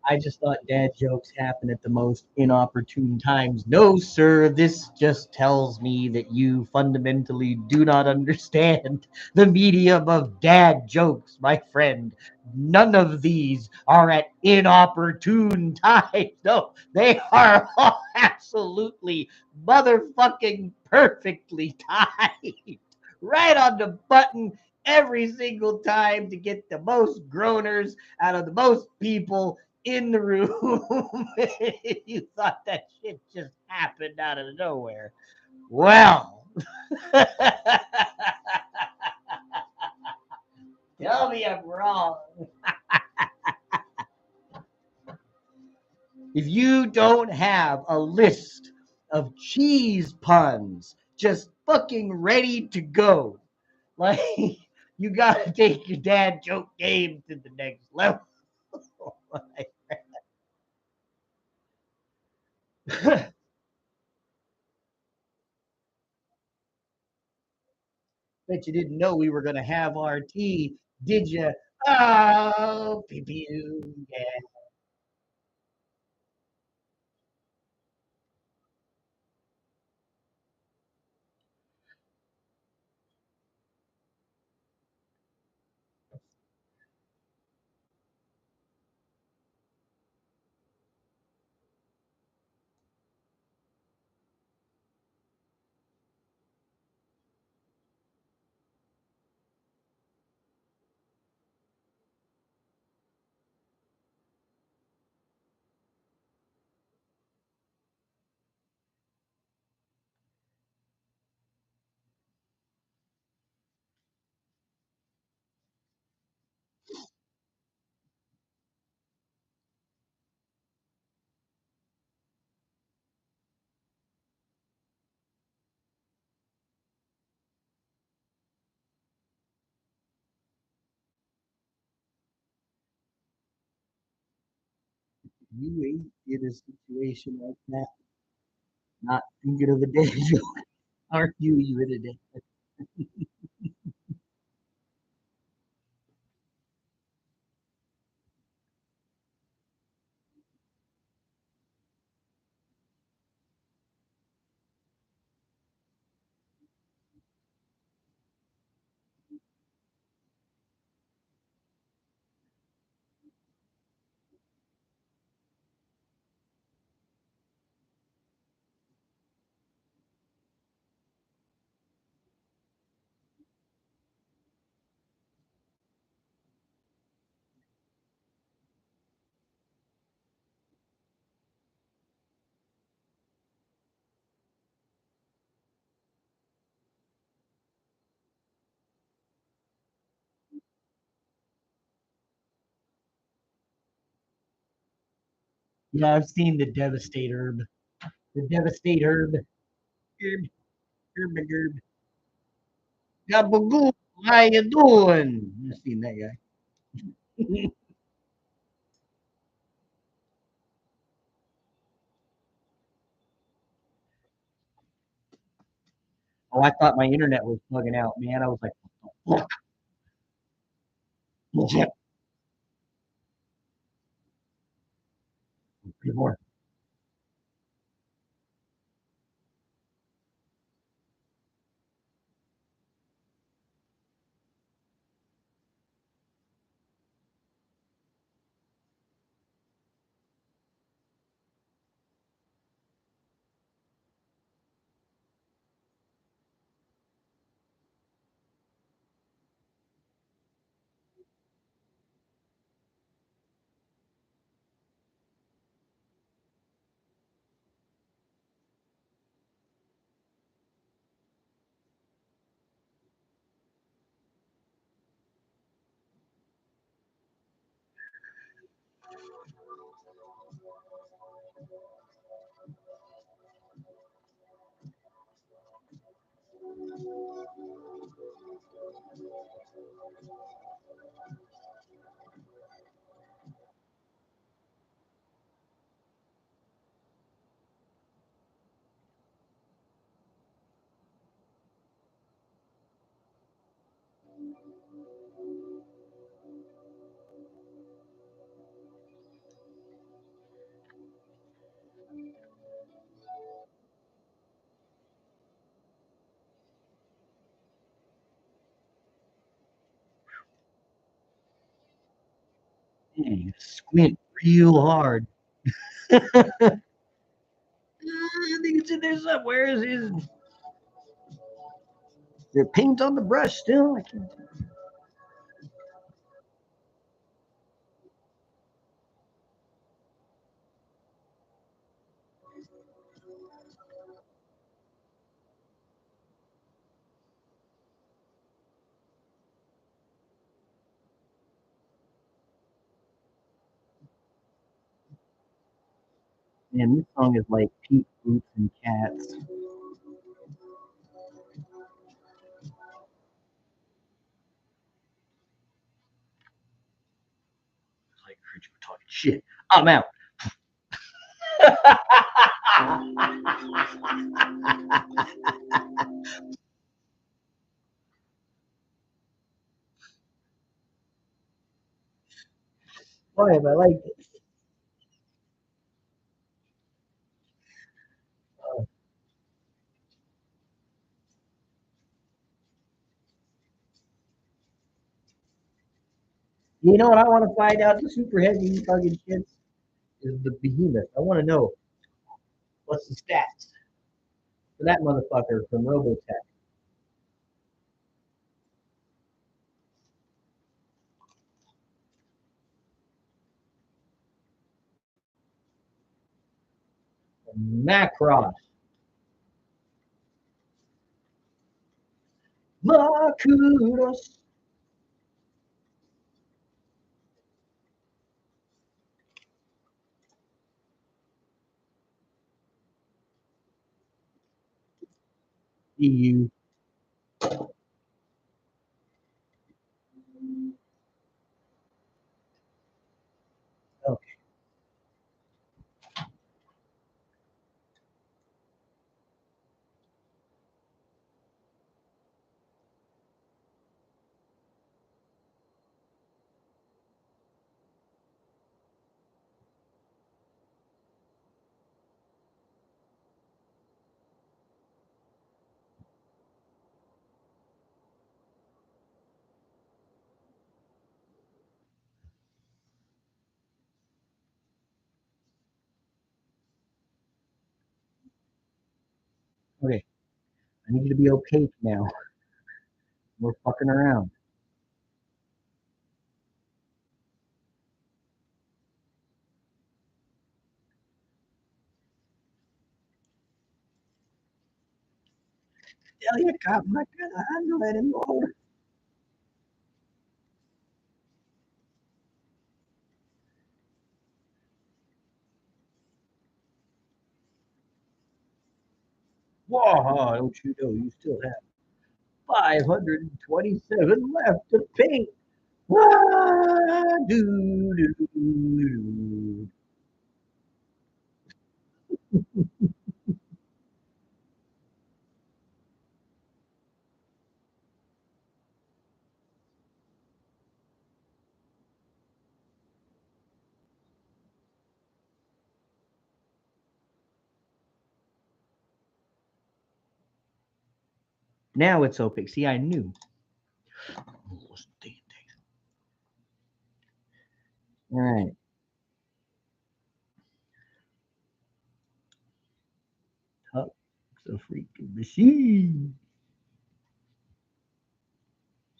I just thought dad jokes happen at the most inopportune times. No, sir, this just tells me that you fundamentally do not understand the medium of dad jokes, my friend. None of these are at inopportune times. No, they are all absolutely motherfucking perfectly timed. Right on the button every single time to get the most groaners out of the most people in the room. You thought that shit just happened out of nowhere. Well, Tell me I'm wrong. If you don't have a list of cheese puns just fucking ready to go, like you gotta take your dad joke game to the next level. Bet you didn't know we were gonna have our tea, did you? Oh, pew pew, yeah. You ain't in a situation like that. Not thinking of a day joke. Aren't you in a day? Yeah, I've seen the devastate herb. The devastate herb. Herb, herb, herb. Gabagool, how you doing? I've seen that guy. Oh, I thought my internet was bugging out, man. I was like, look, bullshit. More. Squint real hard. I think it's in there somewhere. Is there paint on the brush still? I can't. Man, this song is like Pete, Boots, and Cats. Like, heard you were talking shit. I'm out. Why have I like this? You know what I want to find out? The super heavy fucking shits is the behemoth. I want to know what's the stats for that motherfucker from Robotech. Macross. Makudos. EU. Okay. Okay. I need you to be opaque now. We're fucking around. Tell you, cop, I'm not gonna handle it anymore. Whoa, don't you know you still have 527 left to paint. Ah, doo, doo, doo. Now it's opaque. See, I knew. All right. Tuck's a freaking machine.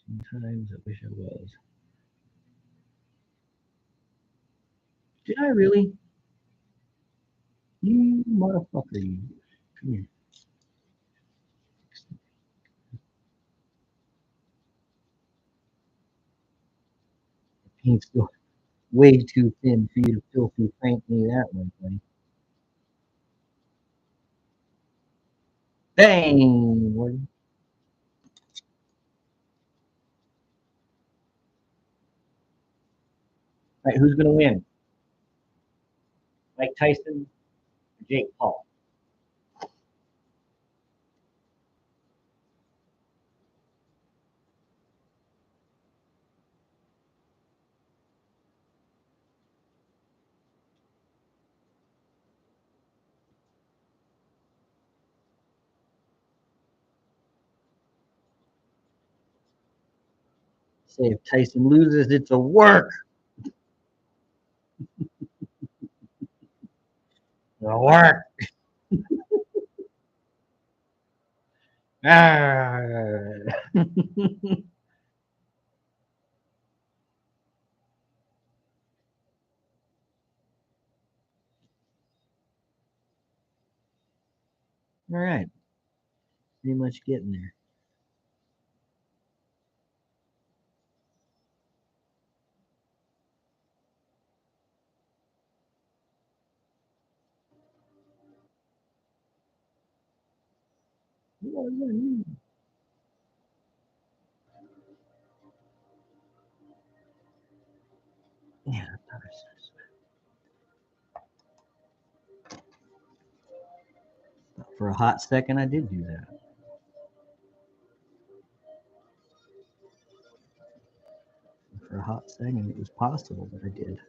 Sometimes I wish I was. Did I really? You motherfucker, you. Come here. The paint's still way too thin for you to filthy paint me that way, buddy. Dang, buddy. All right, who's gonna win? Mike Tyson or Jake Paul? Say if Tyson loses, it's a work. A work. Ah. All right. Pretty much getting there. What does that mean? Yeah, for a hot second, I did do that. For a hot second, it was possible that I did.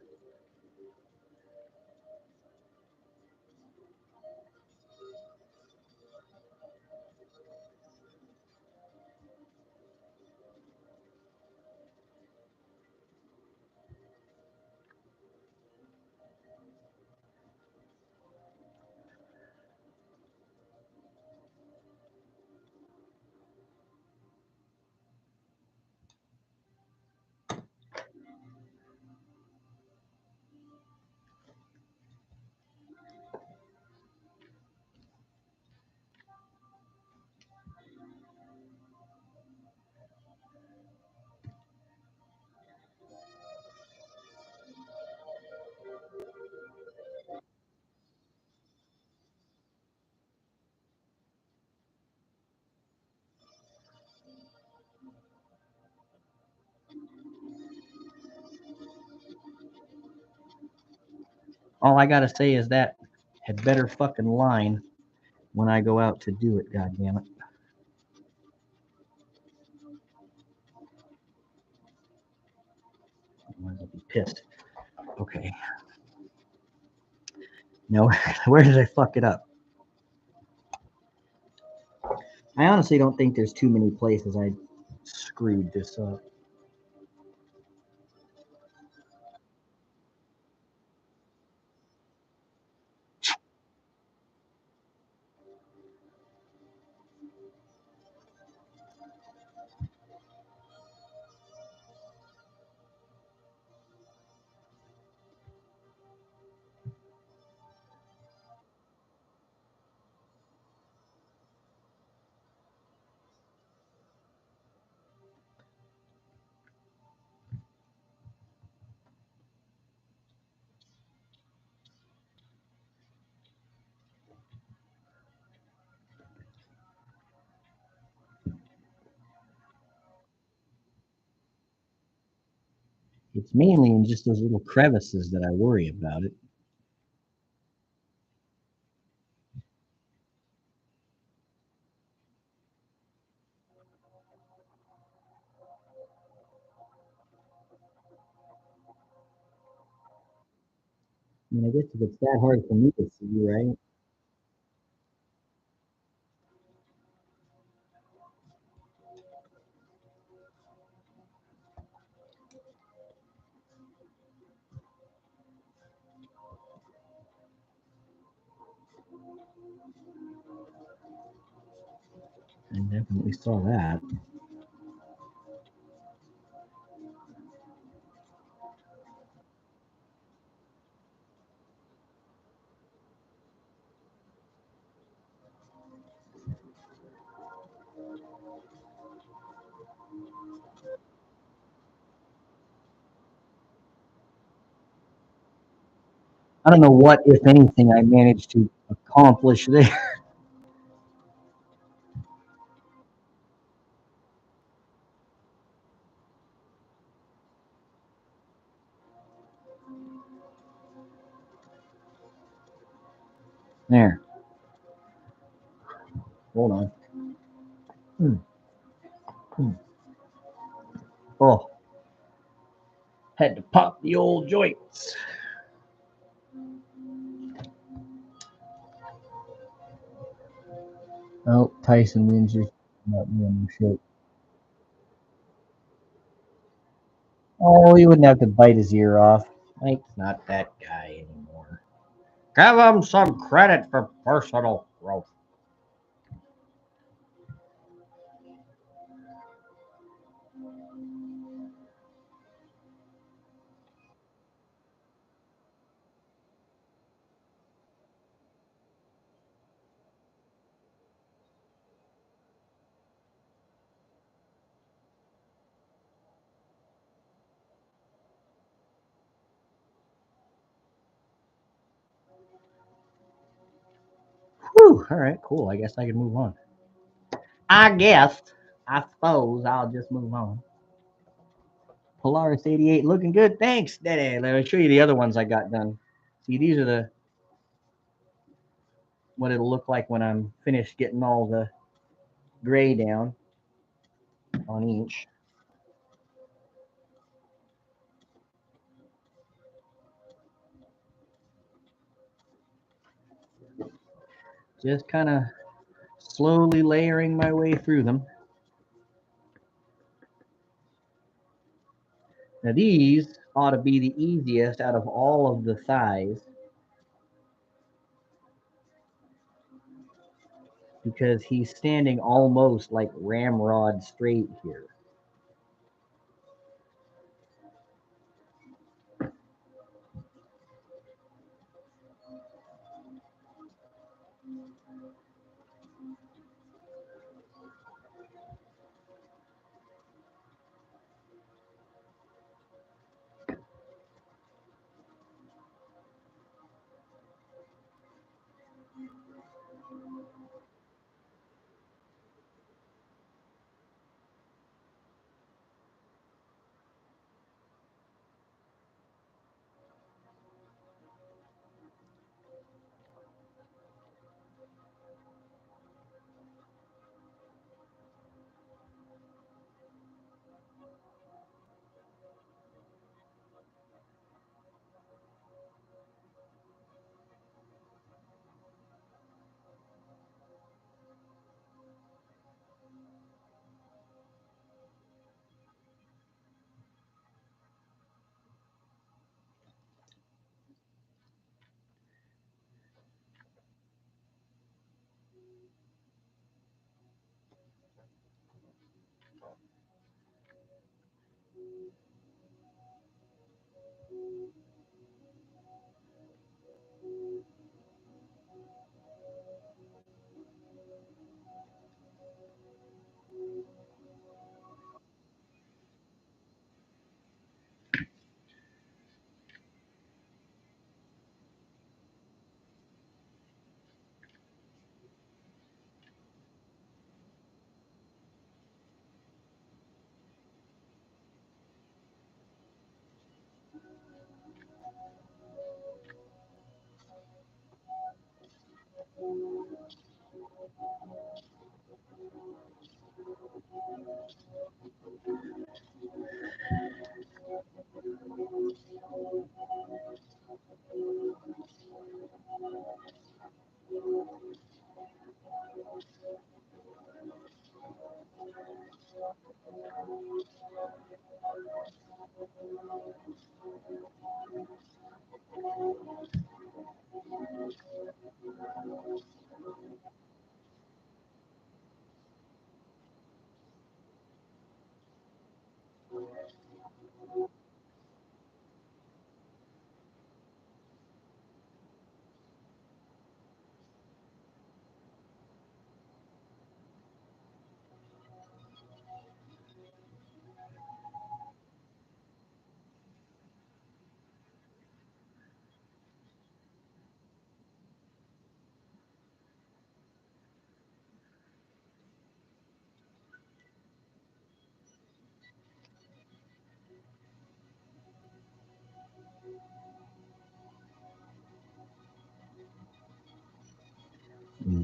All I gotta say is that had better fucking line when I go out to do it. God damn it! I'm gonna be pissed. Okay. No, where did I fuck it up? I honestly don't think there's too many places I screwed this up. It's mainly in just those little crevices that I worry about it. I mean, I guess if it's that hard for me to see, right? I definitely saw that. I don't know what, if anything, I managed to accomplish there. There. Hold on. Hmm. Hmm. Oh, had to pop the old joints. Oh, Tyson Windsor about me on shit. Oh, he wouldn't have to bite his ear off. Mike's not that guy anymore. Give him some credit for personal growth. Whew, all right, cool. I guess I can move on. I suppose I'll just move on. Polaris 88 looking good. Thanks, Daddy. Let me show you the other ones I got done. See, these are the what it'll look like when I'm finished getting all the gray down on each. Just kind of slowly layering my way through them. Now these ought to be the easiest out of all of the thighs because he's standing almost like ramrod straight here.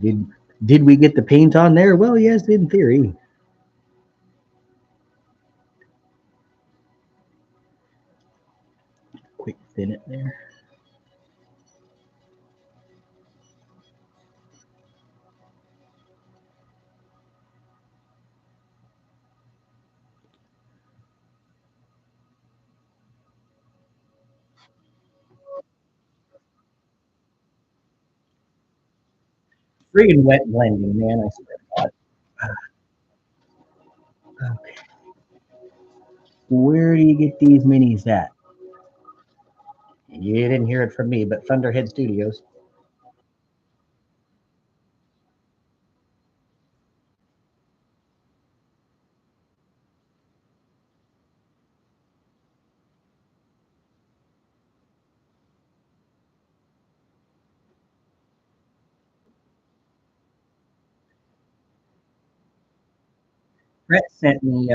Did did we get the paint on there? Well, yes, in theory. Quick thin it there. Friggin' wet blending, man. I swear to God. Okay. Where do you get these minis at? You didn't hear it from me, but Thunderhead Studios. Brett sent me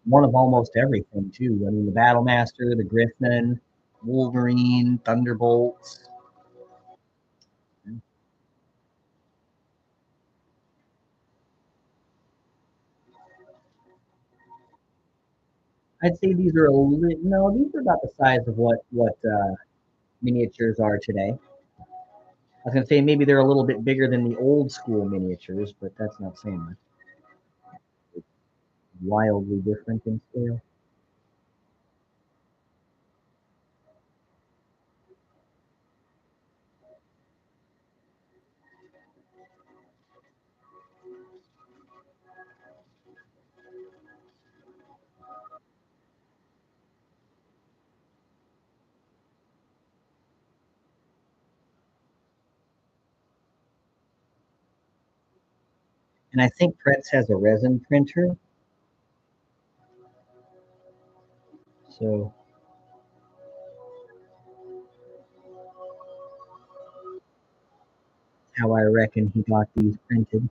one of almost everything too. I mean, the Battlemaster, the Griffin, Wolverine, Thunderbolts. I'd say these are a little, no, these are about the size of what miniatures are today. I was gonna say maybe they're a little bit bigger than the old school miniatures, but that's not saying much. It's wildly different in scale. And I think Pretz has a resin printer, so how I reckon he got these printed.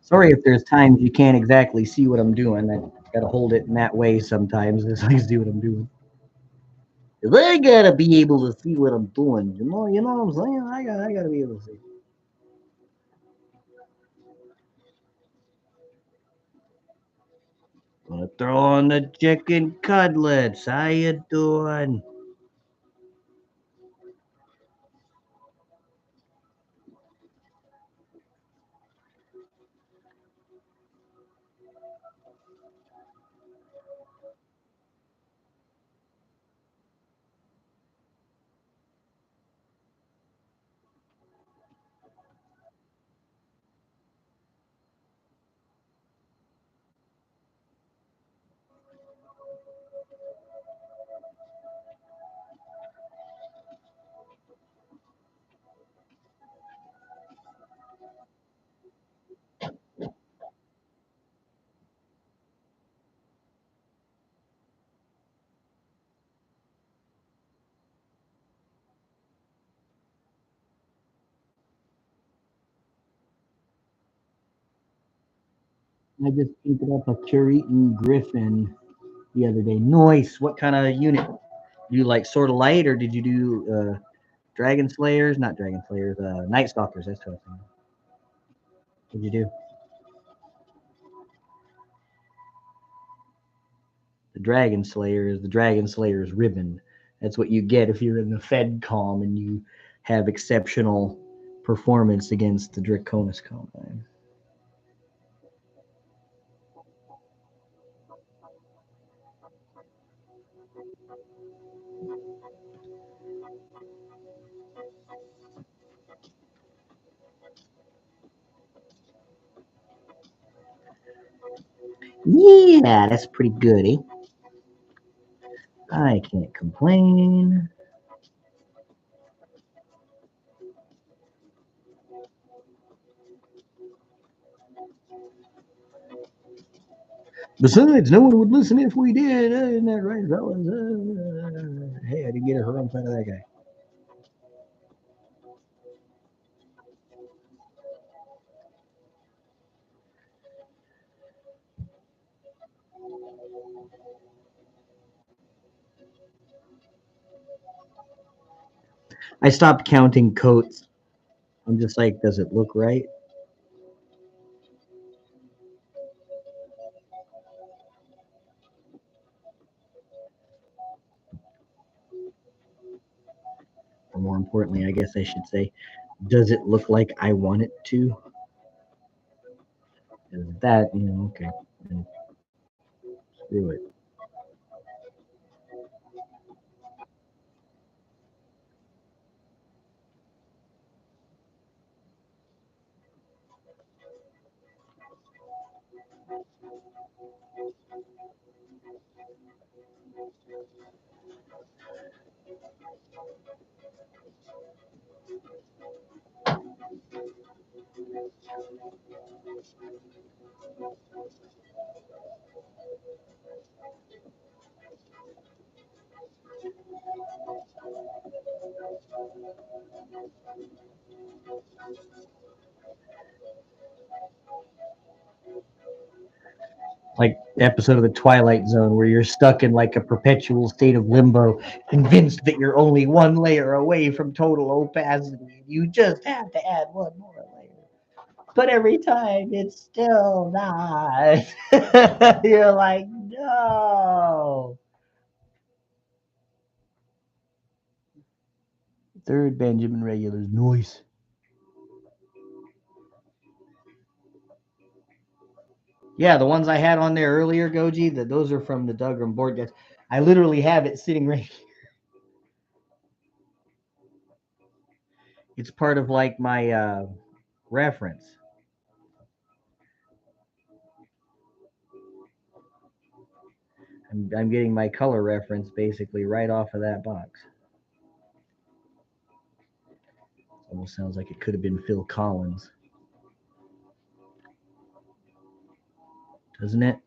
Sorry if there's times you can't exactly see what I'm doing. I gotta hold it in that way sometimes as I see what I'm doing. If I gotta be able to see what I'm doing, you know what I'm saying? I gotta be able to see. Gonna throw on the chicken cutlets. How you doing? I just picked up a Curating Griffin the other day. Nice. What kind of unit? You like sort of light, or did you do Dragon Slayers? Not Dragon Slayers. Night Stalkers. That's what I'm saying. What'd you do? The Dragon Slayer is the Dragon Slayer's ribbon. That's what you get if you're in the FedCom and you have exceptional performance against the Draconis Combine. Yeah, that's pretty good, eh? I can't complain. Besides, no one would listen if we did. Isn't that right, fellas? Hey, I didn't get her in front of that guy. I stopped counting coats. I'm just like, does it look right? Or more importantly, I guess I should say, does it look like I want it to? Is that, okay. Then screw it. Like episode of the Twilight Zone where you're stuck in like a perpetual state of limbo, convinced that you're only one layer away from total opacity. You just have to add one more layer. But every time it's still not. You're like, no. Third Benjamin regulars, noise. Yeah, the ones I had on there earlier, Goji, those are from the Dougram board guys. I literally have it sitting right here. It's part of like my reference. I'm getting my color reference basically right off of that box. Almost sounds like it could have been Phil Collins, doesn't it?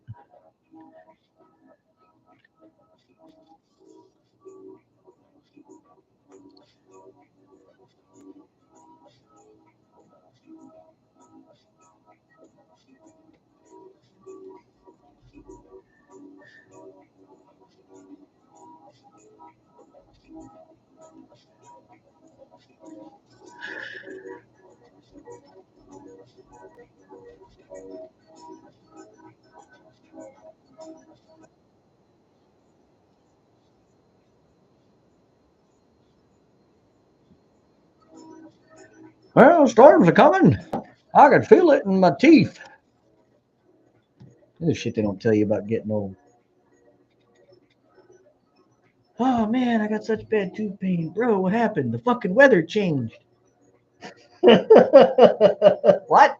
Well, storms are coming. I can feel it in my teeth. This shit they don't tell you about getting old. Oh man, I got such bad tooth pain. Bro, what happened? The fucking weather changed. What?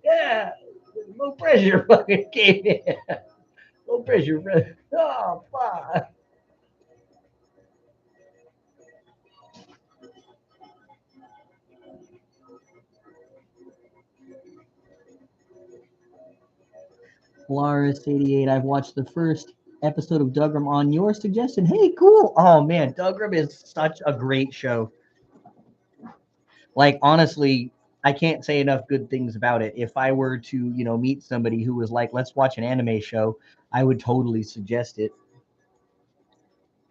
Yeah, low pressure fucking came in. Low pressure. Oh, fuck. Polaris88, I've watched the first episode of Dougram on your suggestion. Hey, cool. Oh, man, Dougram is such a great show. Like, honestly, I can't say enough good things about it. If I were to, you know, meet somebody who was like, let's watch an anime show, I would totally suggest it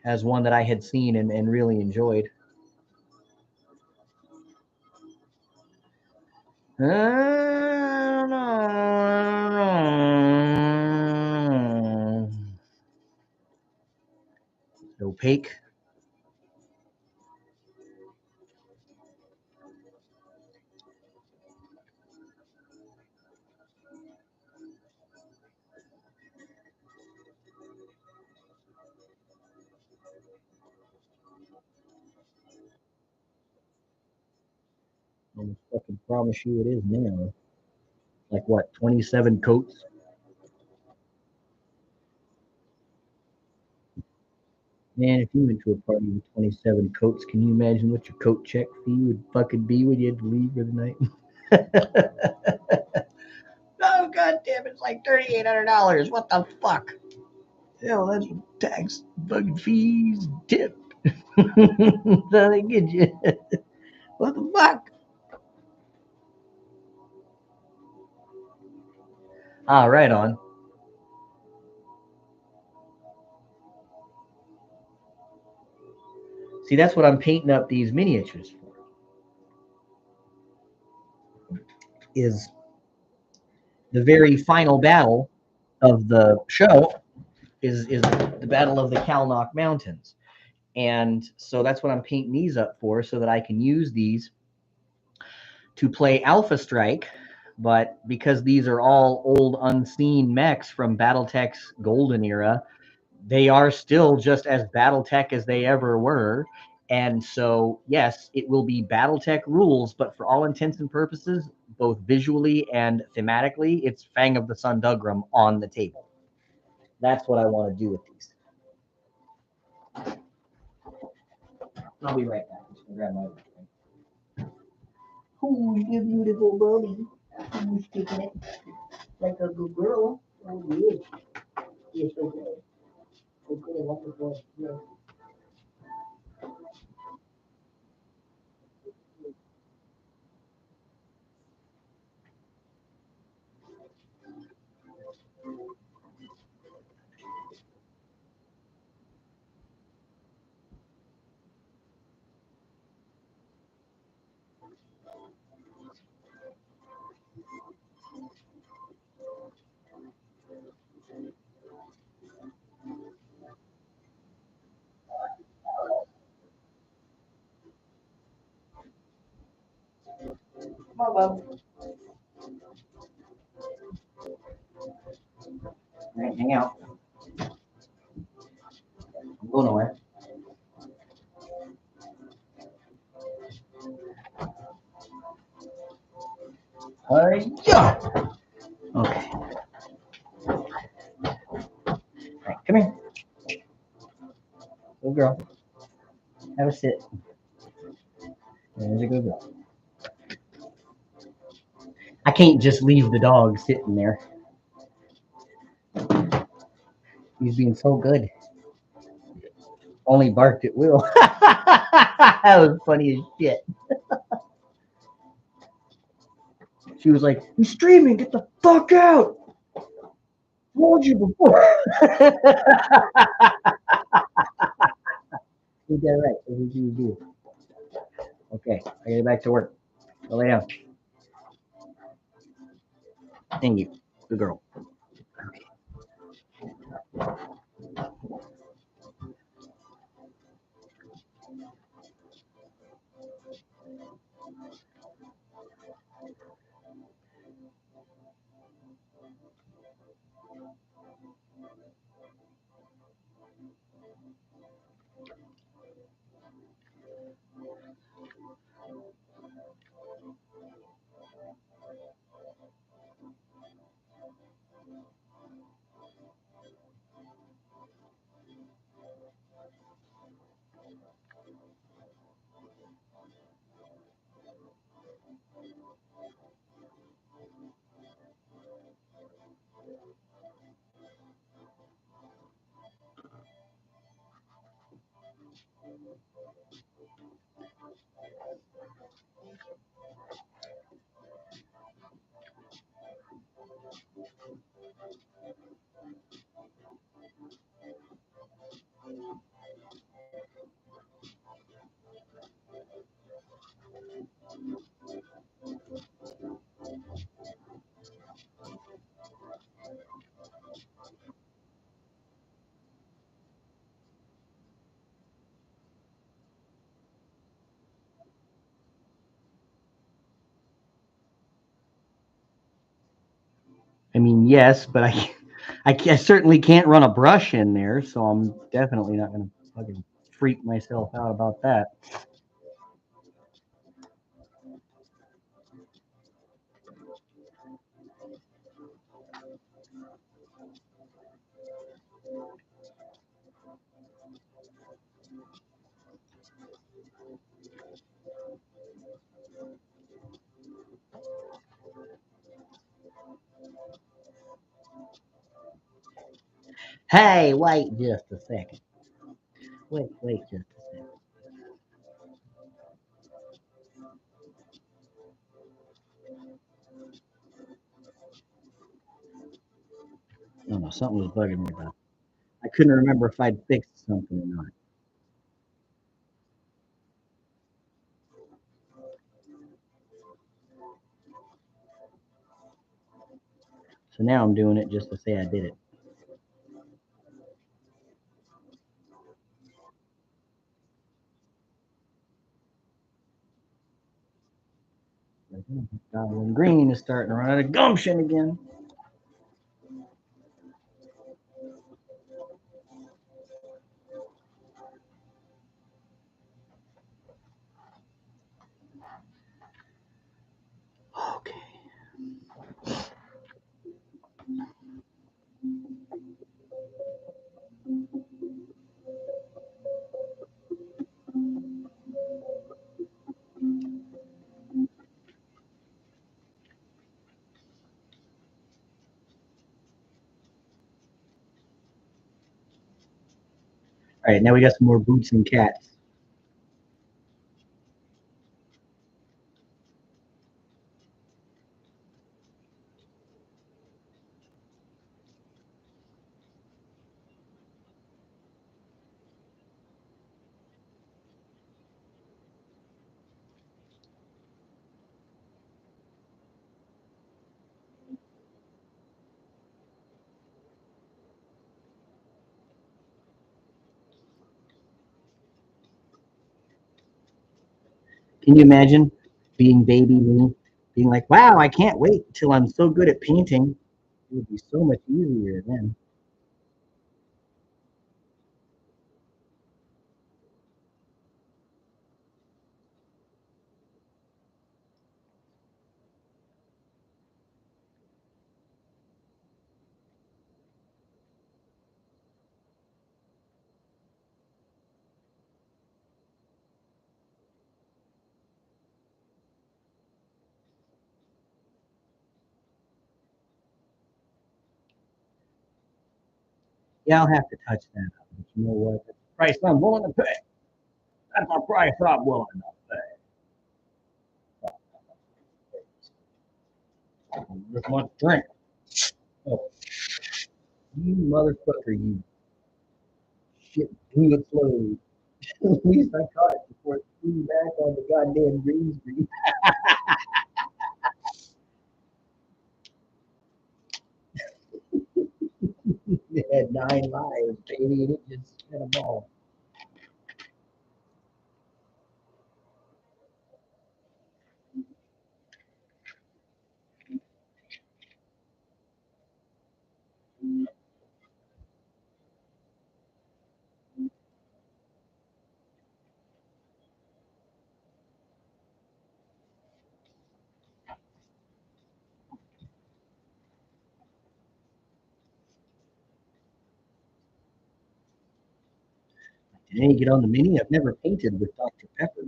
as one that I had seen and really enjoyed. Opaque. I fucking promise you it is now. Like what, 27 coats? Man, if you went to a party with 27 coats, can you imagine what your coat check fee would fucking be when you had to leave for the night? Oh, god damn, it's like $3,800. What the fuck? Hell, that's tax, fucking fees, tip. So they get you. What the fuck? Ah, right on. See, that's what I'm painting up these miniatures for. Is the very final battle of the show is the Battle of the Kalnock Mountains. And so that's what I'm painting these up for, so that I can use these to play Alpha Strike. But because these are all old unseen mechs from Battletech's golden era, they are still just as Battletech as they ever were. And so, yes, it will be Battletech rules, but for all intents and purposes, both visually and thematically, it's Fang of the Sun Dougram on the table. That's what I want to do with these. I'll be right back. I'm just gonna grab my other drink. Who's the beautiful bunny? Who's taking it like a good girl? Oh, yes. Yes, okay. Okay, wonderful. Yeah. Come on, bub. All right, hang out. I'm going nowhere. Yeah. Okay. All right, come here. Good girl. Have a sit. There's a good girl. I can't just leave the dog sitting there. He's being so good. Only barked at Will. That was funny as shit. She was like, "He's streaming. Get the fuck out." Told you before. You did right. That's what you do. Okay, I gotta get back to work. Go lay down. Thank you. Good girl. Okay. I mean, yes, but I certainly can't run a brush in there, so I'm definitely not going to fucking freak myself out about that. Hey, wait just a second. Wait just a second. I don't know, something was bugging me about it. I couldn't remember if I'd fixed something or not. So now I'm doing it just to say I did it. Goblin Green is starting to run out of gumption again. Okay. All right, now we got some more boots and cats. Can you imagine being baby me, being like, wow, I can't wait until I'm so good at painting. It would be so much easier then. Yeah, I'll have to touch that up. But you know what? That's the price I'm willing to pay. That's the price I'm willing to pay. Just want to drink. Oh, you motherfucker, you shit, do it slow. At least I caught it before it flew back on the goddamn green screen. It had 9 lives, baby, and it just spent them all. Today, get on the mini. I've never painted with Dr. Pepper.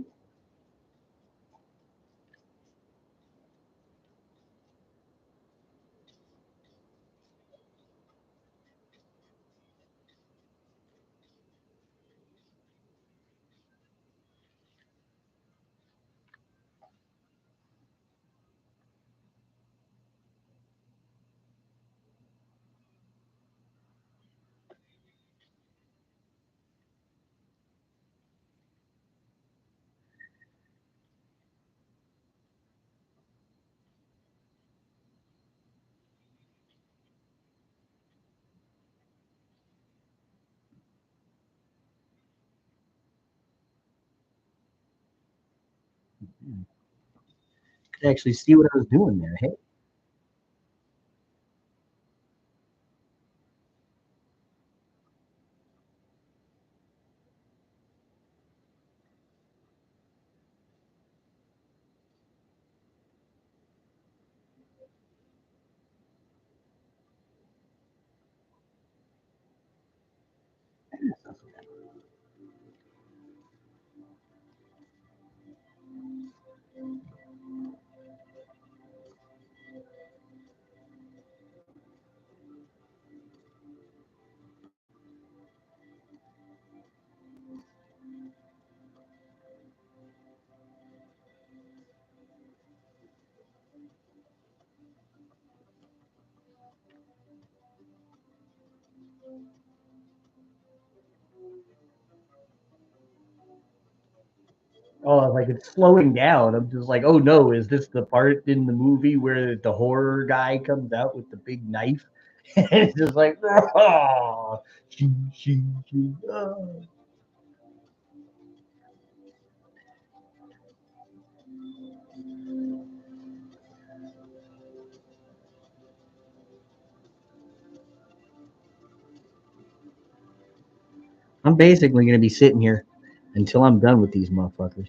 Hmm. Could actually see what I was doing there. Hey, Oh, like it's slowing down. I'm just like, oh no, is this the part in the movie where the horror guy comes out with the big knife? And it's just like, oh, shing, shing, shing, oh. I'm basically going to be sitting here until I'm done with these motherfuckers.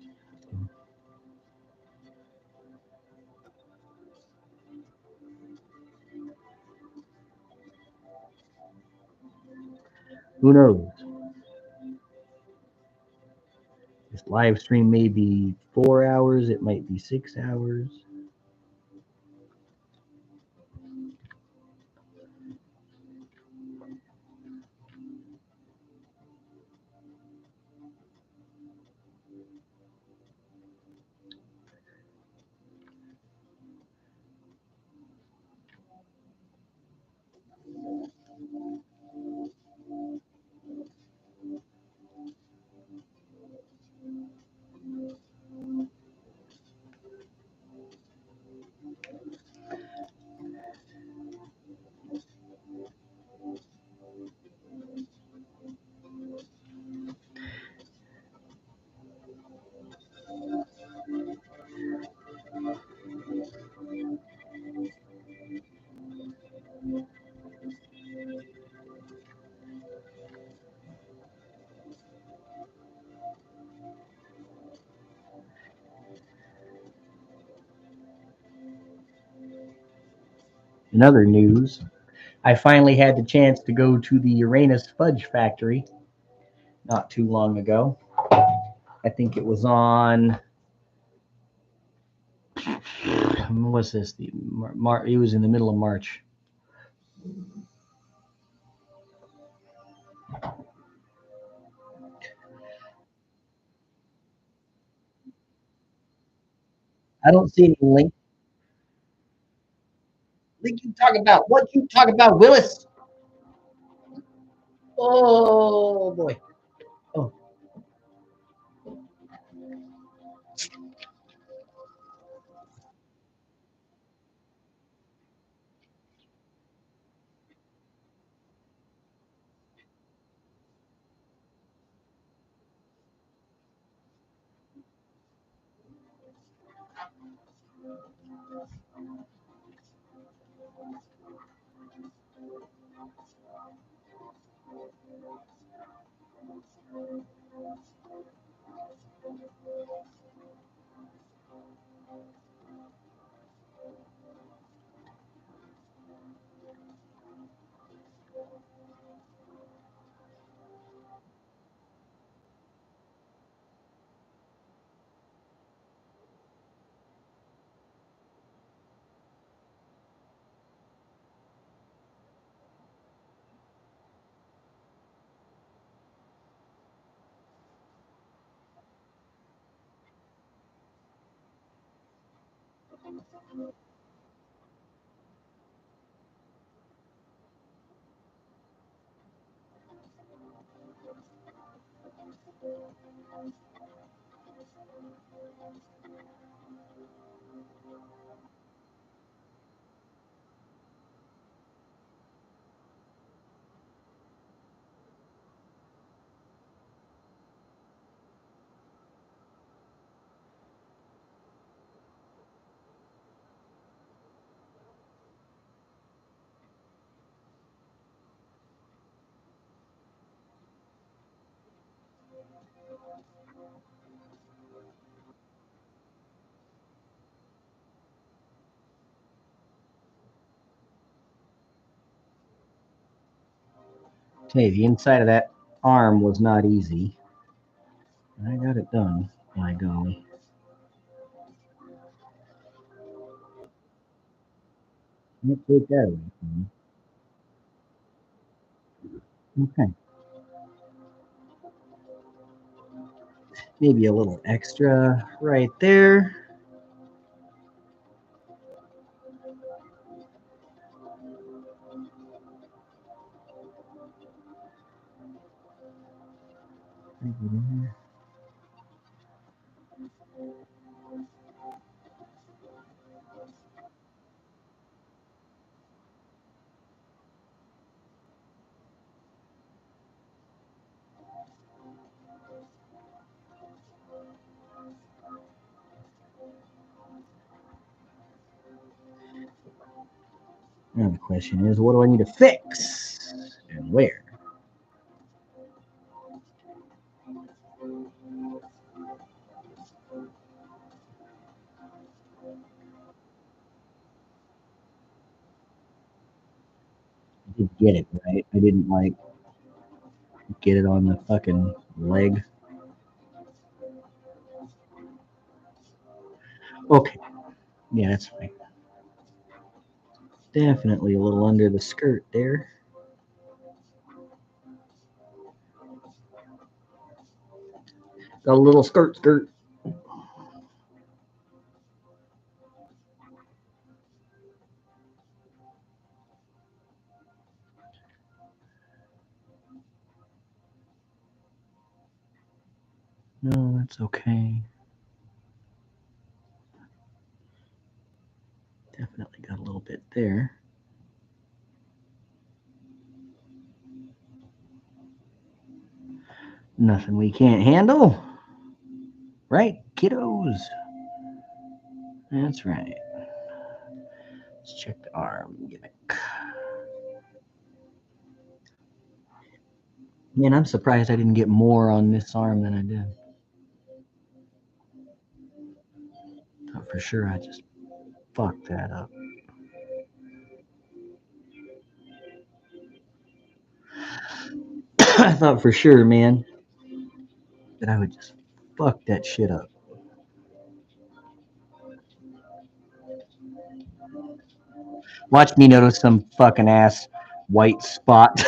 Who knows? This live stream may be 4 hours. It might be 6 hours. In other news, I finally had the chance to go to the Uranus Fudge Factory not too long ago. I think it was on. What's this? It was in the middle of March. I don't see any link. Link you talk about? What you talk about, Willis? Oh boy. Oh, hey, the inside of that arm was not easy. I got it done. My golly. Can't take that away from me. Okay. Maybe a little extra right there. Now the question is, what do I need to fix and where? I did get it right. I didn't like get it on the fucking leg. Okay. Yeah, that's fine. Definitely a little under the skirt there. Got a little skirt. No, that's okay. Definitely got a little bit there. Nothing we can't handle. Right, kiddos? That's right. Let's check the arm gimmick. Man, I'm surprised I didn't get more on this arm than I did. Thought for sure I just fucked that up. I thought for sure, man, that I would just fuck that shit up. Watch me notice some fucking ass white spot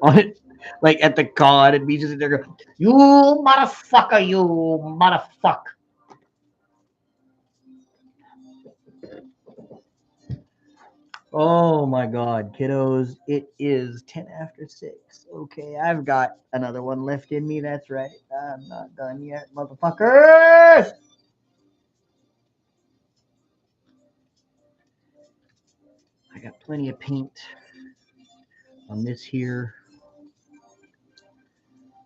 on it, like at the con, and me just in there go, "You motherfucker, you motherfucker." Oh my god, kiddos, it is 10 after 6. Okay, I've got another one left in me. That's right. I'm not done yet, motherfuckers. I got plenty of paint on this here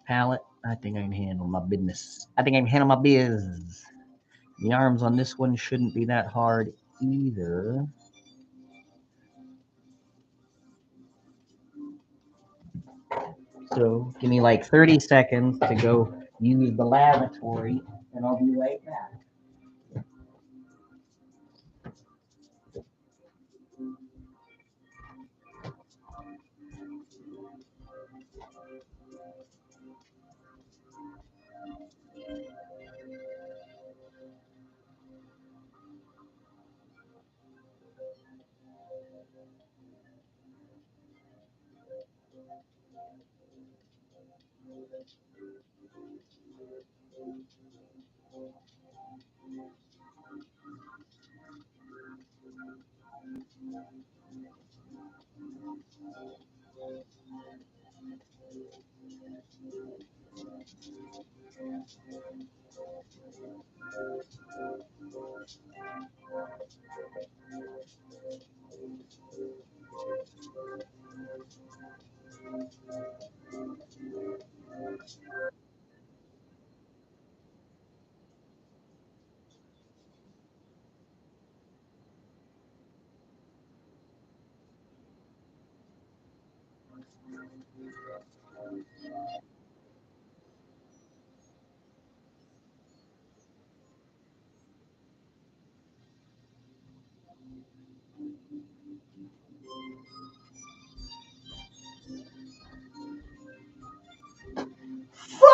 palette. I think I can handle my business. I think I can handle my biz. The arms on this one shouldn't be that hard either. So give me like 30 seconds to go use the lavatory, and I'll be right back.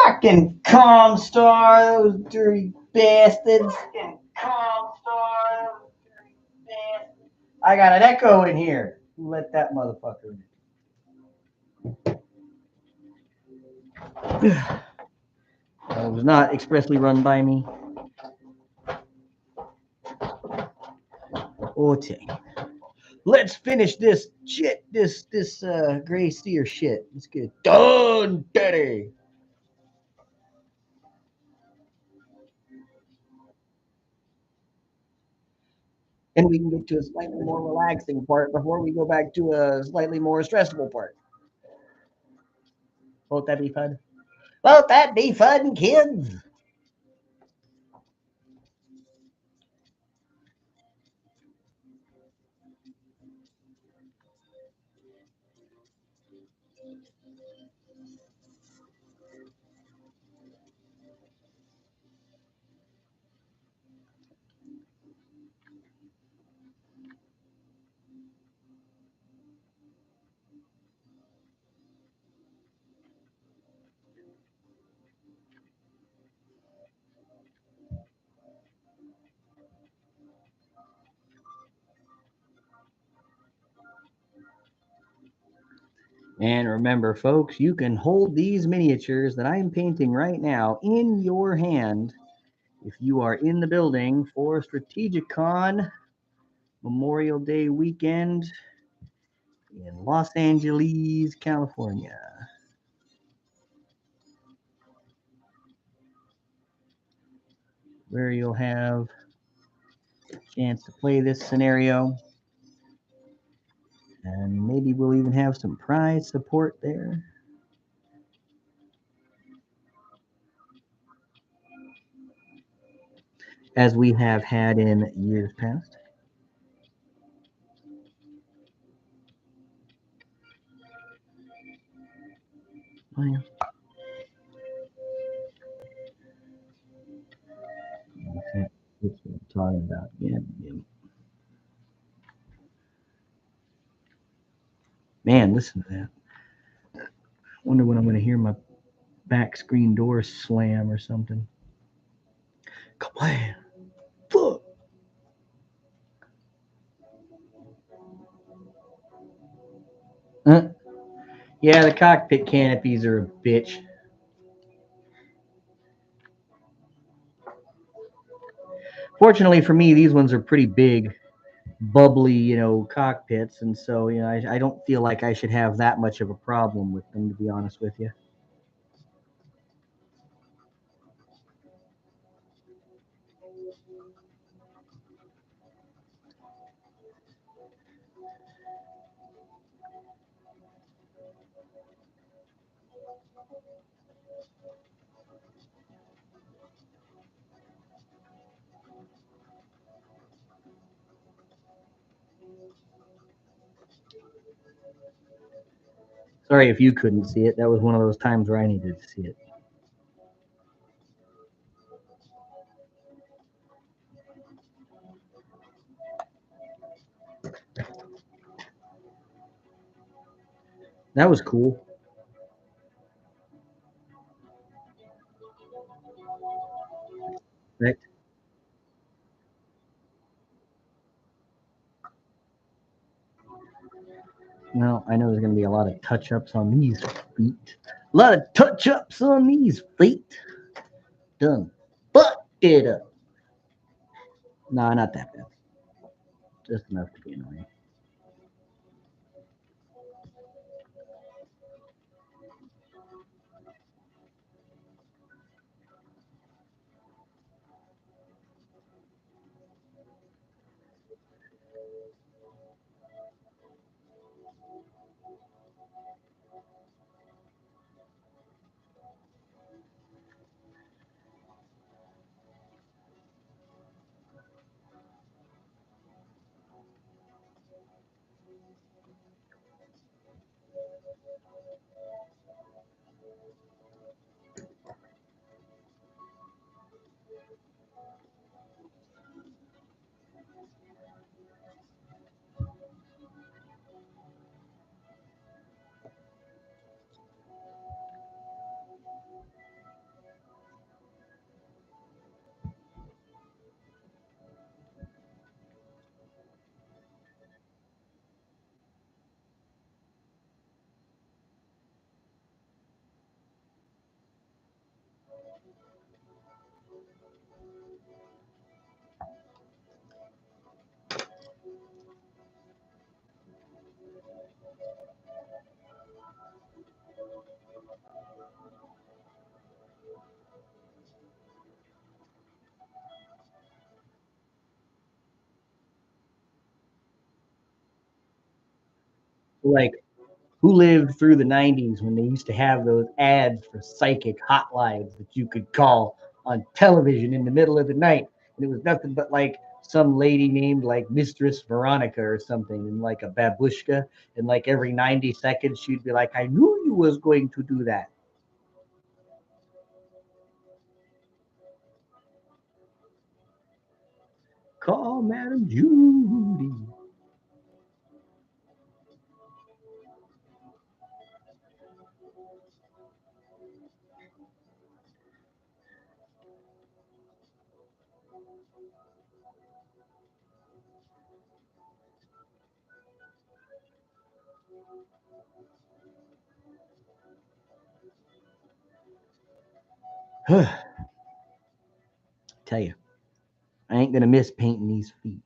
Fucking Comstar, those dirty bastards. Fucking Comstar, those dirty bastards. I got an echo in here. Let that motherfucker in. It was not expressly run by me. Okay. Let's finish this shit, this gray seer shit. Let's get it done, daddy. And we can get to a slightly more relaxing part before we go back to a slightly more stressful part. Won't that be fun? Won't that be fun, kids? And remember, folks, you can hold these miniatures that I am painting right now in your hand if you are in the building for Strategic Con Memorial Day weekend in Los Angeles, California, where you'll have a chance to play this scenario. And maybe we'll even have some prize support there. As we have had in years past. Oh, yeah. That's what I'm talking about. Yeah, yeah. Man, listen to that. Wonder when I'm going to hear my back screen door slam or something. Kablam! Fuck! Yeah, the cockpit canopies are a bitch. Fortunately for me, these ones are pretty big, bubbly, cockpits, and so I don't feel like I should have that much of a problem with them, to be honest with you. Sorry if you couldn't see it. That was one of those times where I needed to see it. That was cool. Right? Well, I know there's going to be a lot of touch ups on these feet. A lot of touch ups on these feet. Done. Fucked it up. No, not that bad. Just enough to be annoying. Like, who lived through the 90s when they used to have those ads for psychic hotlines that you could call on television in the middle of the night? And it was nothing but like some lady named like Mistress Veronica or something, and like a babushka. And like every 90 seconds, she'd be like, I knew you was going to do that. Call Madam Judy. Tell you, I ain't gonna miss painting these feet.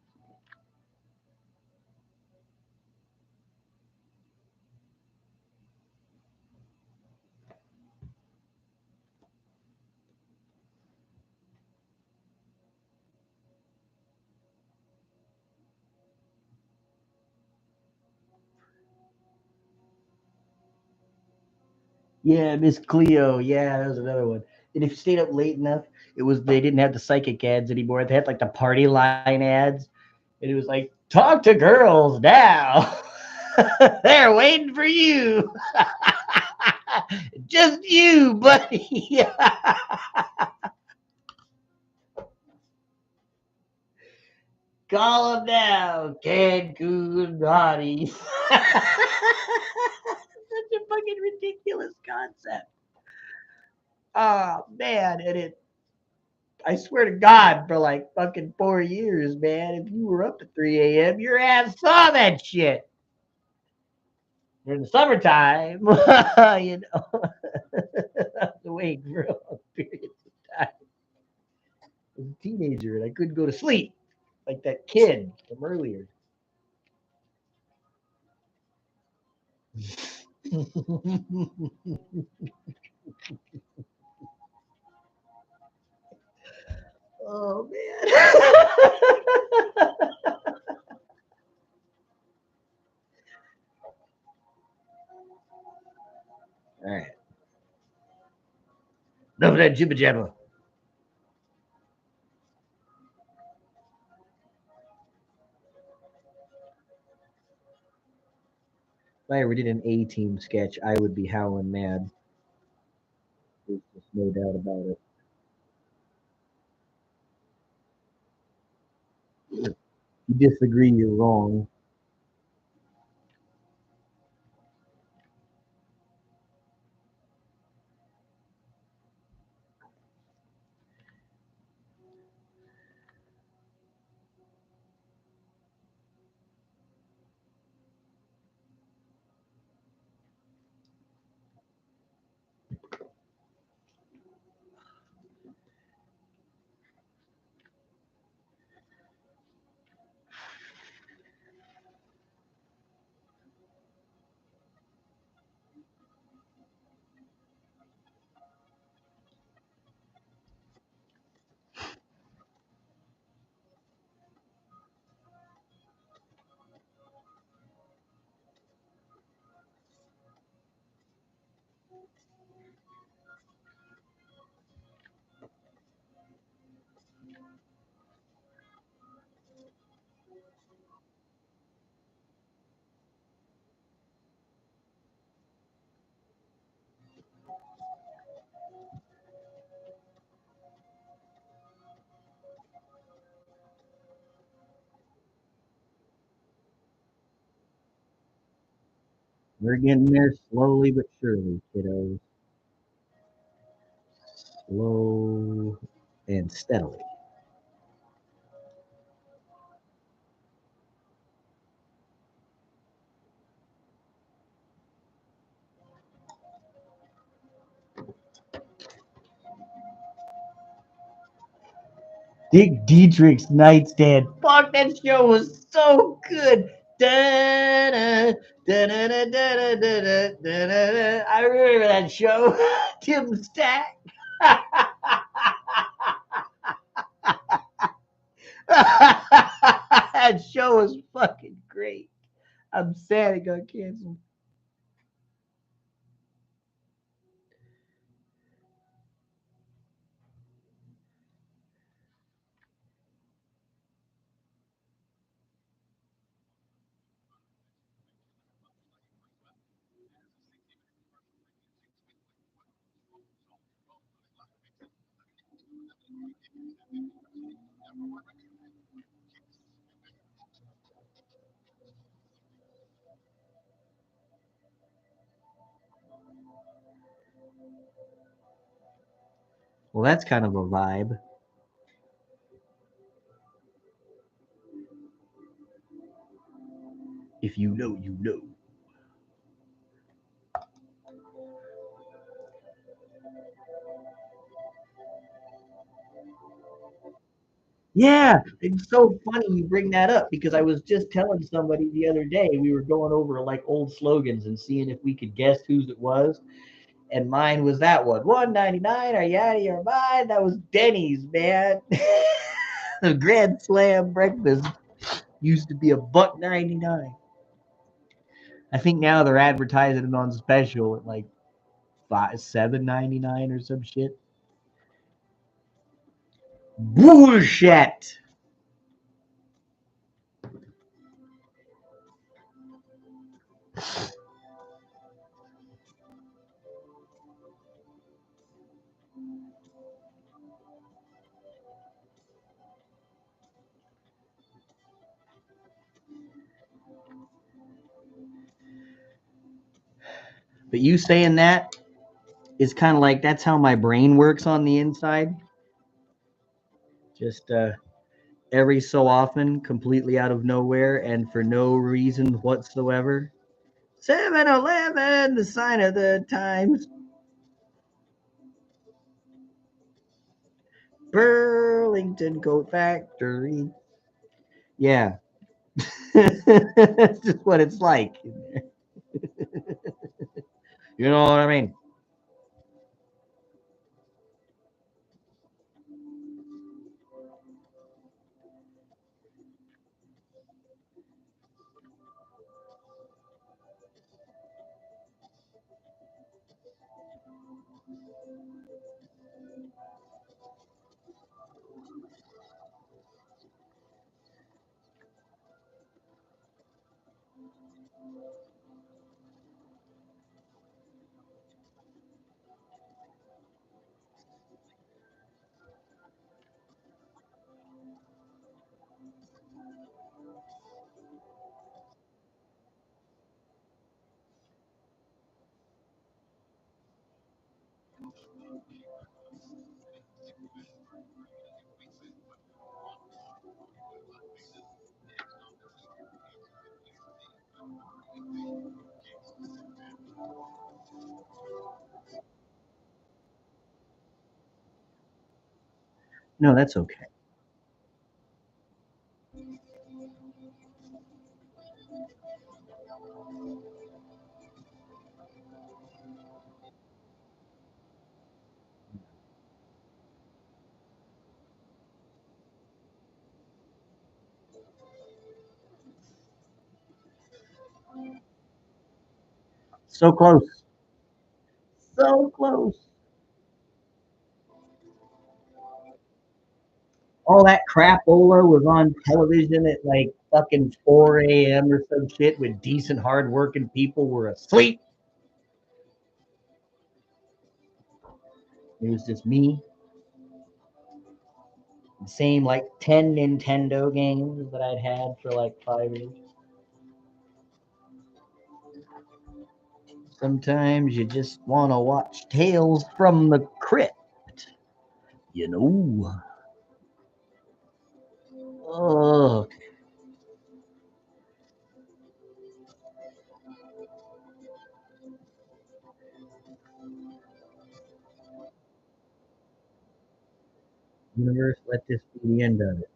Yeah, Miss Cleo. Yeah, that was another one. And if you stayed up late enough, it was they didn't have the psychic ads anymore. They had like the party line ads, and it was like, "Talk to girls now. They're waiting for you. Just you, buddy." Call them now, Cancun hotties. Such a fucking ridiculous concept. Oh man, and it I swear to God, for like fucking 4 years, man, if you were up at 3 a.m., your ass saw that shit. In the summertime, you know, I was awake for long periods of time. I was a teenager and I couldn't go to sleep like that kid from earlier. Oh man. All right. Enough of that jibba jabba. If I ever did an A team sketch, I would be howling mad. There's just no doubt about it. If you disagree, you're wrong. We're getting there slowly but surely, kiddos. Slow and steadily. Dick Dietrich's nightstand. Fuck, that show was so good. Da-da, da-da, da-da, da-da, da-da. I remember that show. Tim Stack. That show was fucking great. I'm sad it got canceled. Well, that's kind of a vibe. If you know, you know. Yeah, it's so funny you bring that up because I was just telling somebody the other day we were going over like old slogans and seeing if we could guess whose it was. And mine was that one. 199, are you out of your mind? That was Denny's, man. The Grand Slam breakfast used to be $1.99. I think now they're advertising it on special at like $7.99 or some shit. Bullshit. But you saying that is kind of like that's how my brain works on the inside. Just every so often, completely out of nowhere and for no reason whatsoever. 7-Eleven, the sign of the times. Burlington Coat Factory. Yeah. That's just what it's like. You know what I mean? No, that's okay. So close. So close. All that crapola was on television at like fucking 4 a.m. or some shit with decent, hardworking people were asleep. It was just me. The same like 10 Nintendo games that I'd had for like 5 years. Sometimes you just want to watch Tales from the Crypt, you know. Oh, universe, let this be the end of it.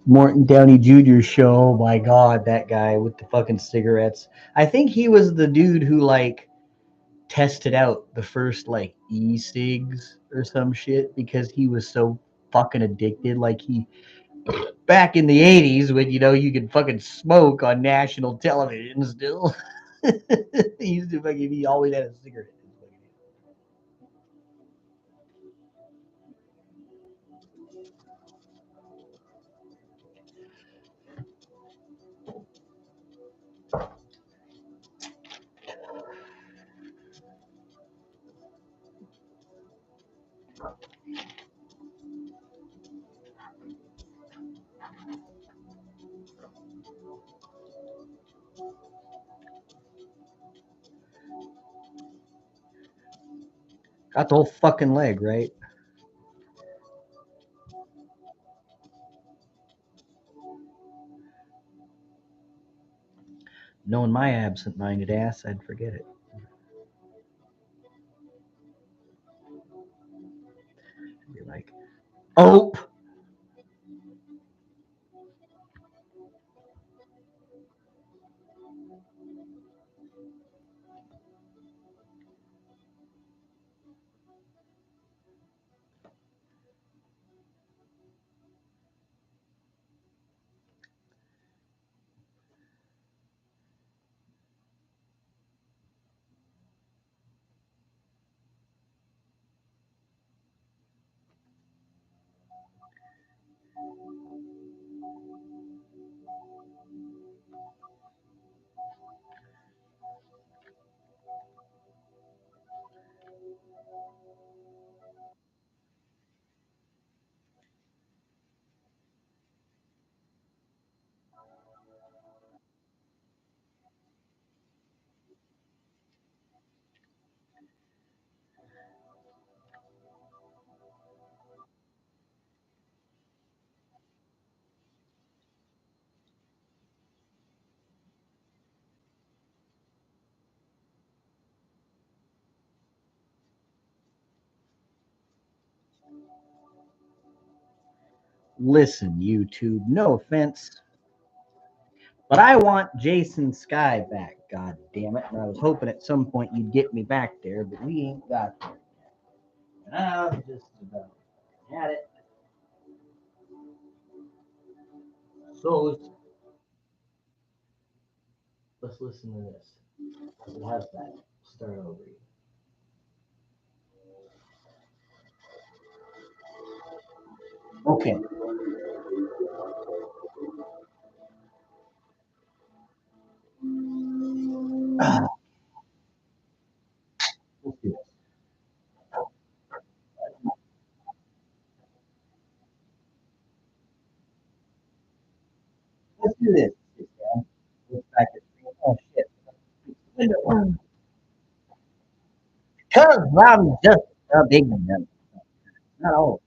Morton Downey Jr. show. Oh my God, that guy with the fucking cigarettes. I think he was the dude who like tested out the first like e-cigs or some shit because he was so fucking addicted. Like he back in the 80s when you could fucking smoke on national television still. He used to fucking he always had a cigarette. Got the whole fucking leg, right? Knowing my absent-minded ass, I'd forget it. I'd be like, oh. Listen, YouTube, no offense, but I want Jason Sky back. God damn it! And I was hoping at some point you'd get me back there, but we ain't got there yet. And I was just about had it. So let's listen to this. It has that. Start over. Okay. Let's do this. Let's do this. Let's back it. Oh shit. Because I'm just a big man. Not all.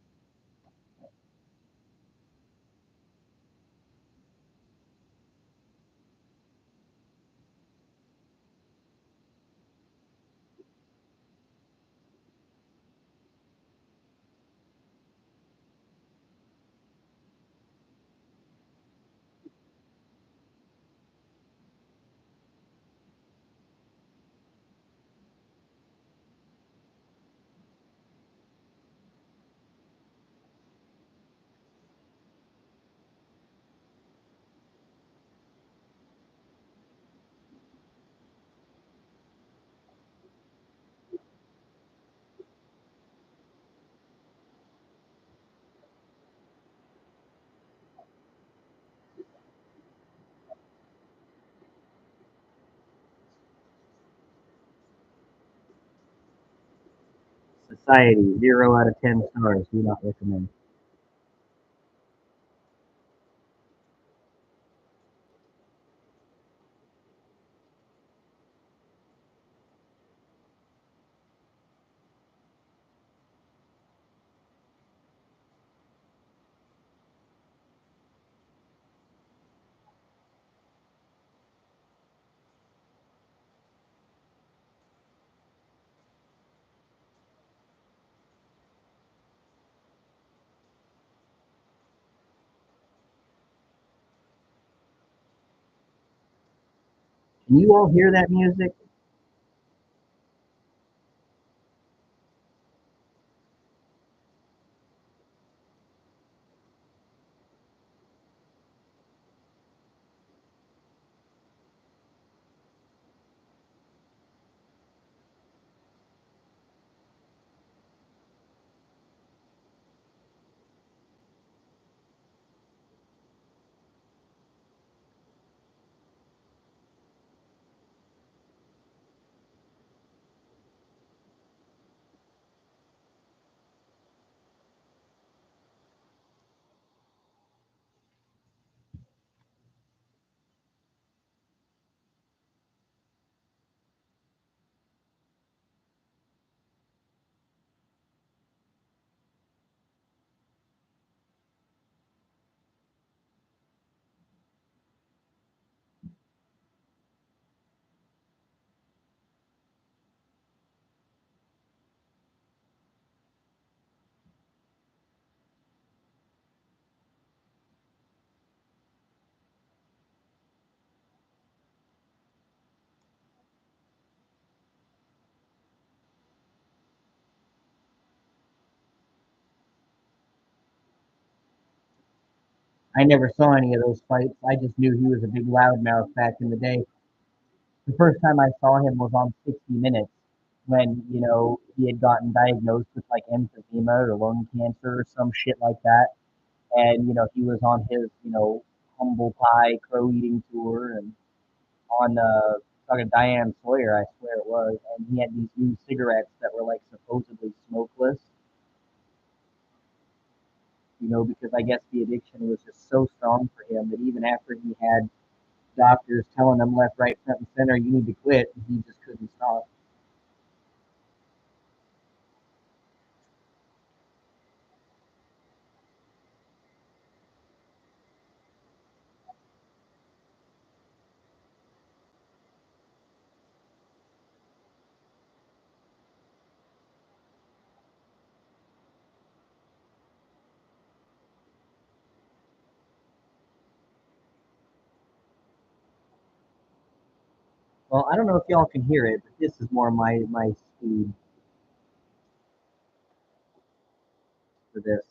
Society, 0 out of 10 stars. Do not recommend. Can you all hear that music? I never saw any of those fights. I just knew he was a big loudmouth back in the day. The first time I saw him was on 60 Minutes when, he had gotten diagnosed with like emphysema or lung cancer or some shit like that. And, he was on his, humble pie crow eating tour and on talking Diane Sawyer, I swear it was. And he had these new cigarettes that were like supposedly smokeless, because I guess the addiction was just so strong for him that even after he had doctors telling him left, right, front, and center, you need to quit, he just couldn't stop. Well, I don't know if y'all can hear it, but this is more my speed for this.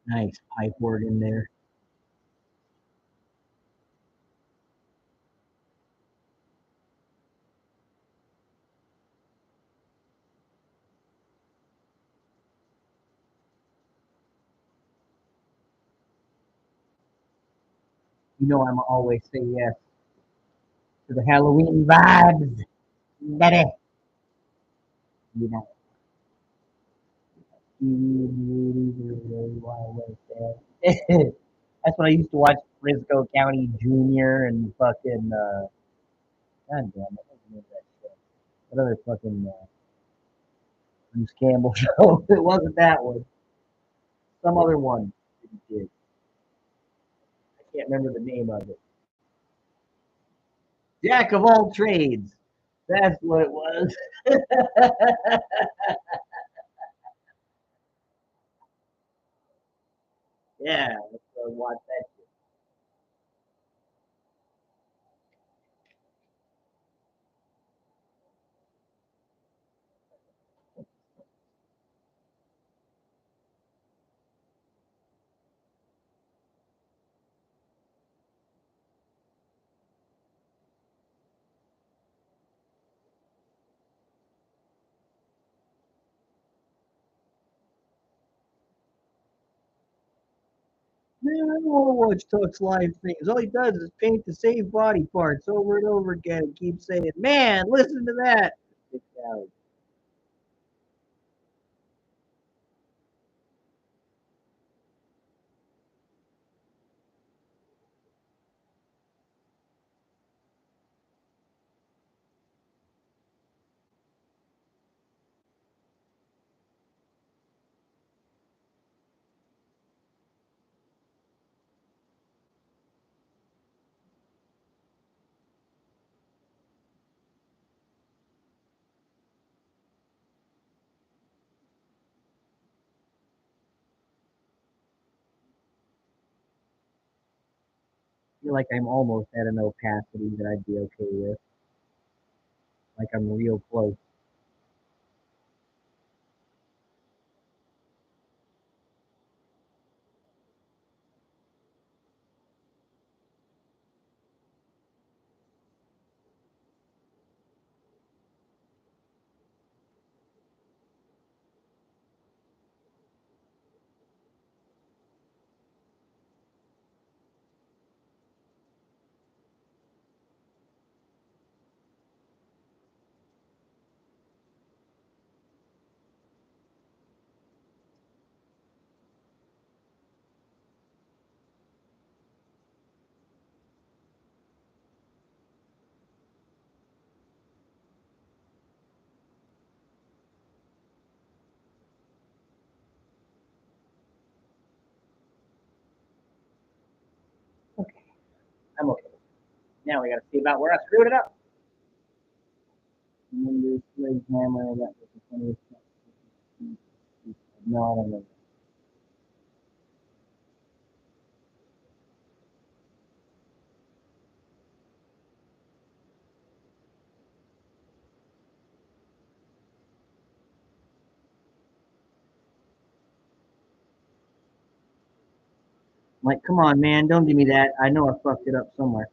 Nice pipe organ there. You know I'm always say yes to the Halloween vibes, baby. You know, that's what I used to watch Frisco County Junior and fucking God damn it, what's the name of that shit? What other fucking Bruce Campbell show? It wasn't that one. Some other one that he did. I can't remember the name of it. Jack of all trades. That's what it was. Yeah, let's go watch that. Man, I don't want to watch Tuck's live things. All he does is paint the same body parts over and over again and keep saying, man, listen to that. I feel like I'm almost at an opacity that I'd be okay with. Like I'm real close. Okay, I'm okay. Now we got to see about where I screwed it up. Remember, sledgehammer, that was the funniest. No, I don't know. I'm like, come on, man, don't give me that. I know I fucked it up somewhere.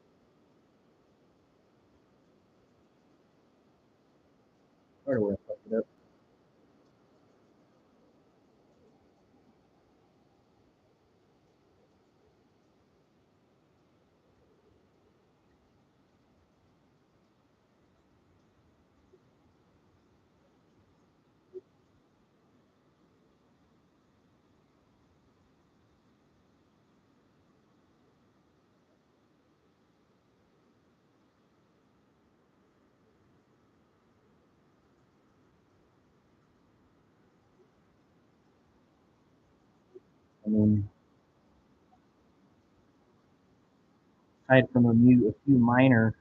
Where do I fuck it up? I mean, aside from a few minor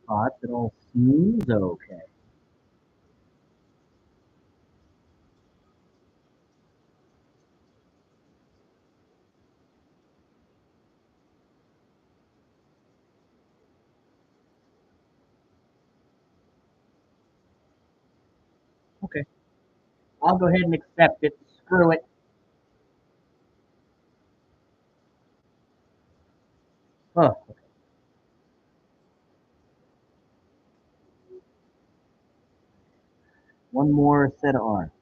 spots, it all seems okay. Okay. I'll go ahead and accept it. Screw it. Huh. One more set of arms.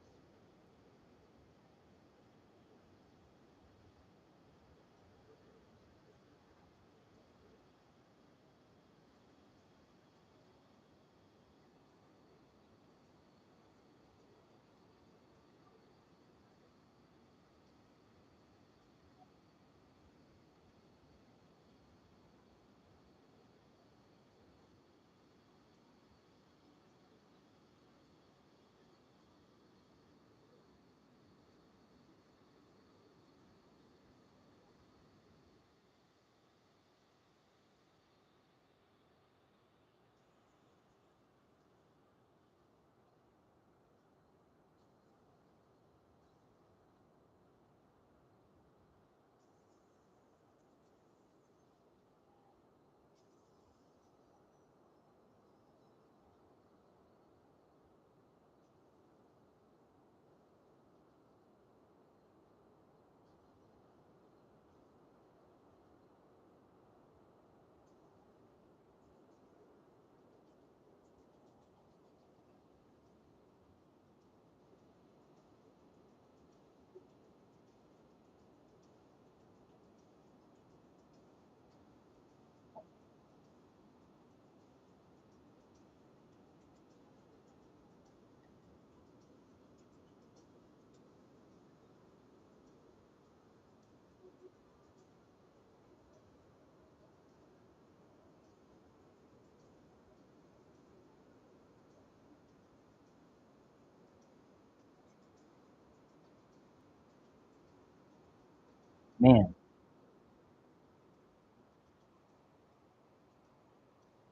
Man,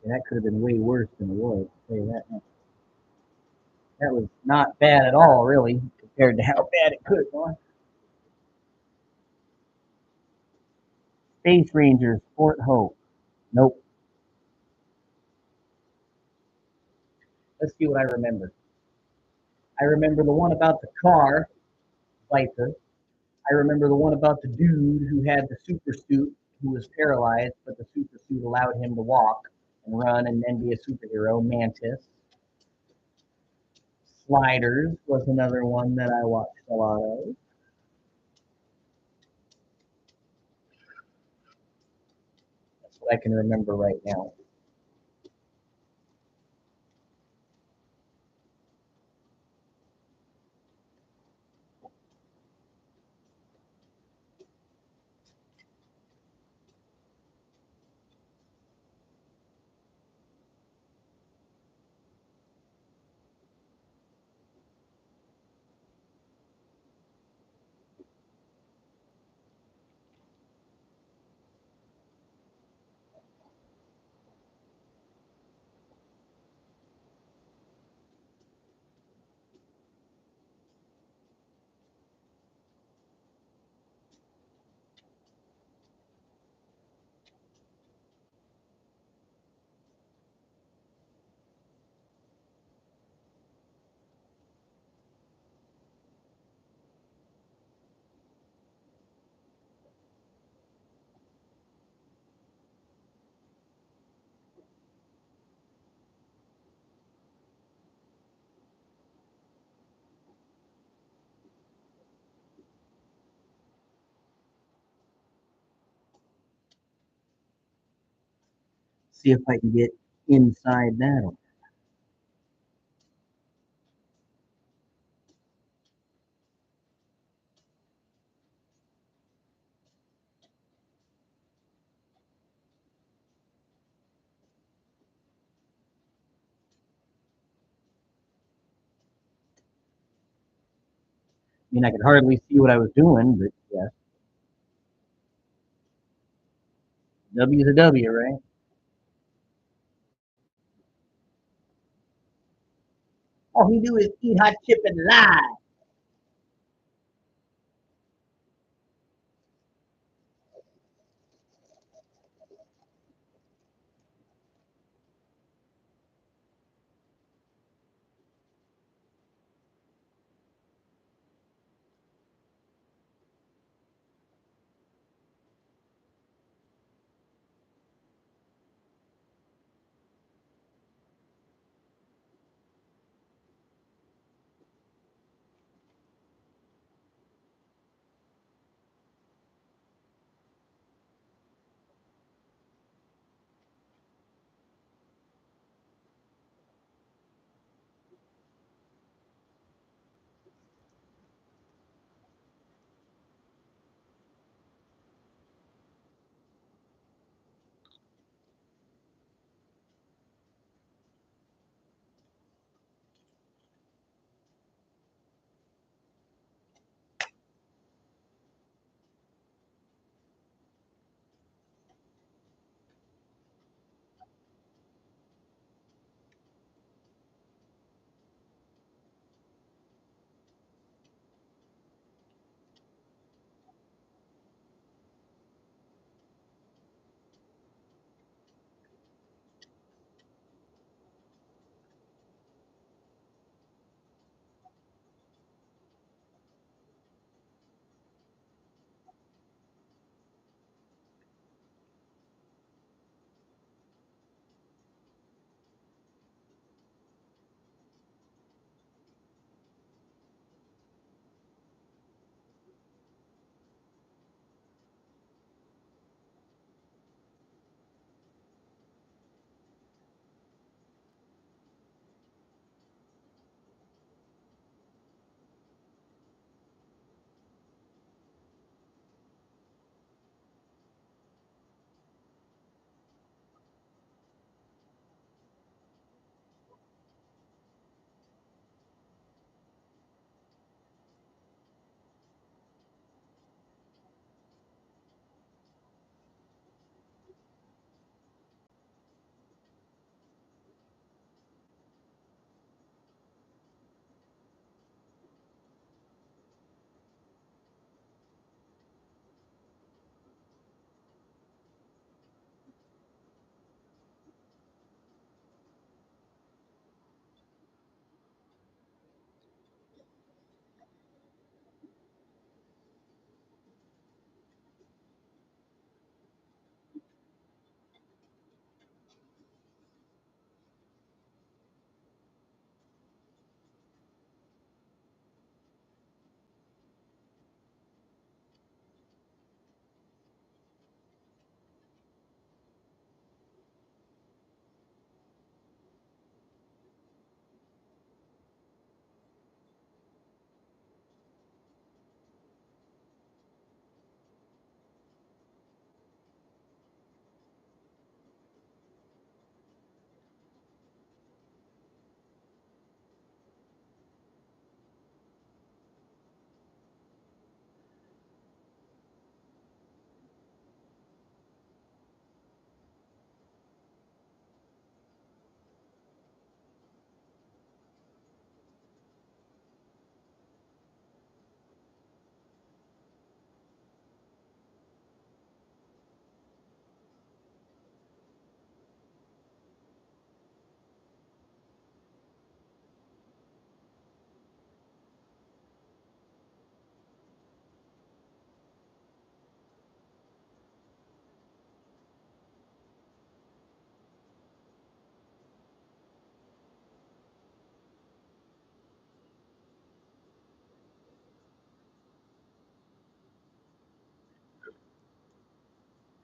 that could have been way worse than it was. I'll tell you that. That was not bad at all, really, compared to how bad it could have gone. Space Rangers, Fort Hope. Nope. Let's see what I remember. I remember the one about the car, Viper. I remember the one about the dude who had the super suit, who was paralyzed, but the super suit allowed him to walk and run and then be a superhero, Mantis. Sliders was another one that I watched a lot of. That's what I can remember right now. See if I can get inside that one. I mean, I could hardly see what I was doing, but yeah. W's a W, right? All he do is eat hot chip and lie.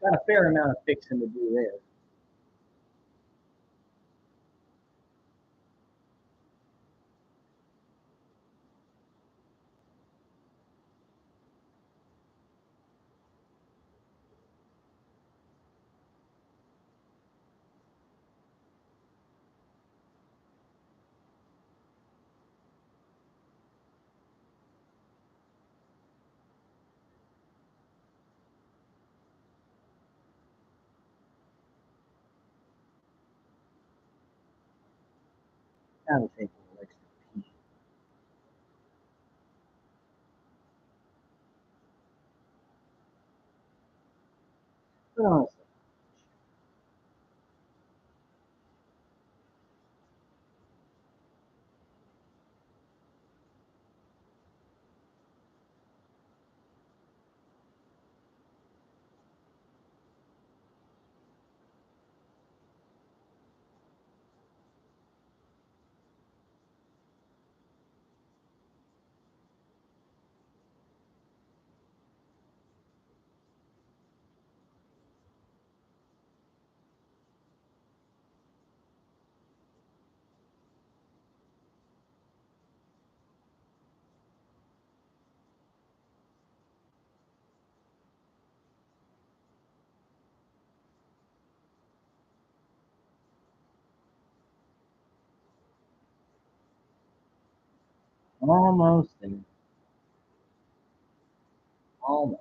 Got a fair amount of fixing to do there. Gotta take a little extra peek. But honestly, almost there. Almost.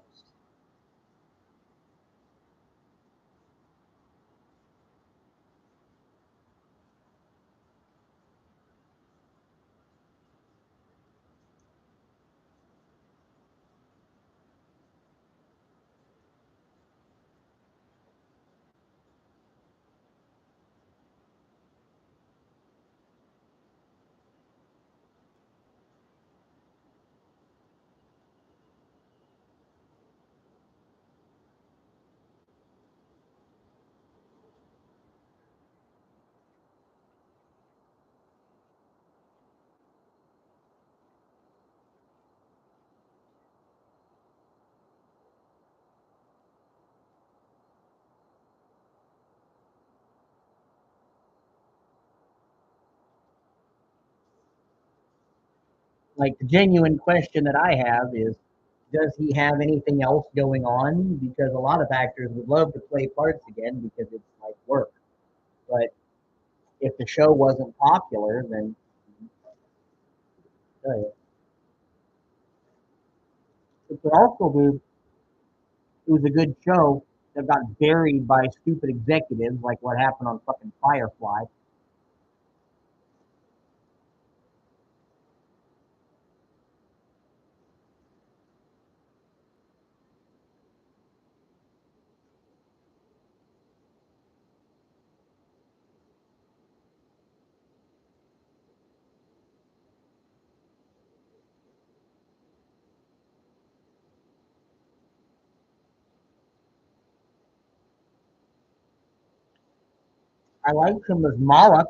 Like the genuine question that I have is, does he have anything else going on? Because a lot of actors would love to play parts again because it's like work. But if the show wasn't popular, then it could also be it was a good show that got buried by stupid executives, like what happened on fucking Firefly. I liked him as Moloch.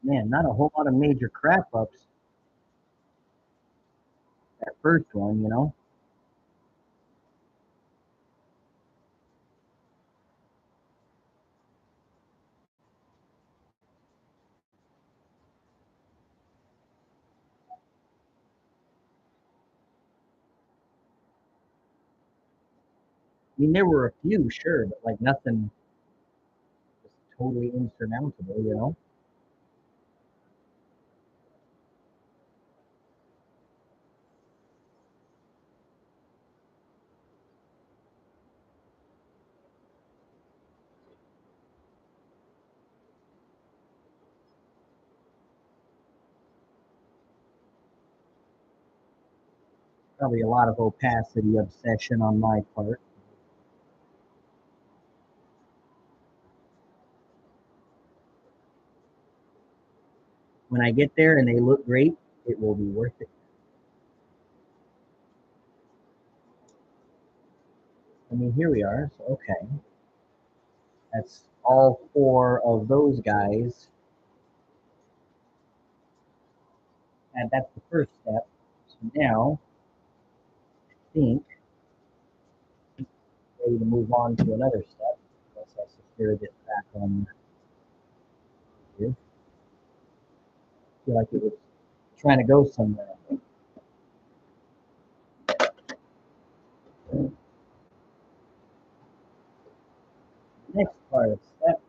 Man, not a whole lot of major crap ups. That first one, you know. I mean, there were a few, sure, but like nothing just totally insurmountable, you know. Probably a lot of opacity obsession on my part. When I get there and they look great, it will be worth it. I mean, here we are. So, okay. That's all four of those guys. And that's the first step. So now, I think, ready to move on to another step. Unless I secure this back on here. I feel like it was trying to go somewhere. Next part of step.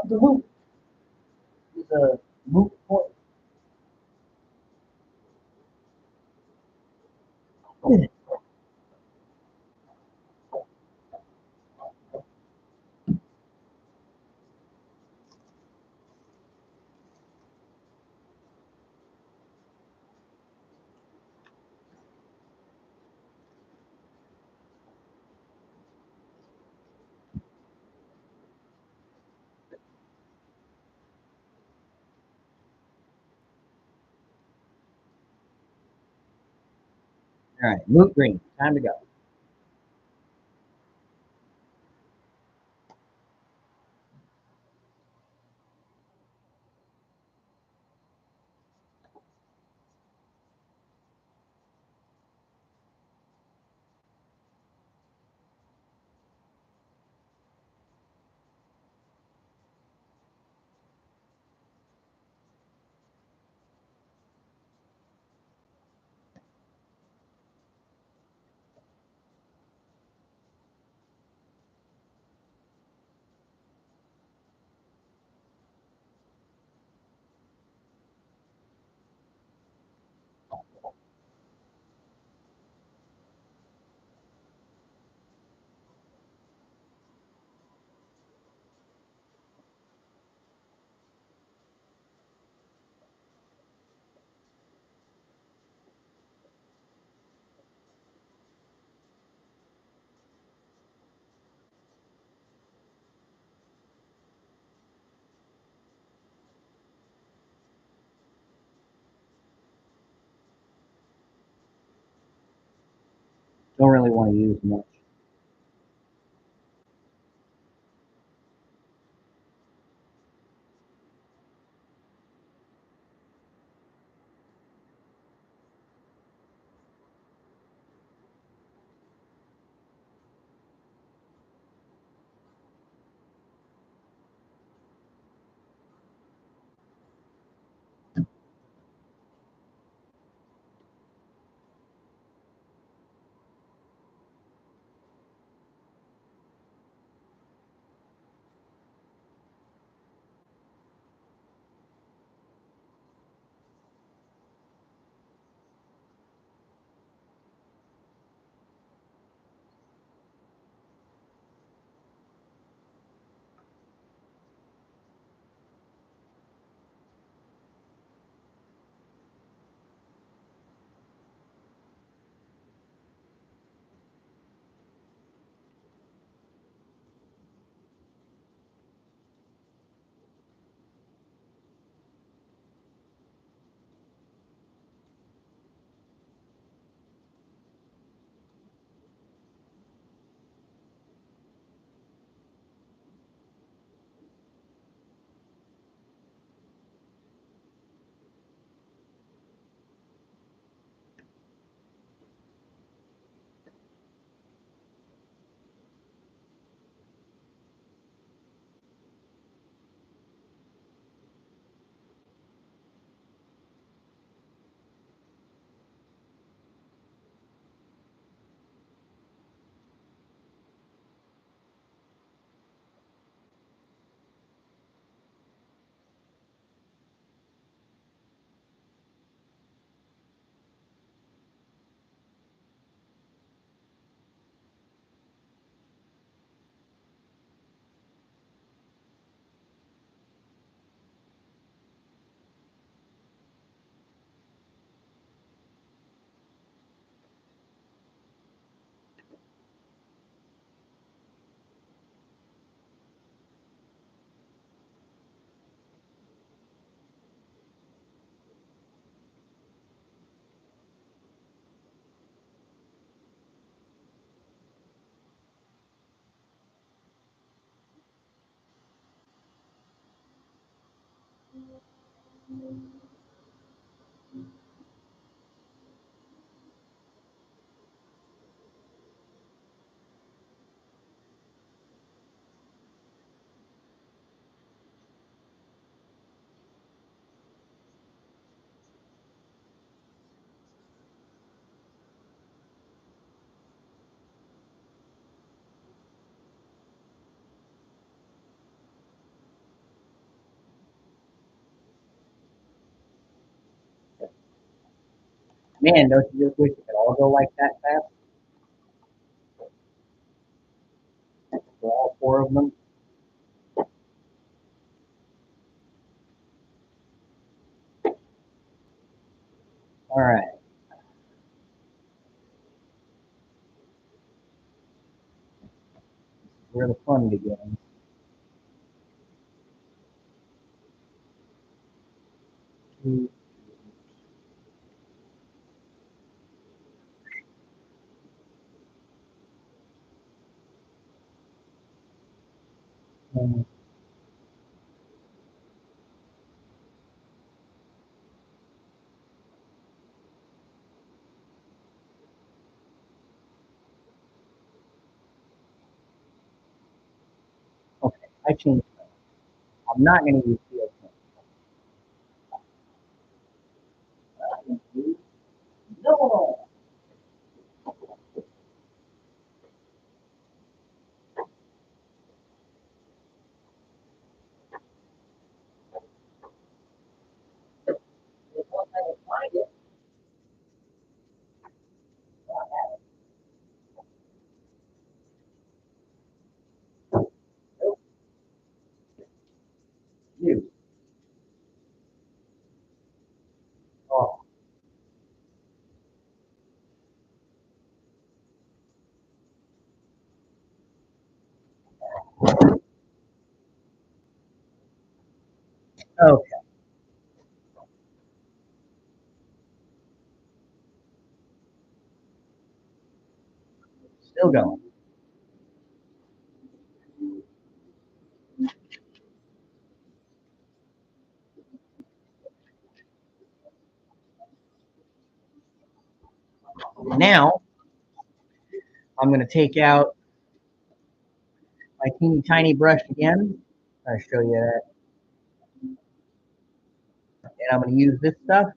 The loop is a moot point. All right, moot green. Time to go. Don't really want to use much. Man, don't you just wish it could all go like that fast for all four of them? All right. Where the fun begins. Okay, I changed that. I'm not going to use steel paint. No. You. Oh, okay. Still going. Now, I'm going to take out my teeny tiny brush again. I'll show you that. And I'm going to use this stuff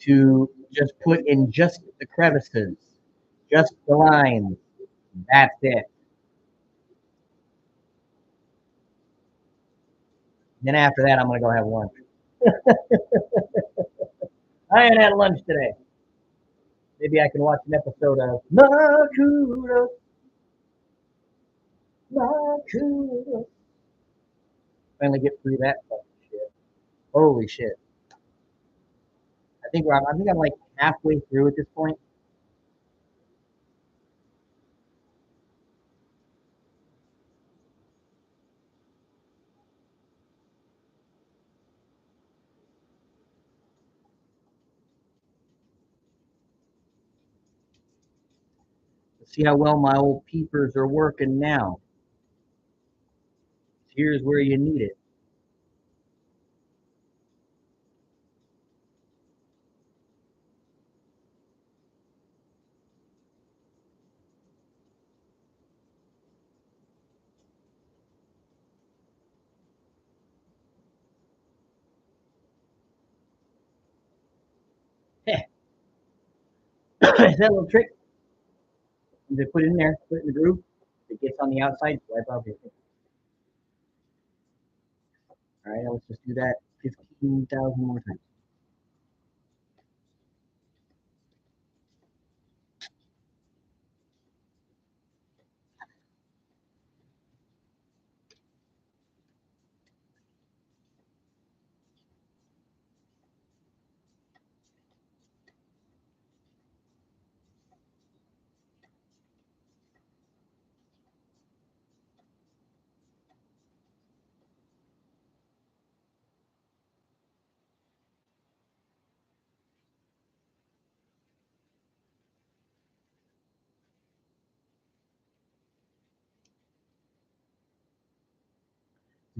to just put in just the crevices, just the lines. That's it. Then after that, I'm going to go have lunch. I ain't had lunch today. Maybe I can watch an episode of Makudo. Makudo. Finally get through that fucking shit. Holy shit. I think I'm like halfway through at this point. Let's see how well my old peepers are working now. Here's where you need it. That little trick. You put it in there, put it in the groove. It gets on the outside, wipe off your finger. All right, let's just do that 15,000 more times.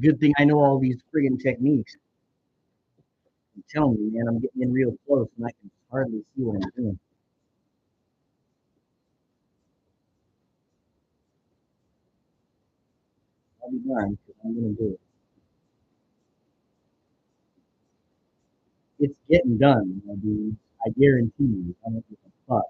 Good thing I know all these friggin' techniques. I'm telling you, man, I'm getting in real close and I can hardly see what I'm doing. I'll be darned because I'm gonna do it. It's getting done, my dude. I guarantee you. I don't give a fuck.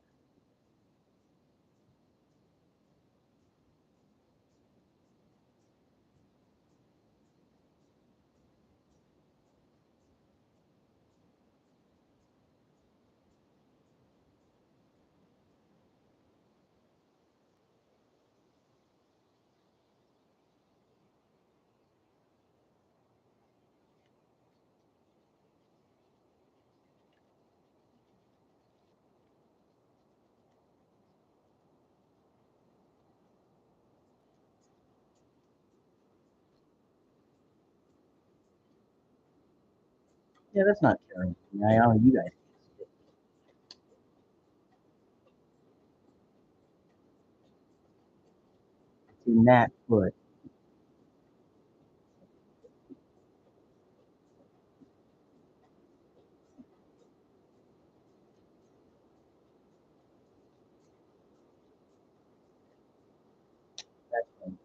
Yeah, that's not caring. I know you guys in that foot. That's fine.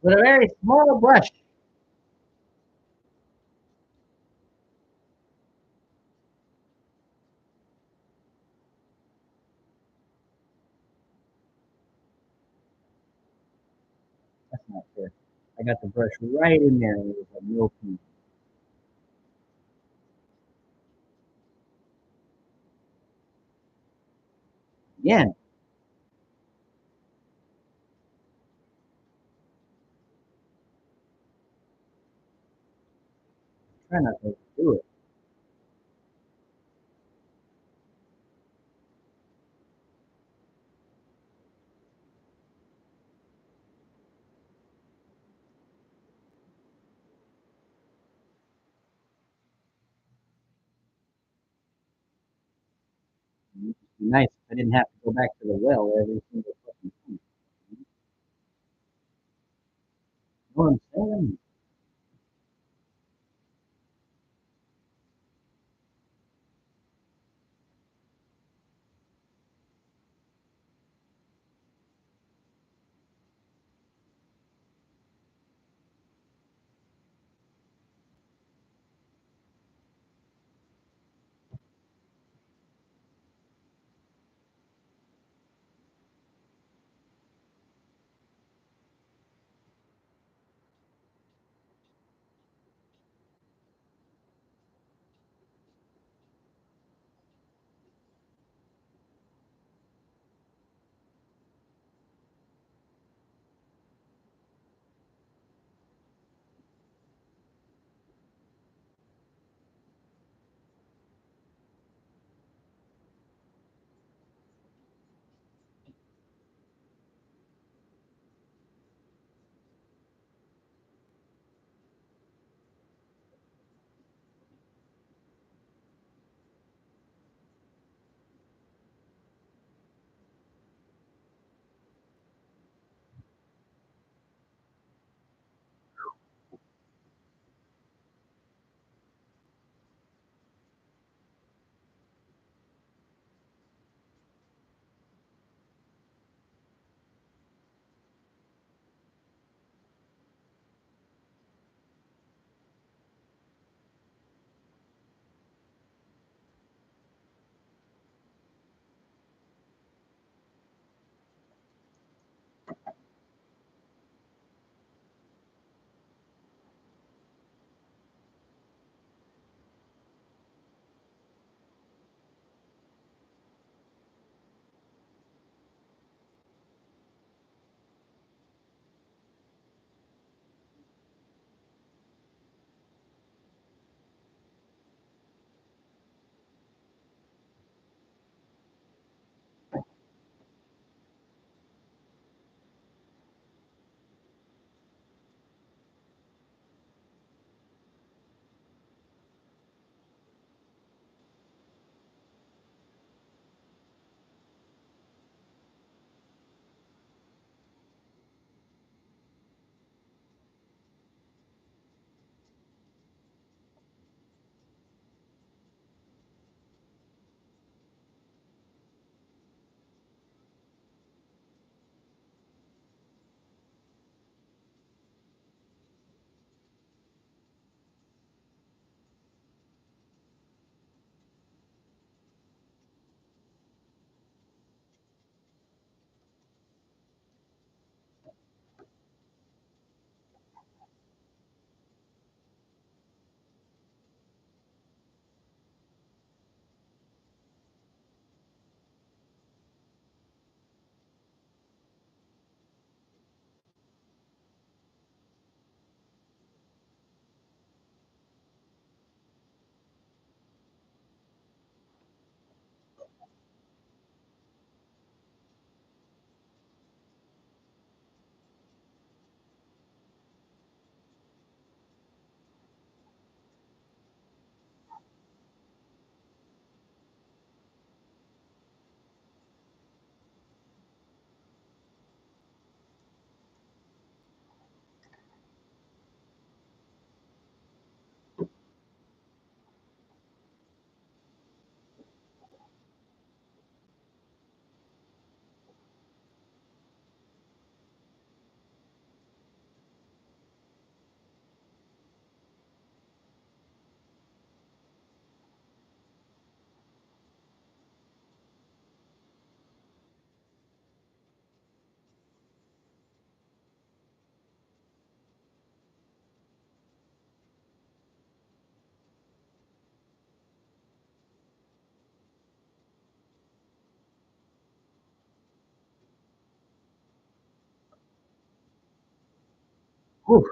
With a very small brush. That's not fair. I got the brush right in there and it was like no peace. Again, try not to do it. It'd be nice if I didn't have to go back to the well every single fucking time. You know what I'm saying? Whew.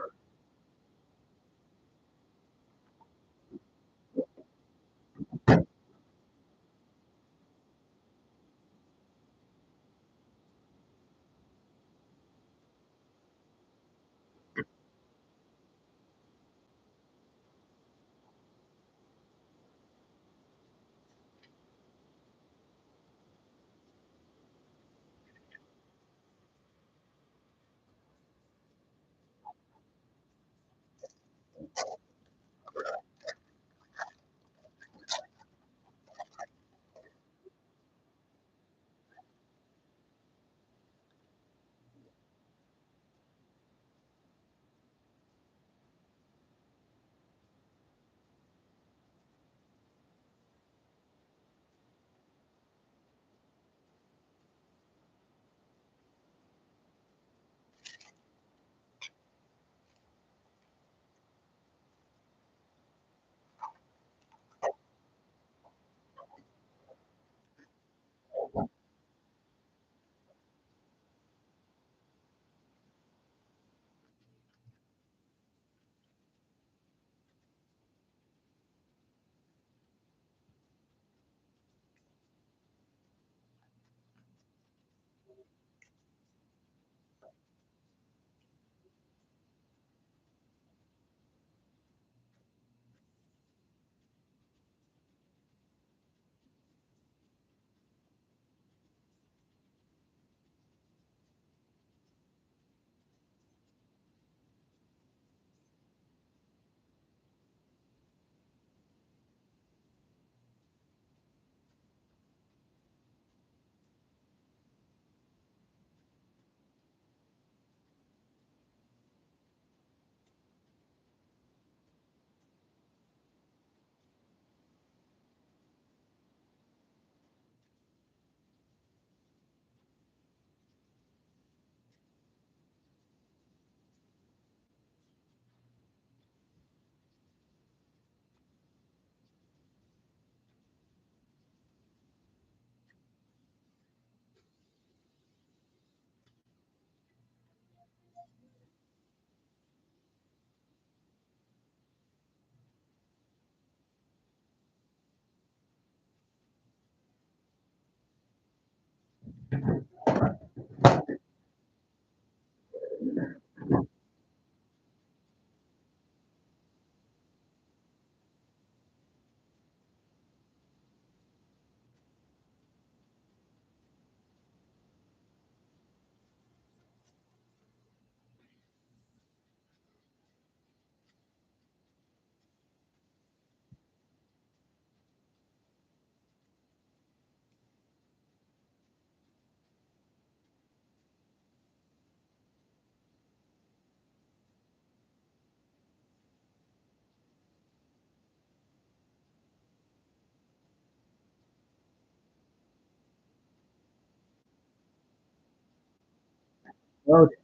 Okay.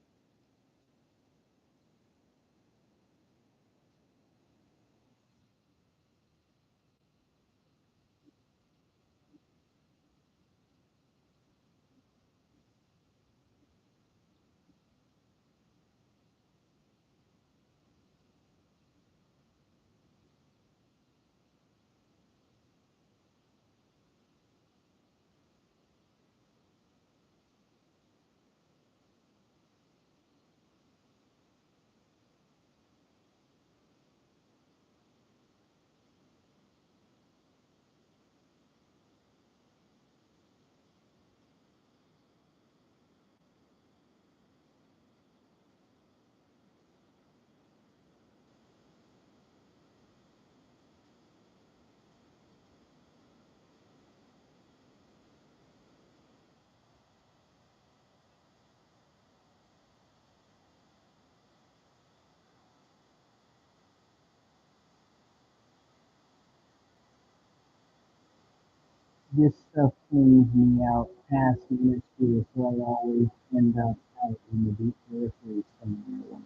This stuff cleans me out past the mystery, so I always end up out in the deep periphery somewhere.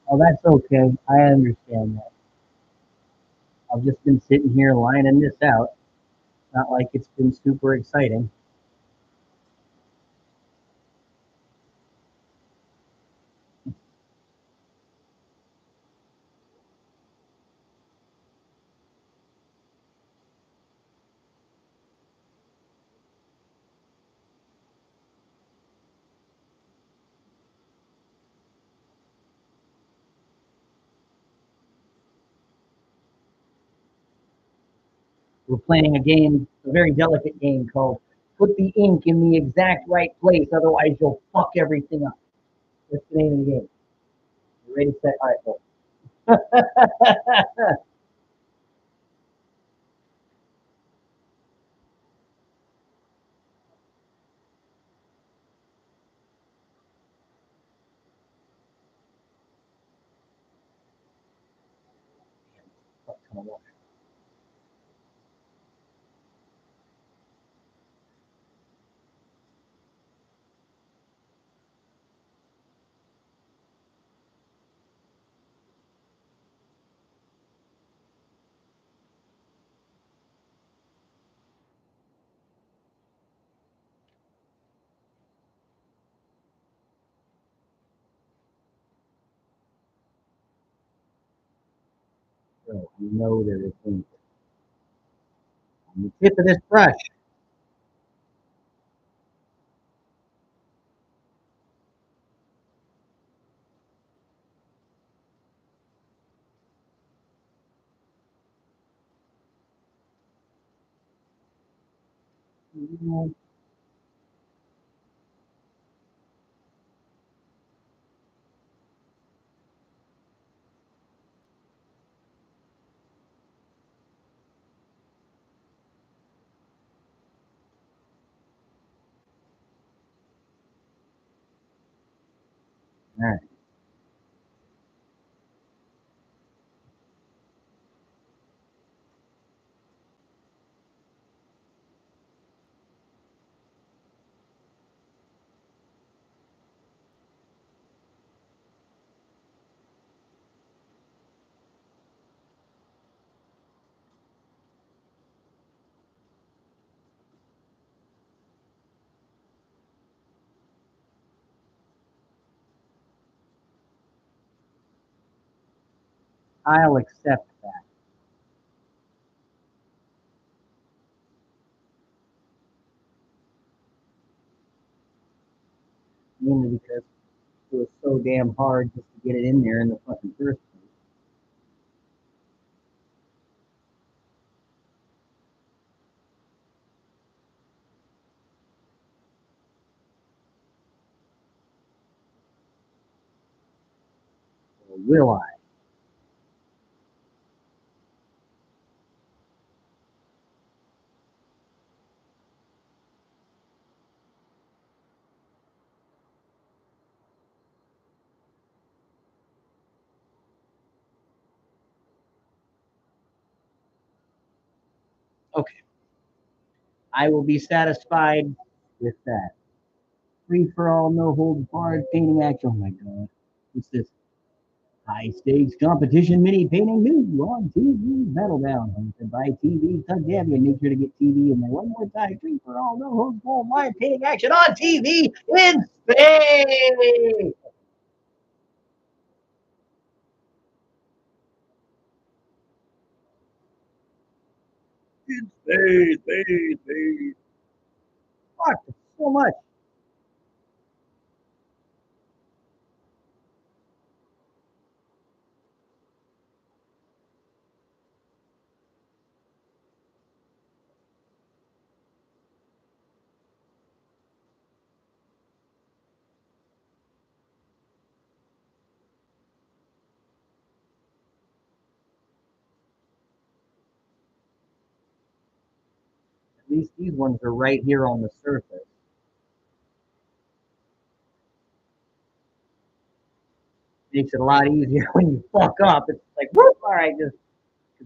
Oh, that's okay. I understand that. I've just been sitting here lining this out. Not like it's been super exciting. We're playing a game, a very delicate game called Put the Ink in the Exact Right Place, otherwise you'll fuck everything up. That's the name of the game. You ready, set, all right, go. Fuck ton of water. So you know there is ink on the tip of this brush. All right. I'll accept that. Mainly because it was so damn hard just to get it in there in the fucking first place. Or will I? Okay. I will be satisfied with that. Free for all, no holds barred painting action. Oh my god. What's this? High stakes competition mini painting new on TV Battleground. Hosted by TV Tug Davy. Make sure to get TV in there one more time. Free for all, no holds barred live painting action on TV in space. Space. Fuck, so much. At least these ones are right here on the surface. Makes it a lot easier when you fuck up. It's like, whoop, all right, just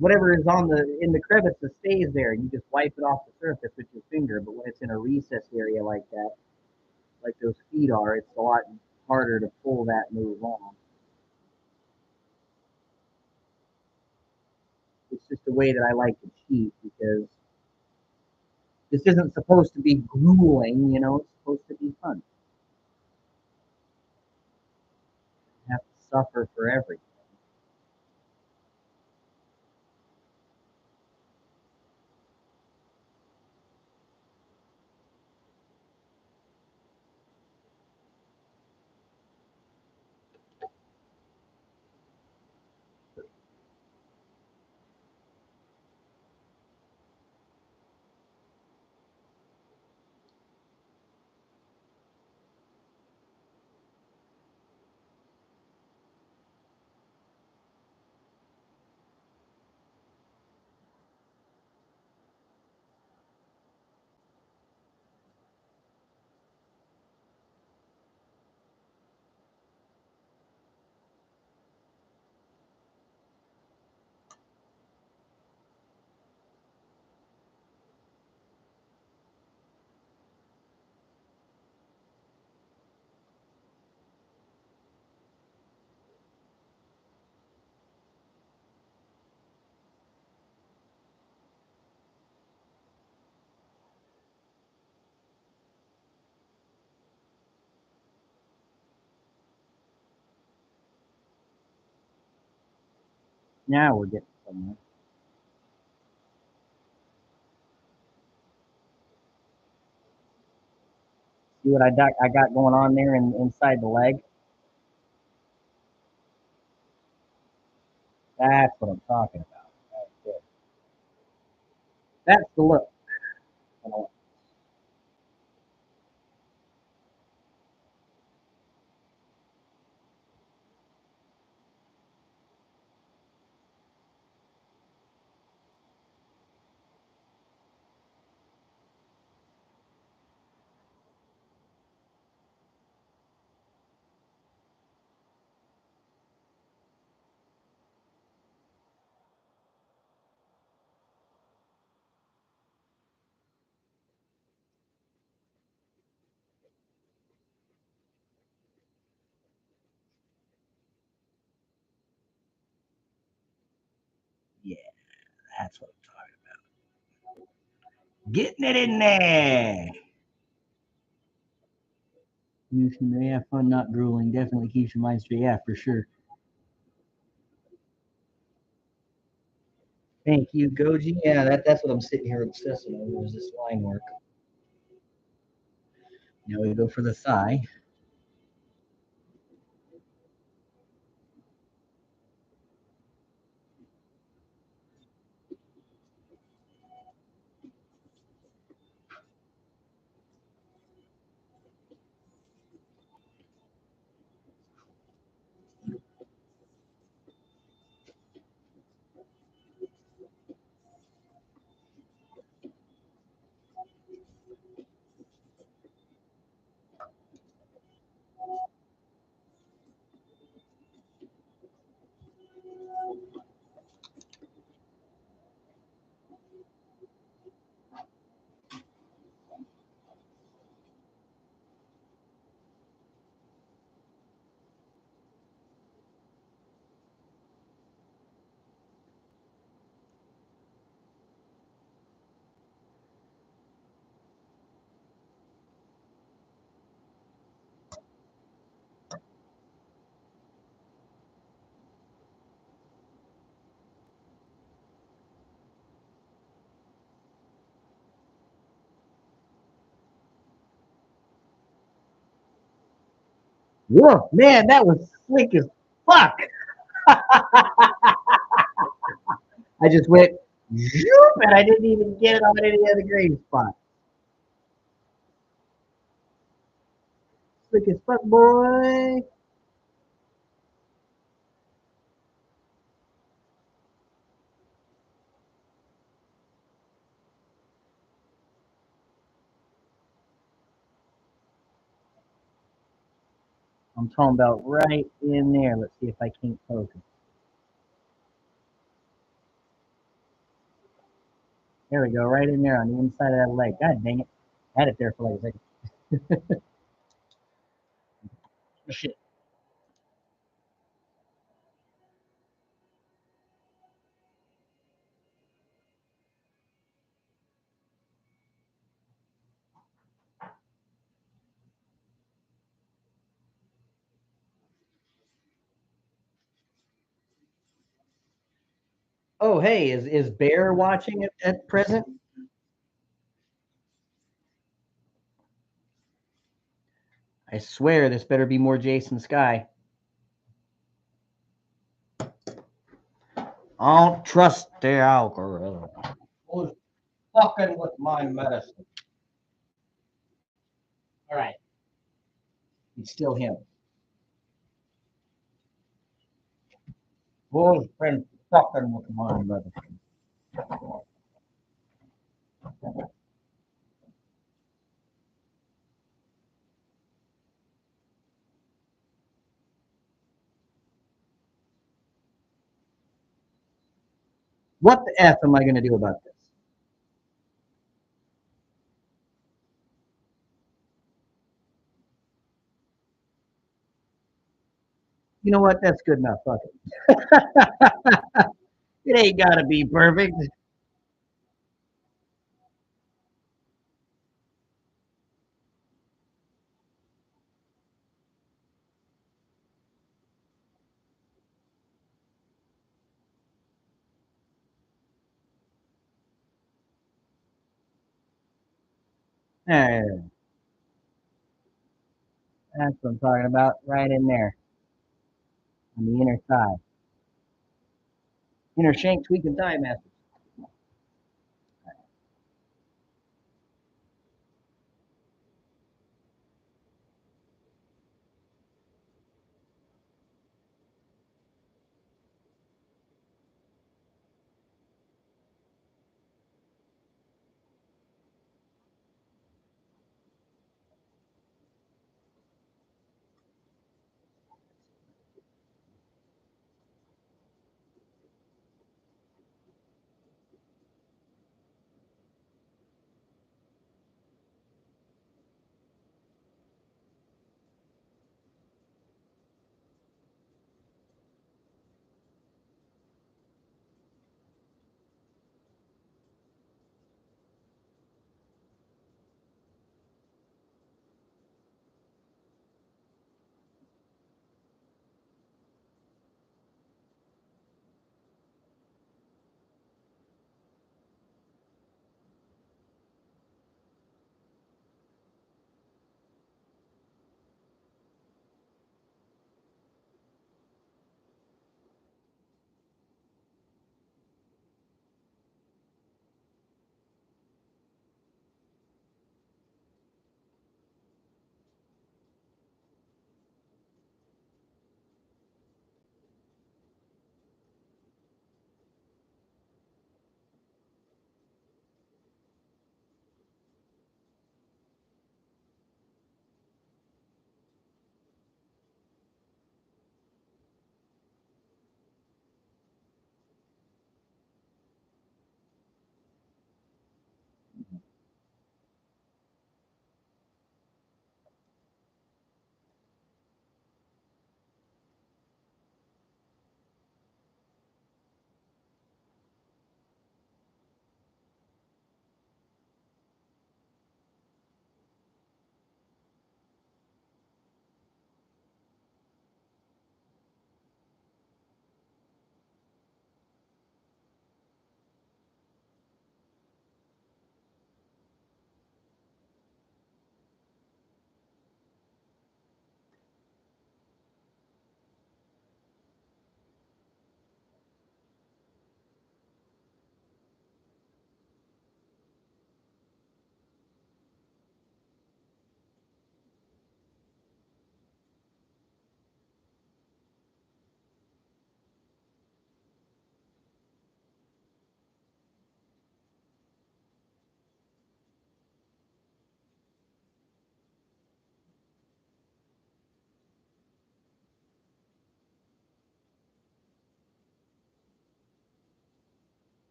whatever is on the in the crevice stays there. You just wipe it off the surface with your finger. But when it's in a recessed area like that, like those feet are, it's a lot harder to pull that move on. It's just a way that I like to cheat because this isn't supposed to be grueling, you know, it's supposed to be fun. You have to suffer for everything. Now we're getting somewhere. See what I got going on there inside the leg? That's what I'm talking about. Right there. That's the look. Yeah, that's what I'm talking about. Getting it in there. You may have fun not drooling. Definitely keeps your mind straight. Yeah, for sure. Thank you, Goji. Yeah, that's what I'm sitting here obsessing over is this line work. Now we go for the thigh. Whoa, man, that was slick as fuck. I just went zoop, and I didn't even get it on any of the grave spots. Slick as fuck, boy. I'm talking about right in there. Let's see if I can't focus. There we go, right in there on the inside of that leg. God dang it. Had it there for like a second. Shit. Oh, hey, is Bear watching at present? I swear this better be more Jason Sky. I don't trust the algorithm. Who's fucking with my medicine? All right. It's still him. Who's been fucking with my medicine? What the F am I going to do about this? You know what? That's good enough. Fuck it. It ain't got to be perfect. There, that's what I'm talking about, right in there on the inner thigh. Inner shank, tweak, and thigh master.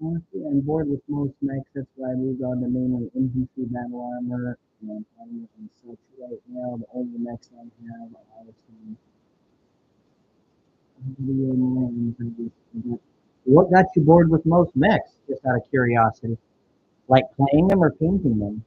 Honestly, I'm bored with most mechs. That's why I moved on to mainly infantry battle armor and armor and such right now. The only mechs I have are some video names. What got you bored with most mechs? Just out of curiosity. Like playing them or painting them?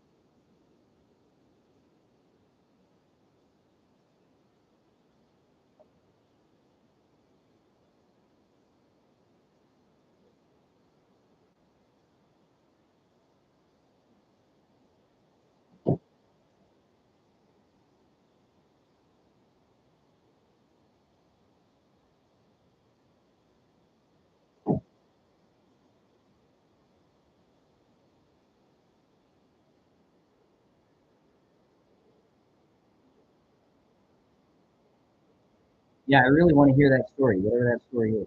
Yeah, I really want to hear that story, whatever that story is.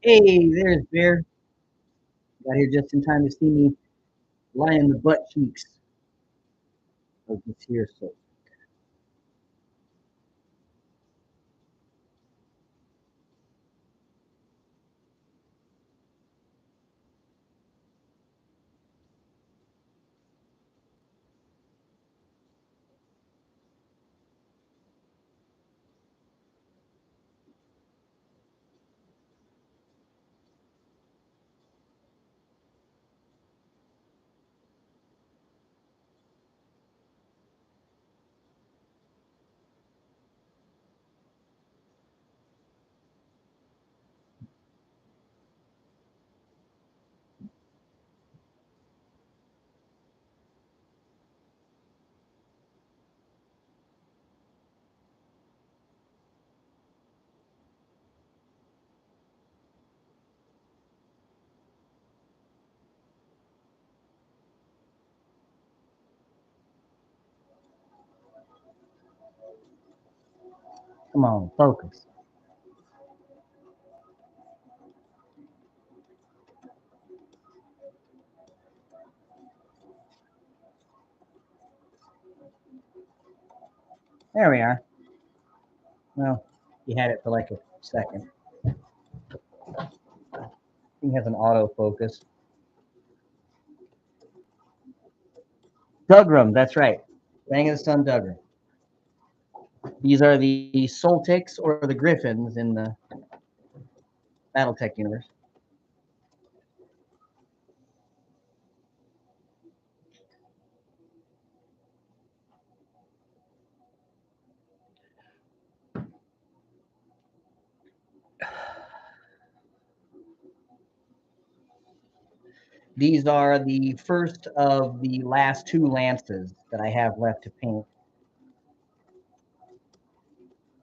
Hey, there's Bear. Got here just in time to see me lying the butt cheeks of this here soap. Come on, focus. There we are. Well, you had it for like a second. He has an autofocus. Dougram, that's right. Fang of the Sun Dougram. These are the Soltics or the Griffins in the Battletech universe. These are the first of the last two lances that I have left to paint.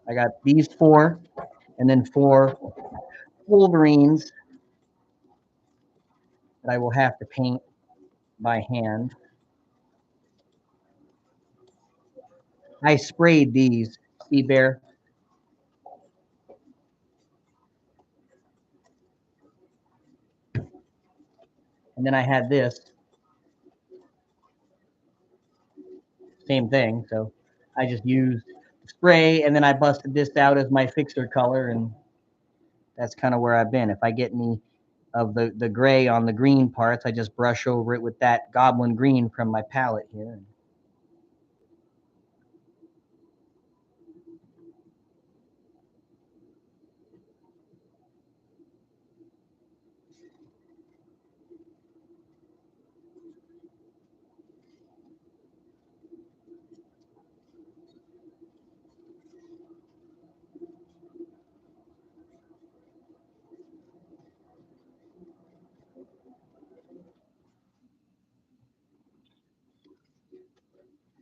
I got these four, and then four Wolverines that I will have to paint by hand. I sprayed these, see Bear? And then I had this, same thing. So I just used spray, and then I busted this out as my fixer color, and that's kind of where I've been. If I get any of the gray on the green parts, I just brush over it with that goblin green from my palette here.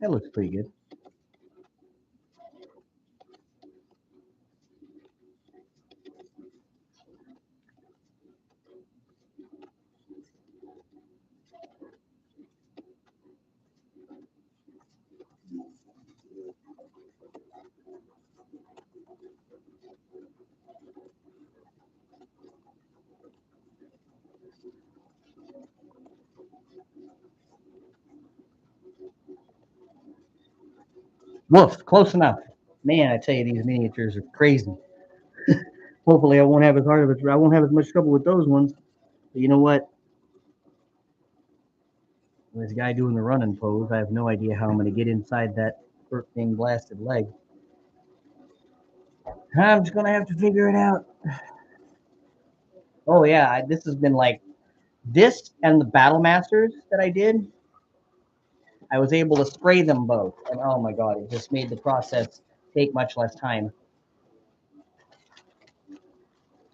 That looks pretty good. Woof, close enough. Man, I tell you, these miniatures are crazy. Hopefully, I won't have I won't have as much trouble with those ones. But you know what? This guy doing the running pose, I have no idea how I'm going to get inside that freaking blasted leg. I'm just going to have to figure it out. Oh yeah, this has been like this and the Battle Masters that I did. I was able to spray them both, and oh my god, it just made the process take much less time.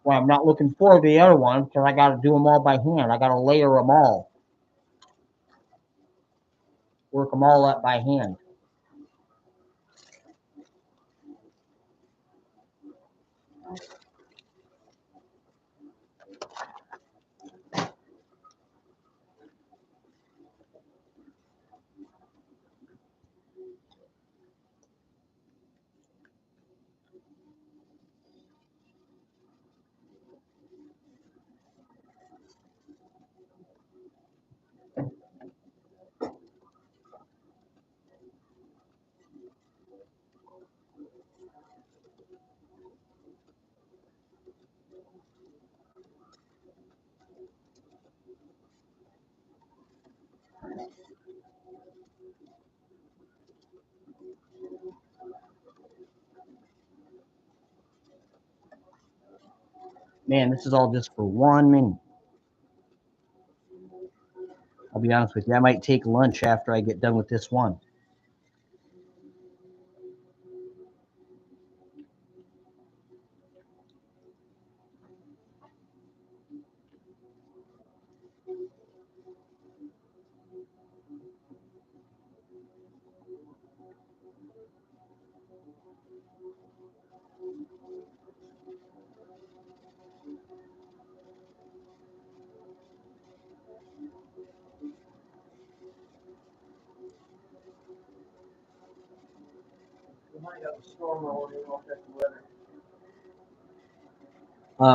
Well, I'm not looking forward to the other ones because I got to do them all by hand. I got to layer them all, work them all up by hand. Man, this is all just for 1 minute. I'll be honest with you. I might take lunch after I get done with this one.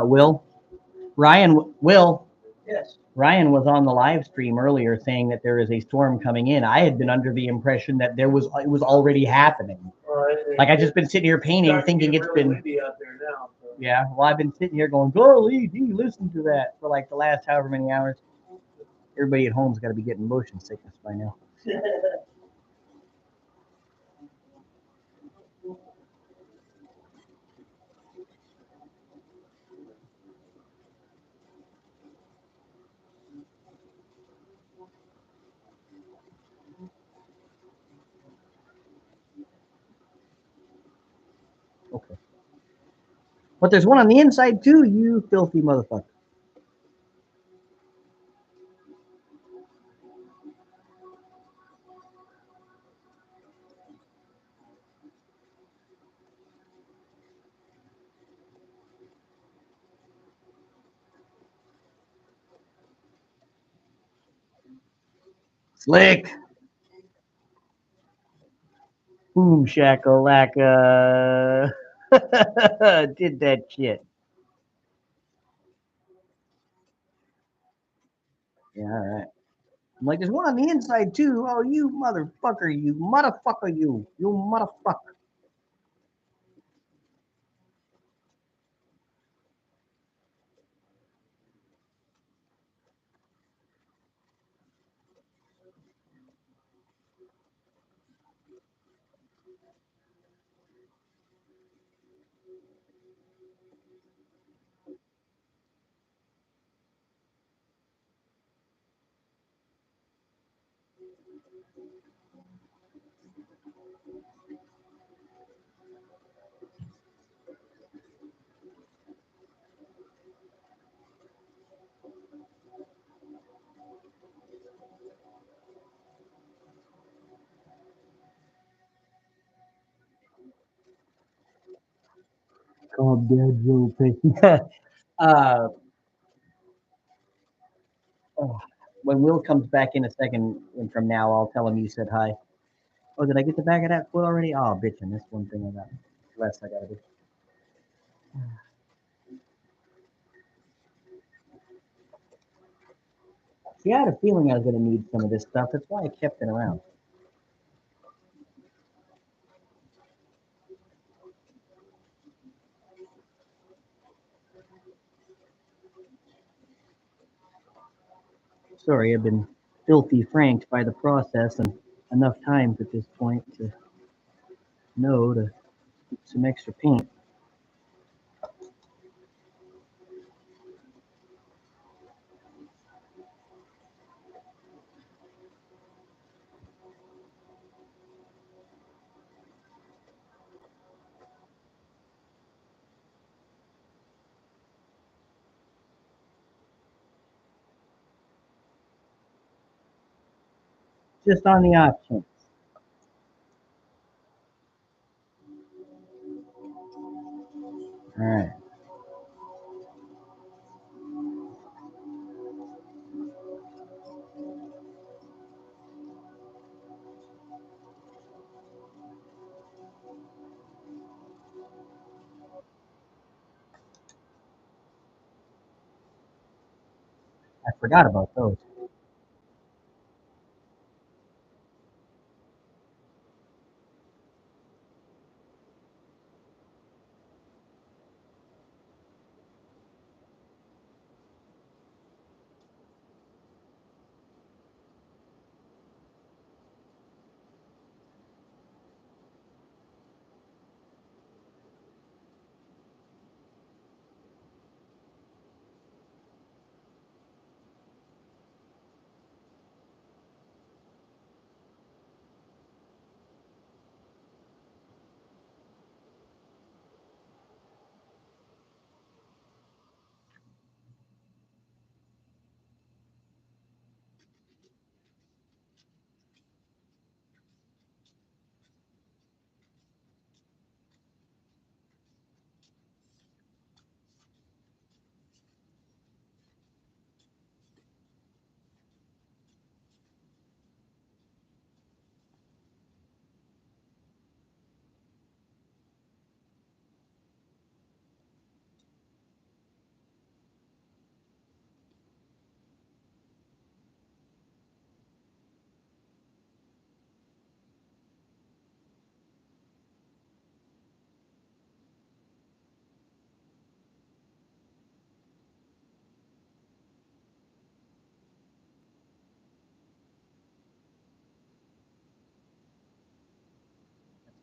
Will? Will? Yes. Ryan was on the live stream earlier saying that there is a storm coming in. I had been under the impression that it was already happening. Like I just been sitting here painting, thinking it's really been windy out there now. So. Yeah. Well, I've been sitting here going, "Golly, gee, listen to that," for like the last however many hours. Everybody at home's got to be getting motion sickness by now. Okay. But there's one on the inside too, you filthy motherfucker. Slick. Boom shakalaka. Did that shit. Yeah, all right. I'm like, there's one on the inside too. Oh, you motherfucker, you motherfucker, you motherfucker. Calm down, Joe Pesci. Oh, when Will comes back in a second and from now, I'll tell him you said hi. Oh, did I get the bag of that foot already? Oh, bitch, I missed one thing I got. Less I gotta do. See, I had a feeling I was gonna need some of this stuff. That's why I kept it around. Sorry, I've been filthy franked by the process and enough times at this point to know to keep some extra paint. Just on the off chance. All right. I forgot about those.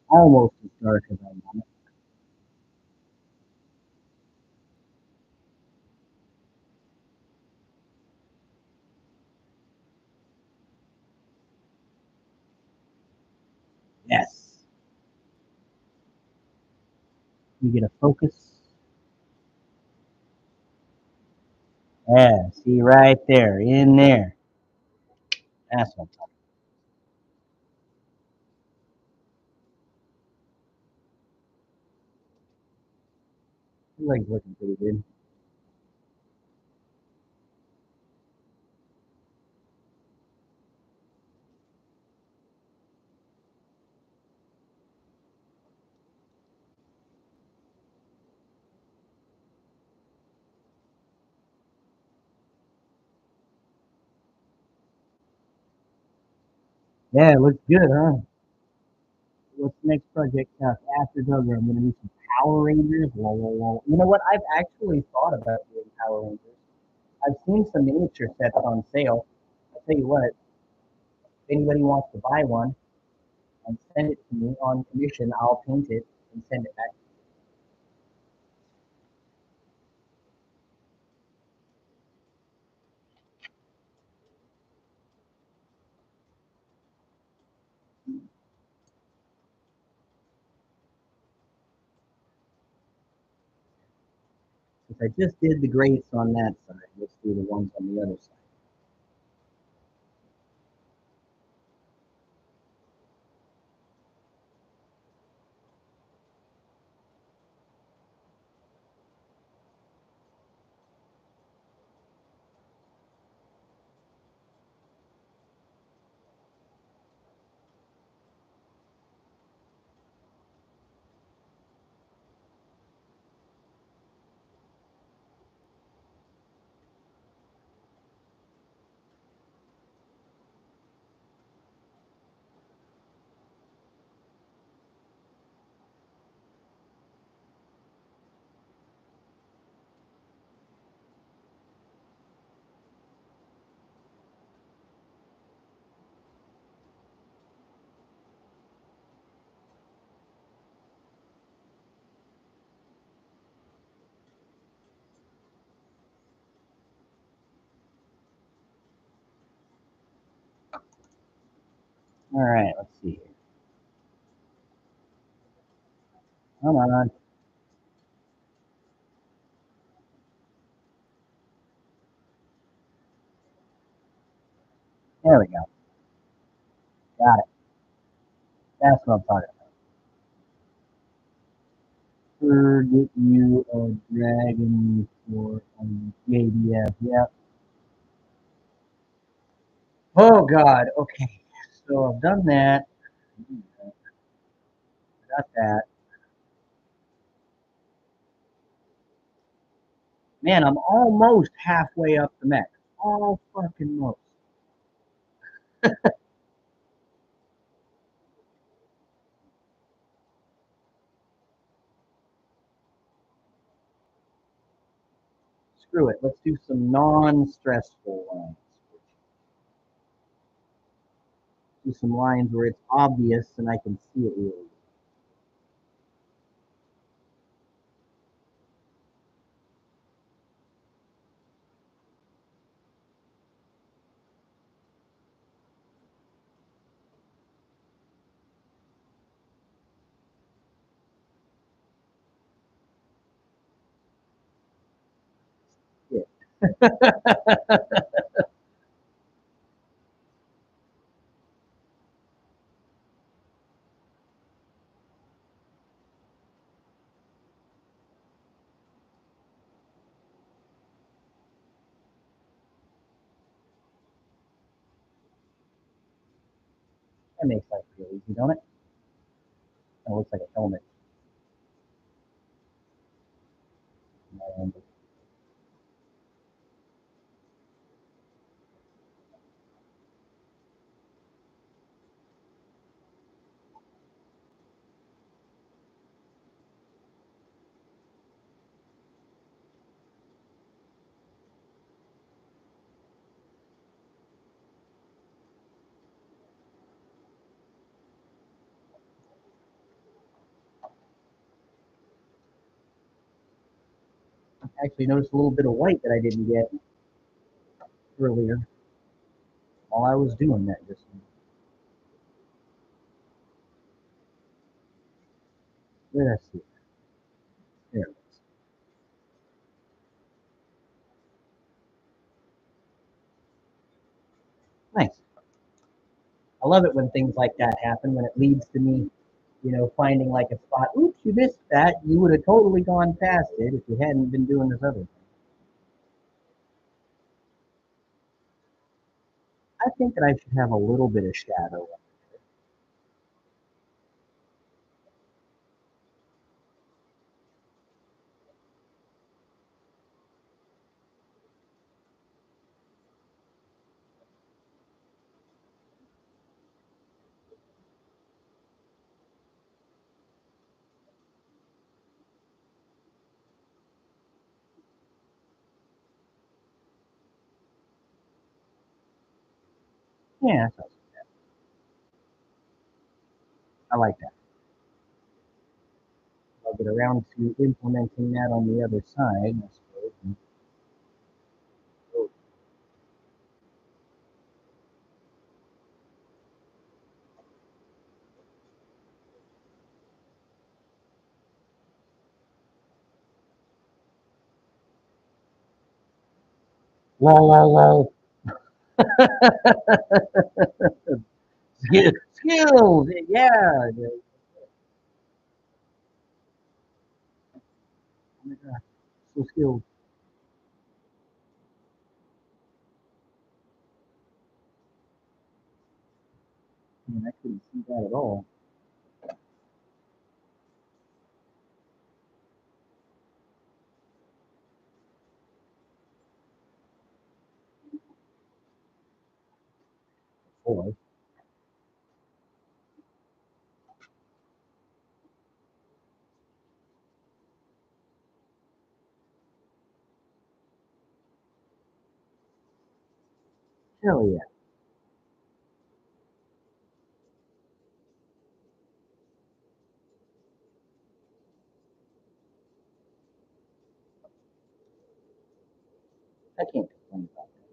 almost as dark as I want it. Yes. You get a focus. Yeah, see right there, in there. That's what I'm talking about. Like looking pretty good. Yeah, it looks good, huh? What's the next project after Dougram? I'm gonna do some Power Rangers. Lol, lol, lol. You know what? I've actually thought about doing Power Rangers. I've seen some miniature sets on sale. I'll tell you what, if anybody wants to buy one and send it to me on commission, I'll paint it and send it back. Since I just did the grates on that side, let's do the ones on the other side. All right, let's see here. Come on. There we go. Got it. That's what I'm talking about. Get you a dragon for JDF. Yep. Oh God. Okay. So I've done that. Got that. Man, I'm almost halfway up the mech. All fucking most. Screw it. Let's do some non-stressful lines. Do some lines where it's obvious and I can see it really. That makes life real easy, don't it? That looks like a helmet. And Actually noticed a little bit of white that I didn't get earlier while I was doing that just now. Let's see. There it is. Nice. I love it when things like that happen, when it leads to me, finding like a spot. Oops, you missed that. You would have totally gone past it if you hadn't been doing this other thing. I think that I should have a little bit of shadow. Yeah, that's not so bad. I like that. I'll get around to implementing that on the other side, I suppose. Oh, lol, lol, lol. Skills, yeah. Oh my God, so skilled. Man, I couldn't see that at all. Boy, hell yeah. I can't complain about that.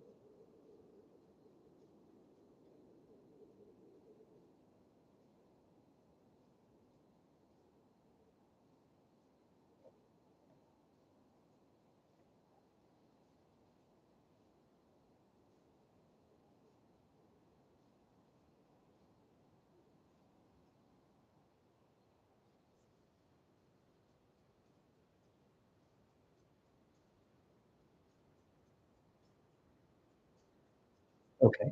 Okay.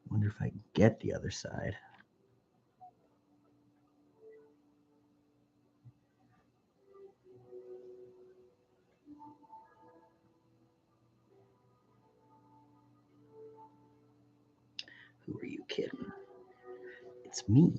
Wonder if I can get the other side. Who are you kidding? It's me.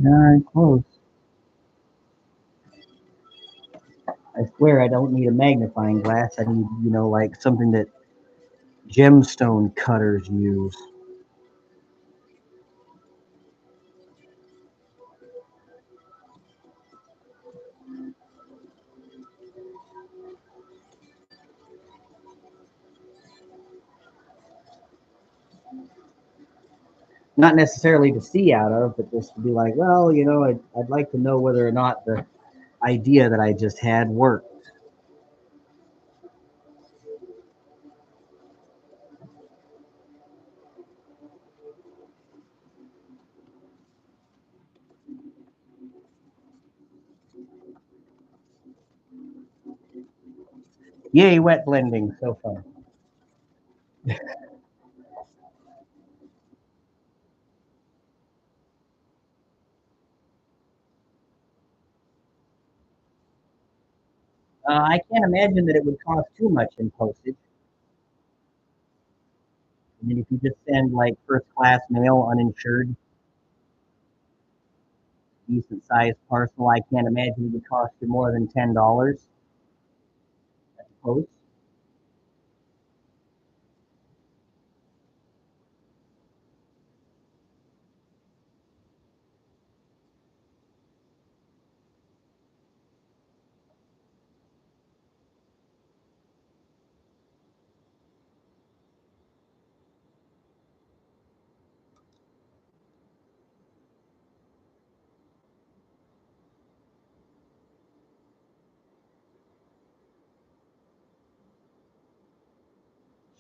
Darn close. I swear I don't need a magnifying glass. I need, you know, like something that gemstone cutters use. Not necessarily to see out of, but just to be like, well, you know, I'd like to know whether or not the idea that I just had worked. Yay, wet blending, so fun. I can't imagine that it would cost too much in postage. I mean, if you just send like first class mail, uninsured, decent sized parcel, I can't imagine it would cost you more than $10 at the post.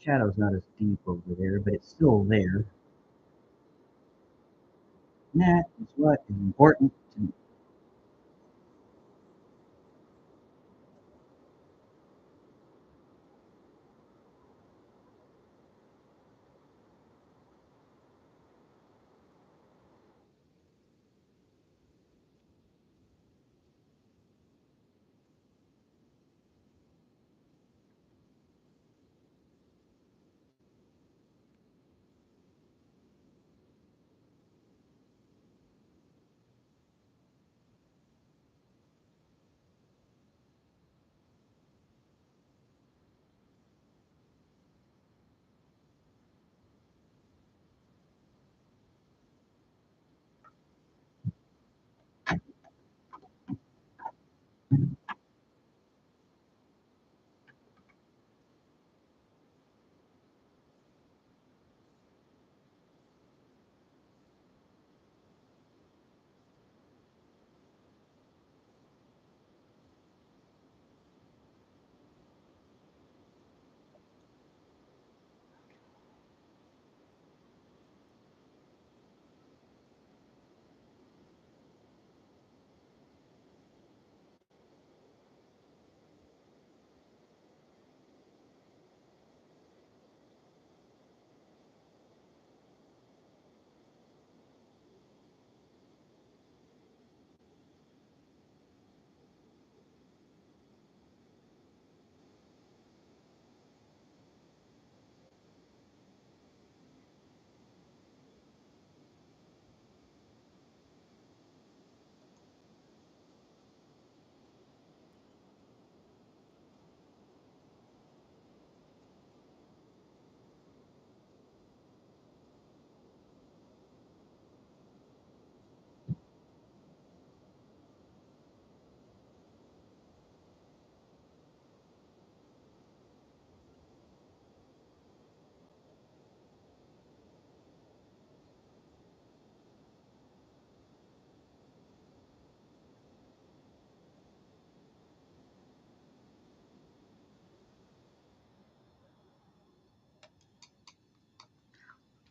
Shadow's not as deep over there, but it's still there. And that is what is important to me.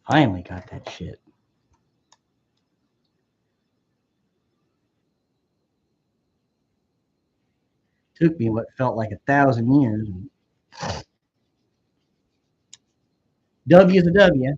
Finally got that shit. Took me what felt like 1,000 years. W is a W.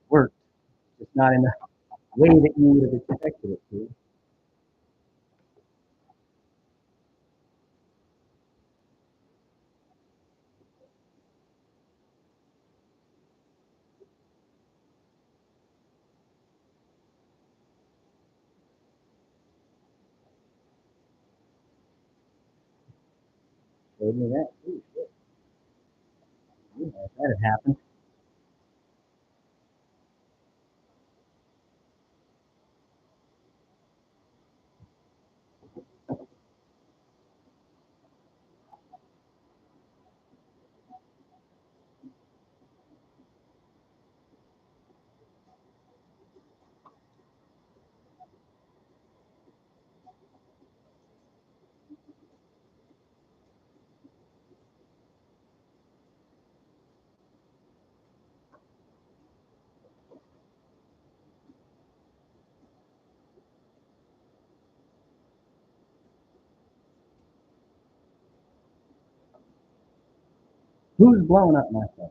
Worked. It's not in the way that you would have expected it to. Showed me that too. Shit. Yeah, that had happened. Who's blowing up my stuff?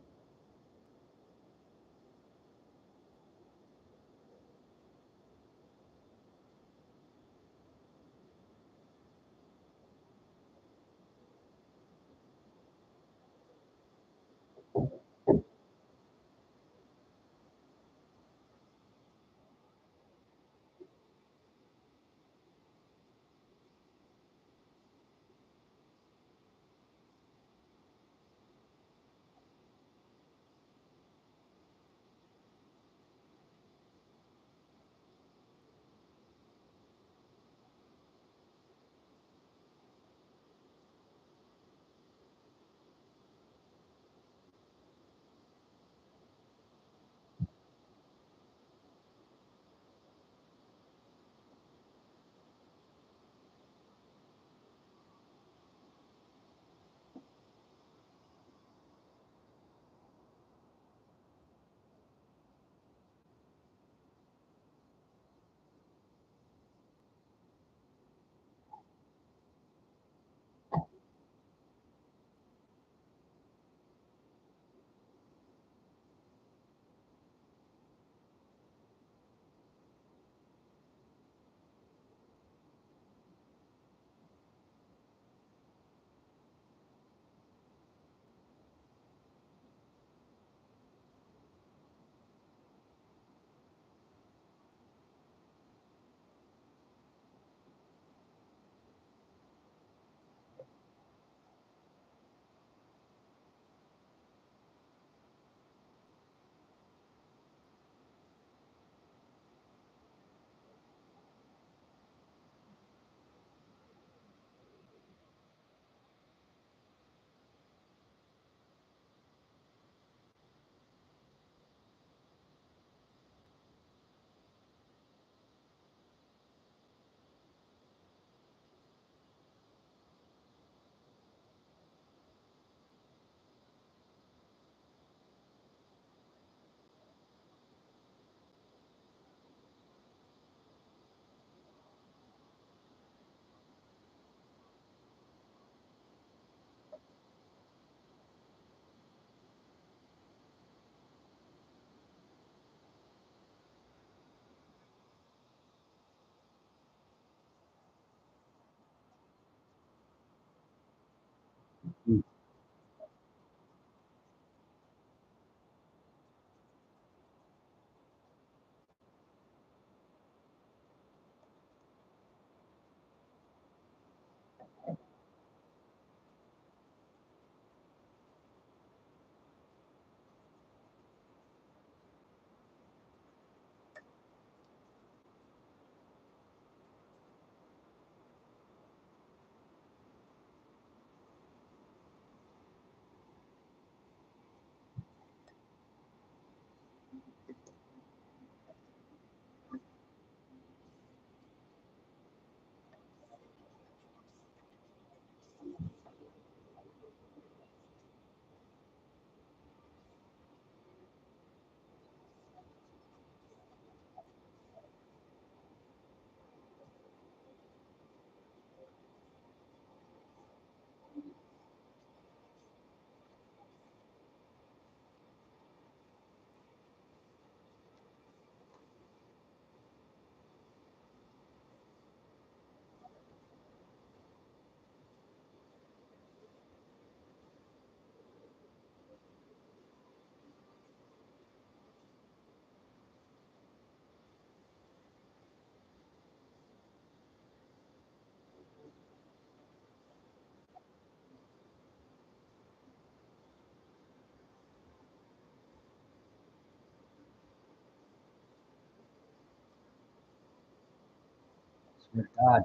Oh, God.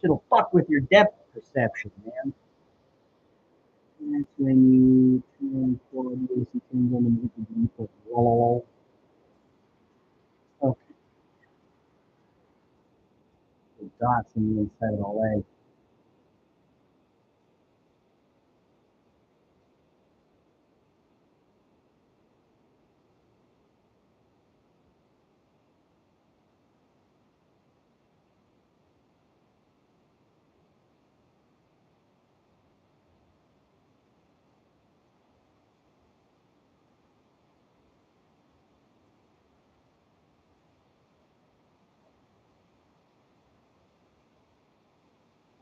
Shit'll fuck with your depth perception, man. That's when you turn forward, you see things on the movie. Lol. Okay. The dots on the inside of the leg.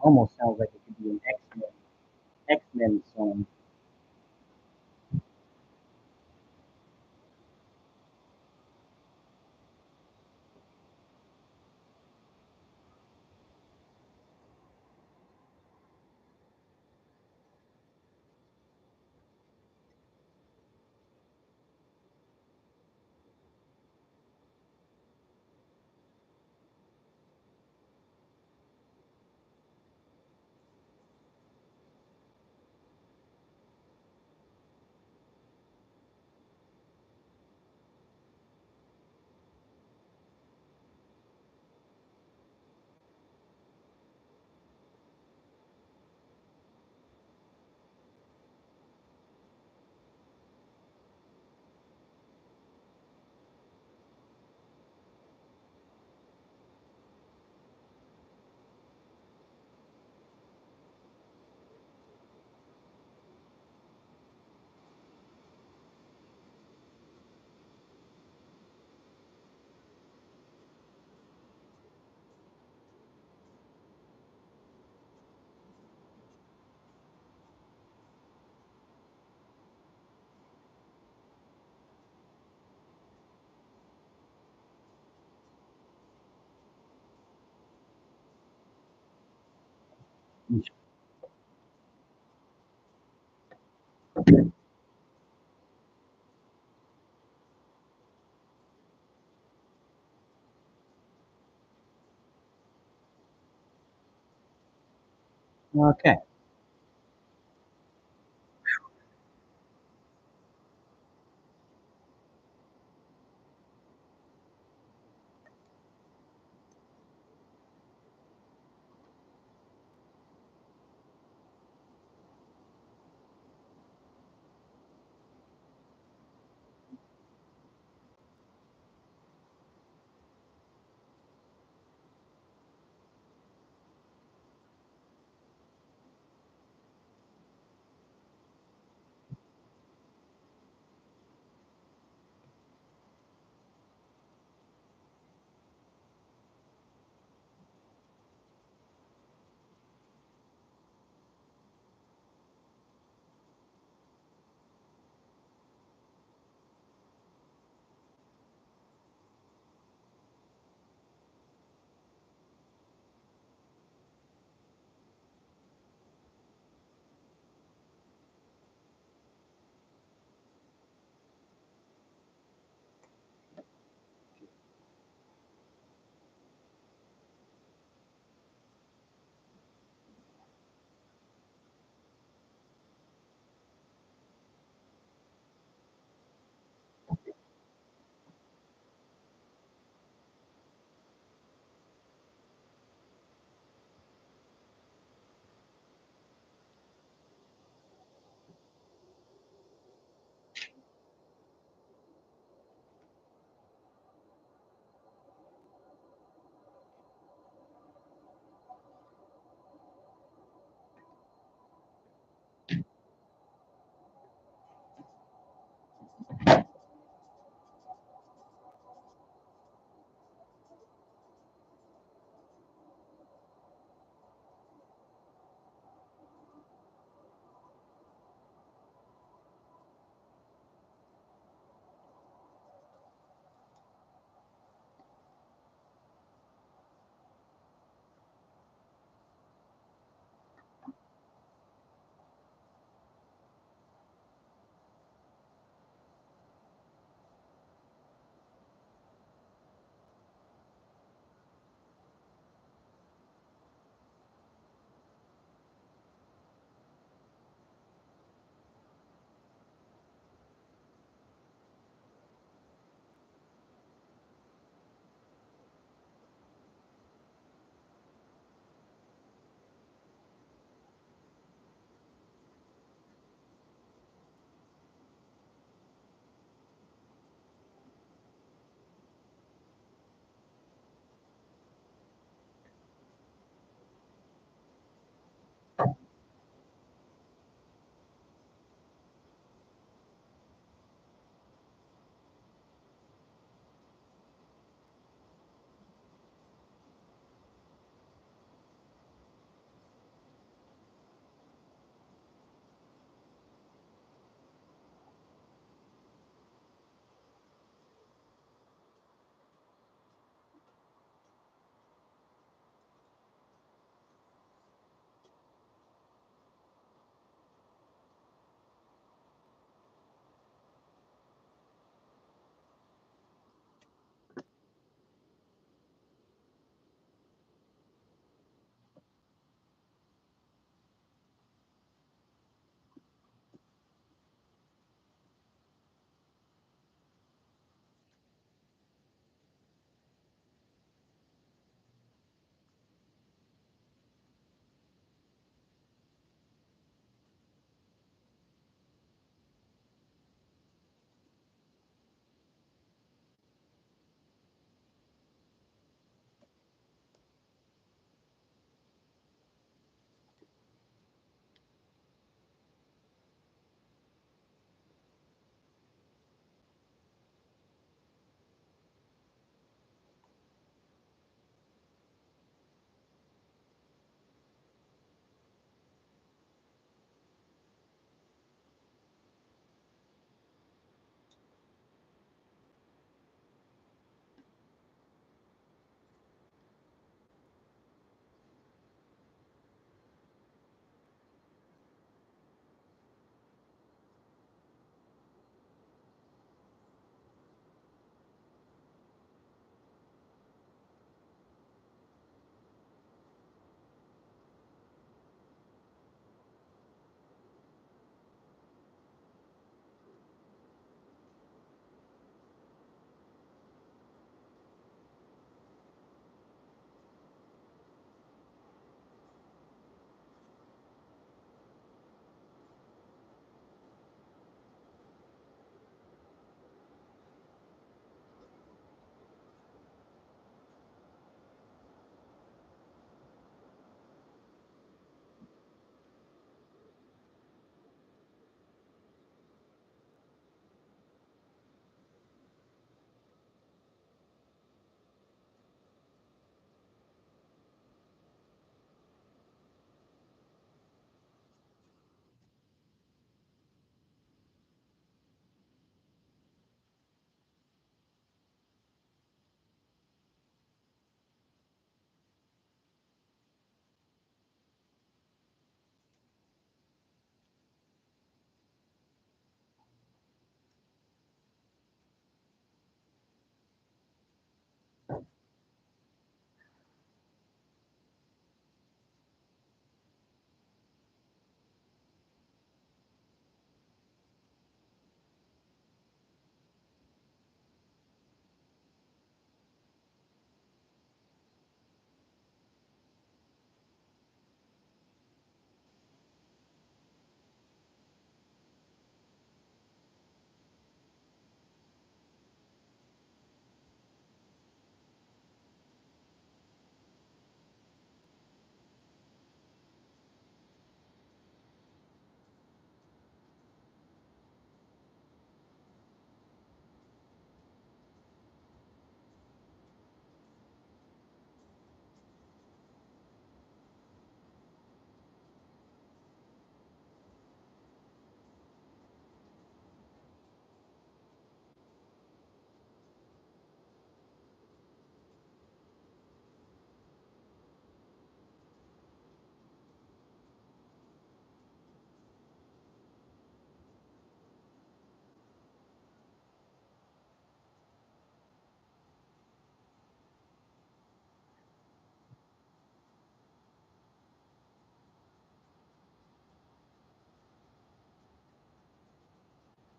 Almost sounds like it could be an X-Men song. Okay.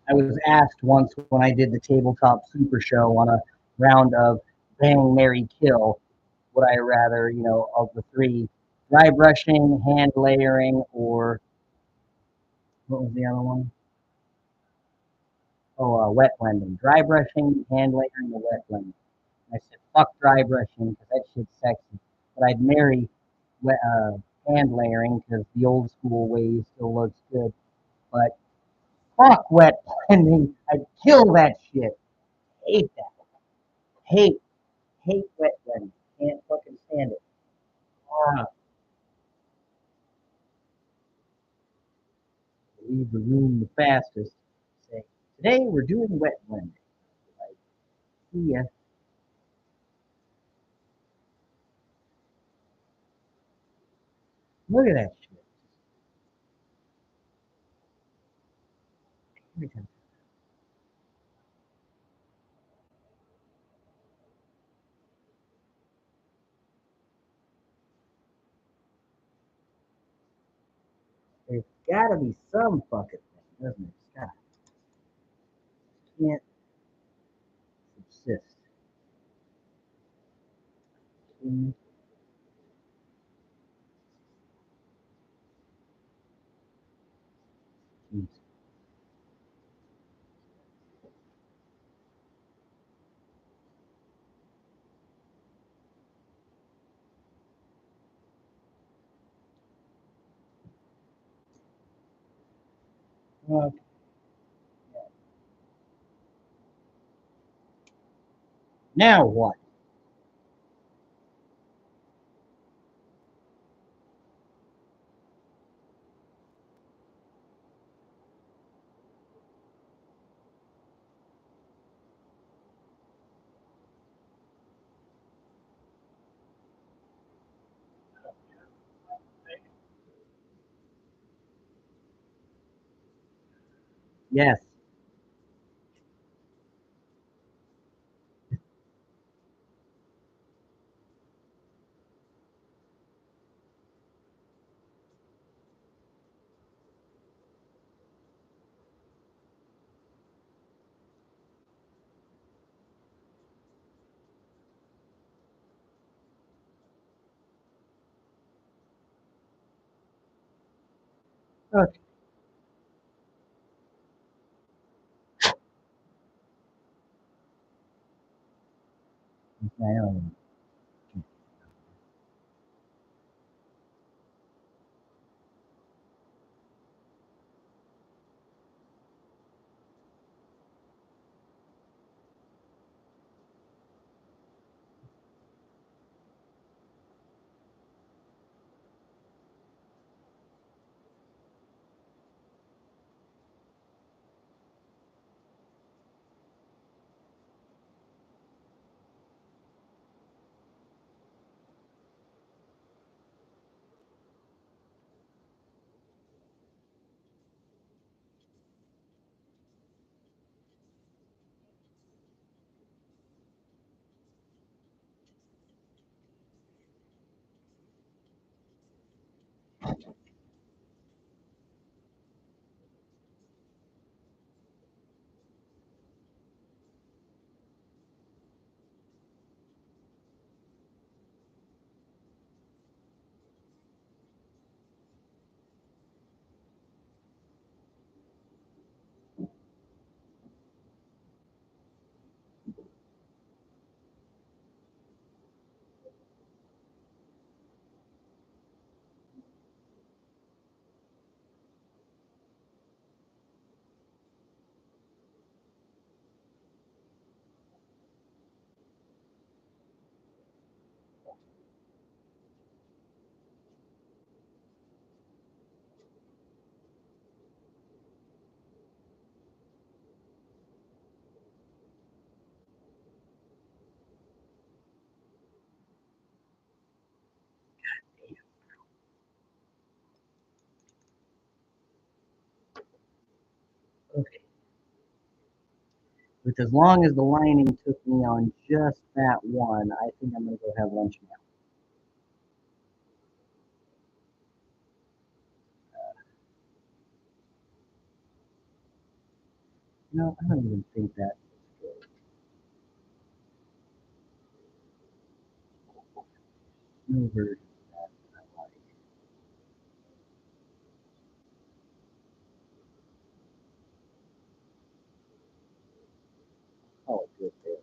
I was asked once when I did the tabletop super show on a round of Bang, Marry, Kill, would I rather, of the three, dry brushing, hand layering, or what was the other one? Oh, wet blending. Dry brushing, hand layering, or wet blending. I said, fuck dry brushing because that shit's sexy. But I'd marry wet, hand layering because the old school way still looks good. But fuck wet blending. I'd kill that shit. Hate that. Hate, hate wet blending. Can't fucking stand it. Ah, leave the room the fastest. Say, today we're doing wet blending. Like, see ya. Look at that shit. Every time. There's gotta be some fucking thing, doesn't it? It's gotta. Can't subsist. Mm, mm. Okay. Now what? Yes. Okay. I know. Okay. But as long as the lining took me on just that one, I think I'm gonna go have lunch now. No, I don't even think that. No version of that I like. Oh, good there.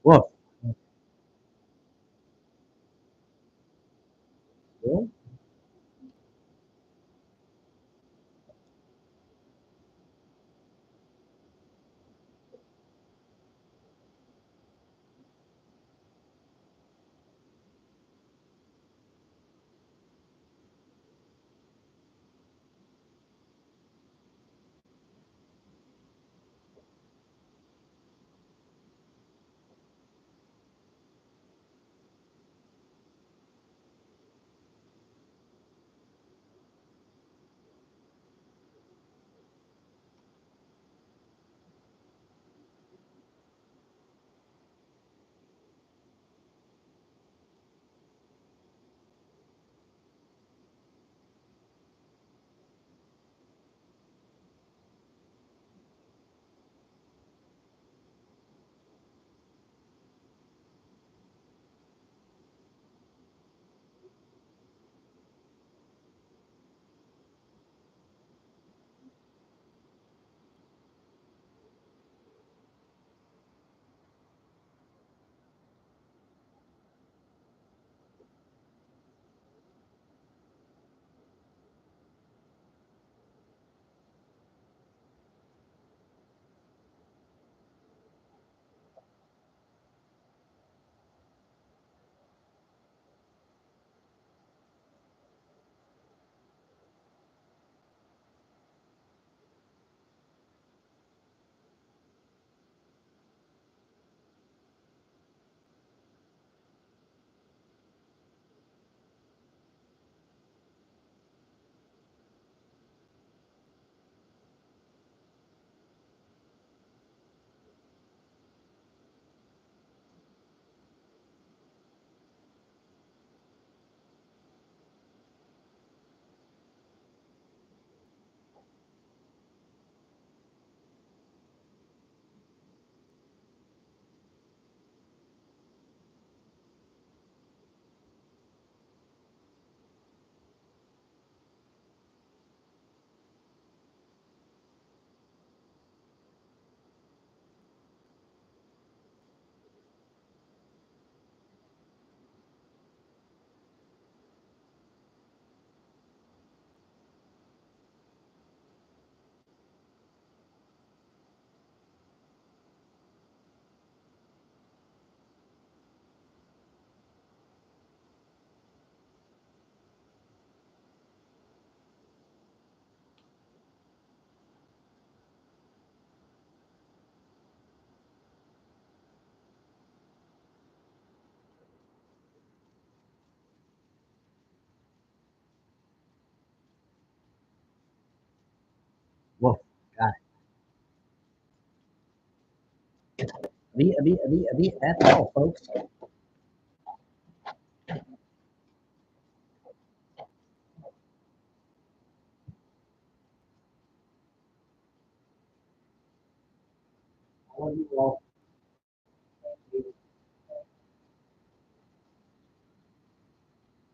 Woof. Really? Woof. Got it. That's all, folks. All of you all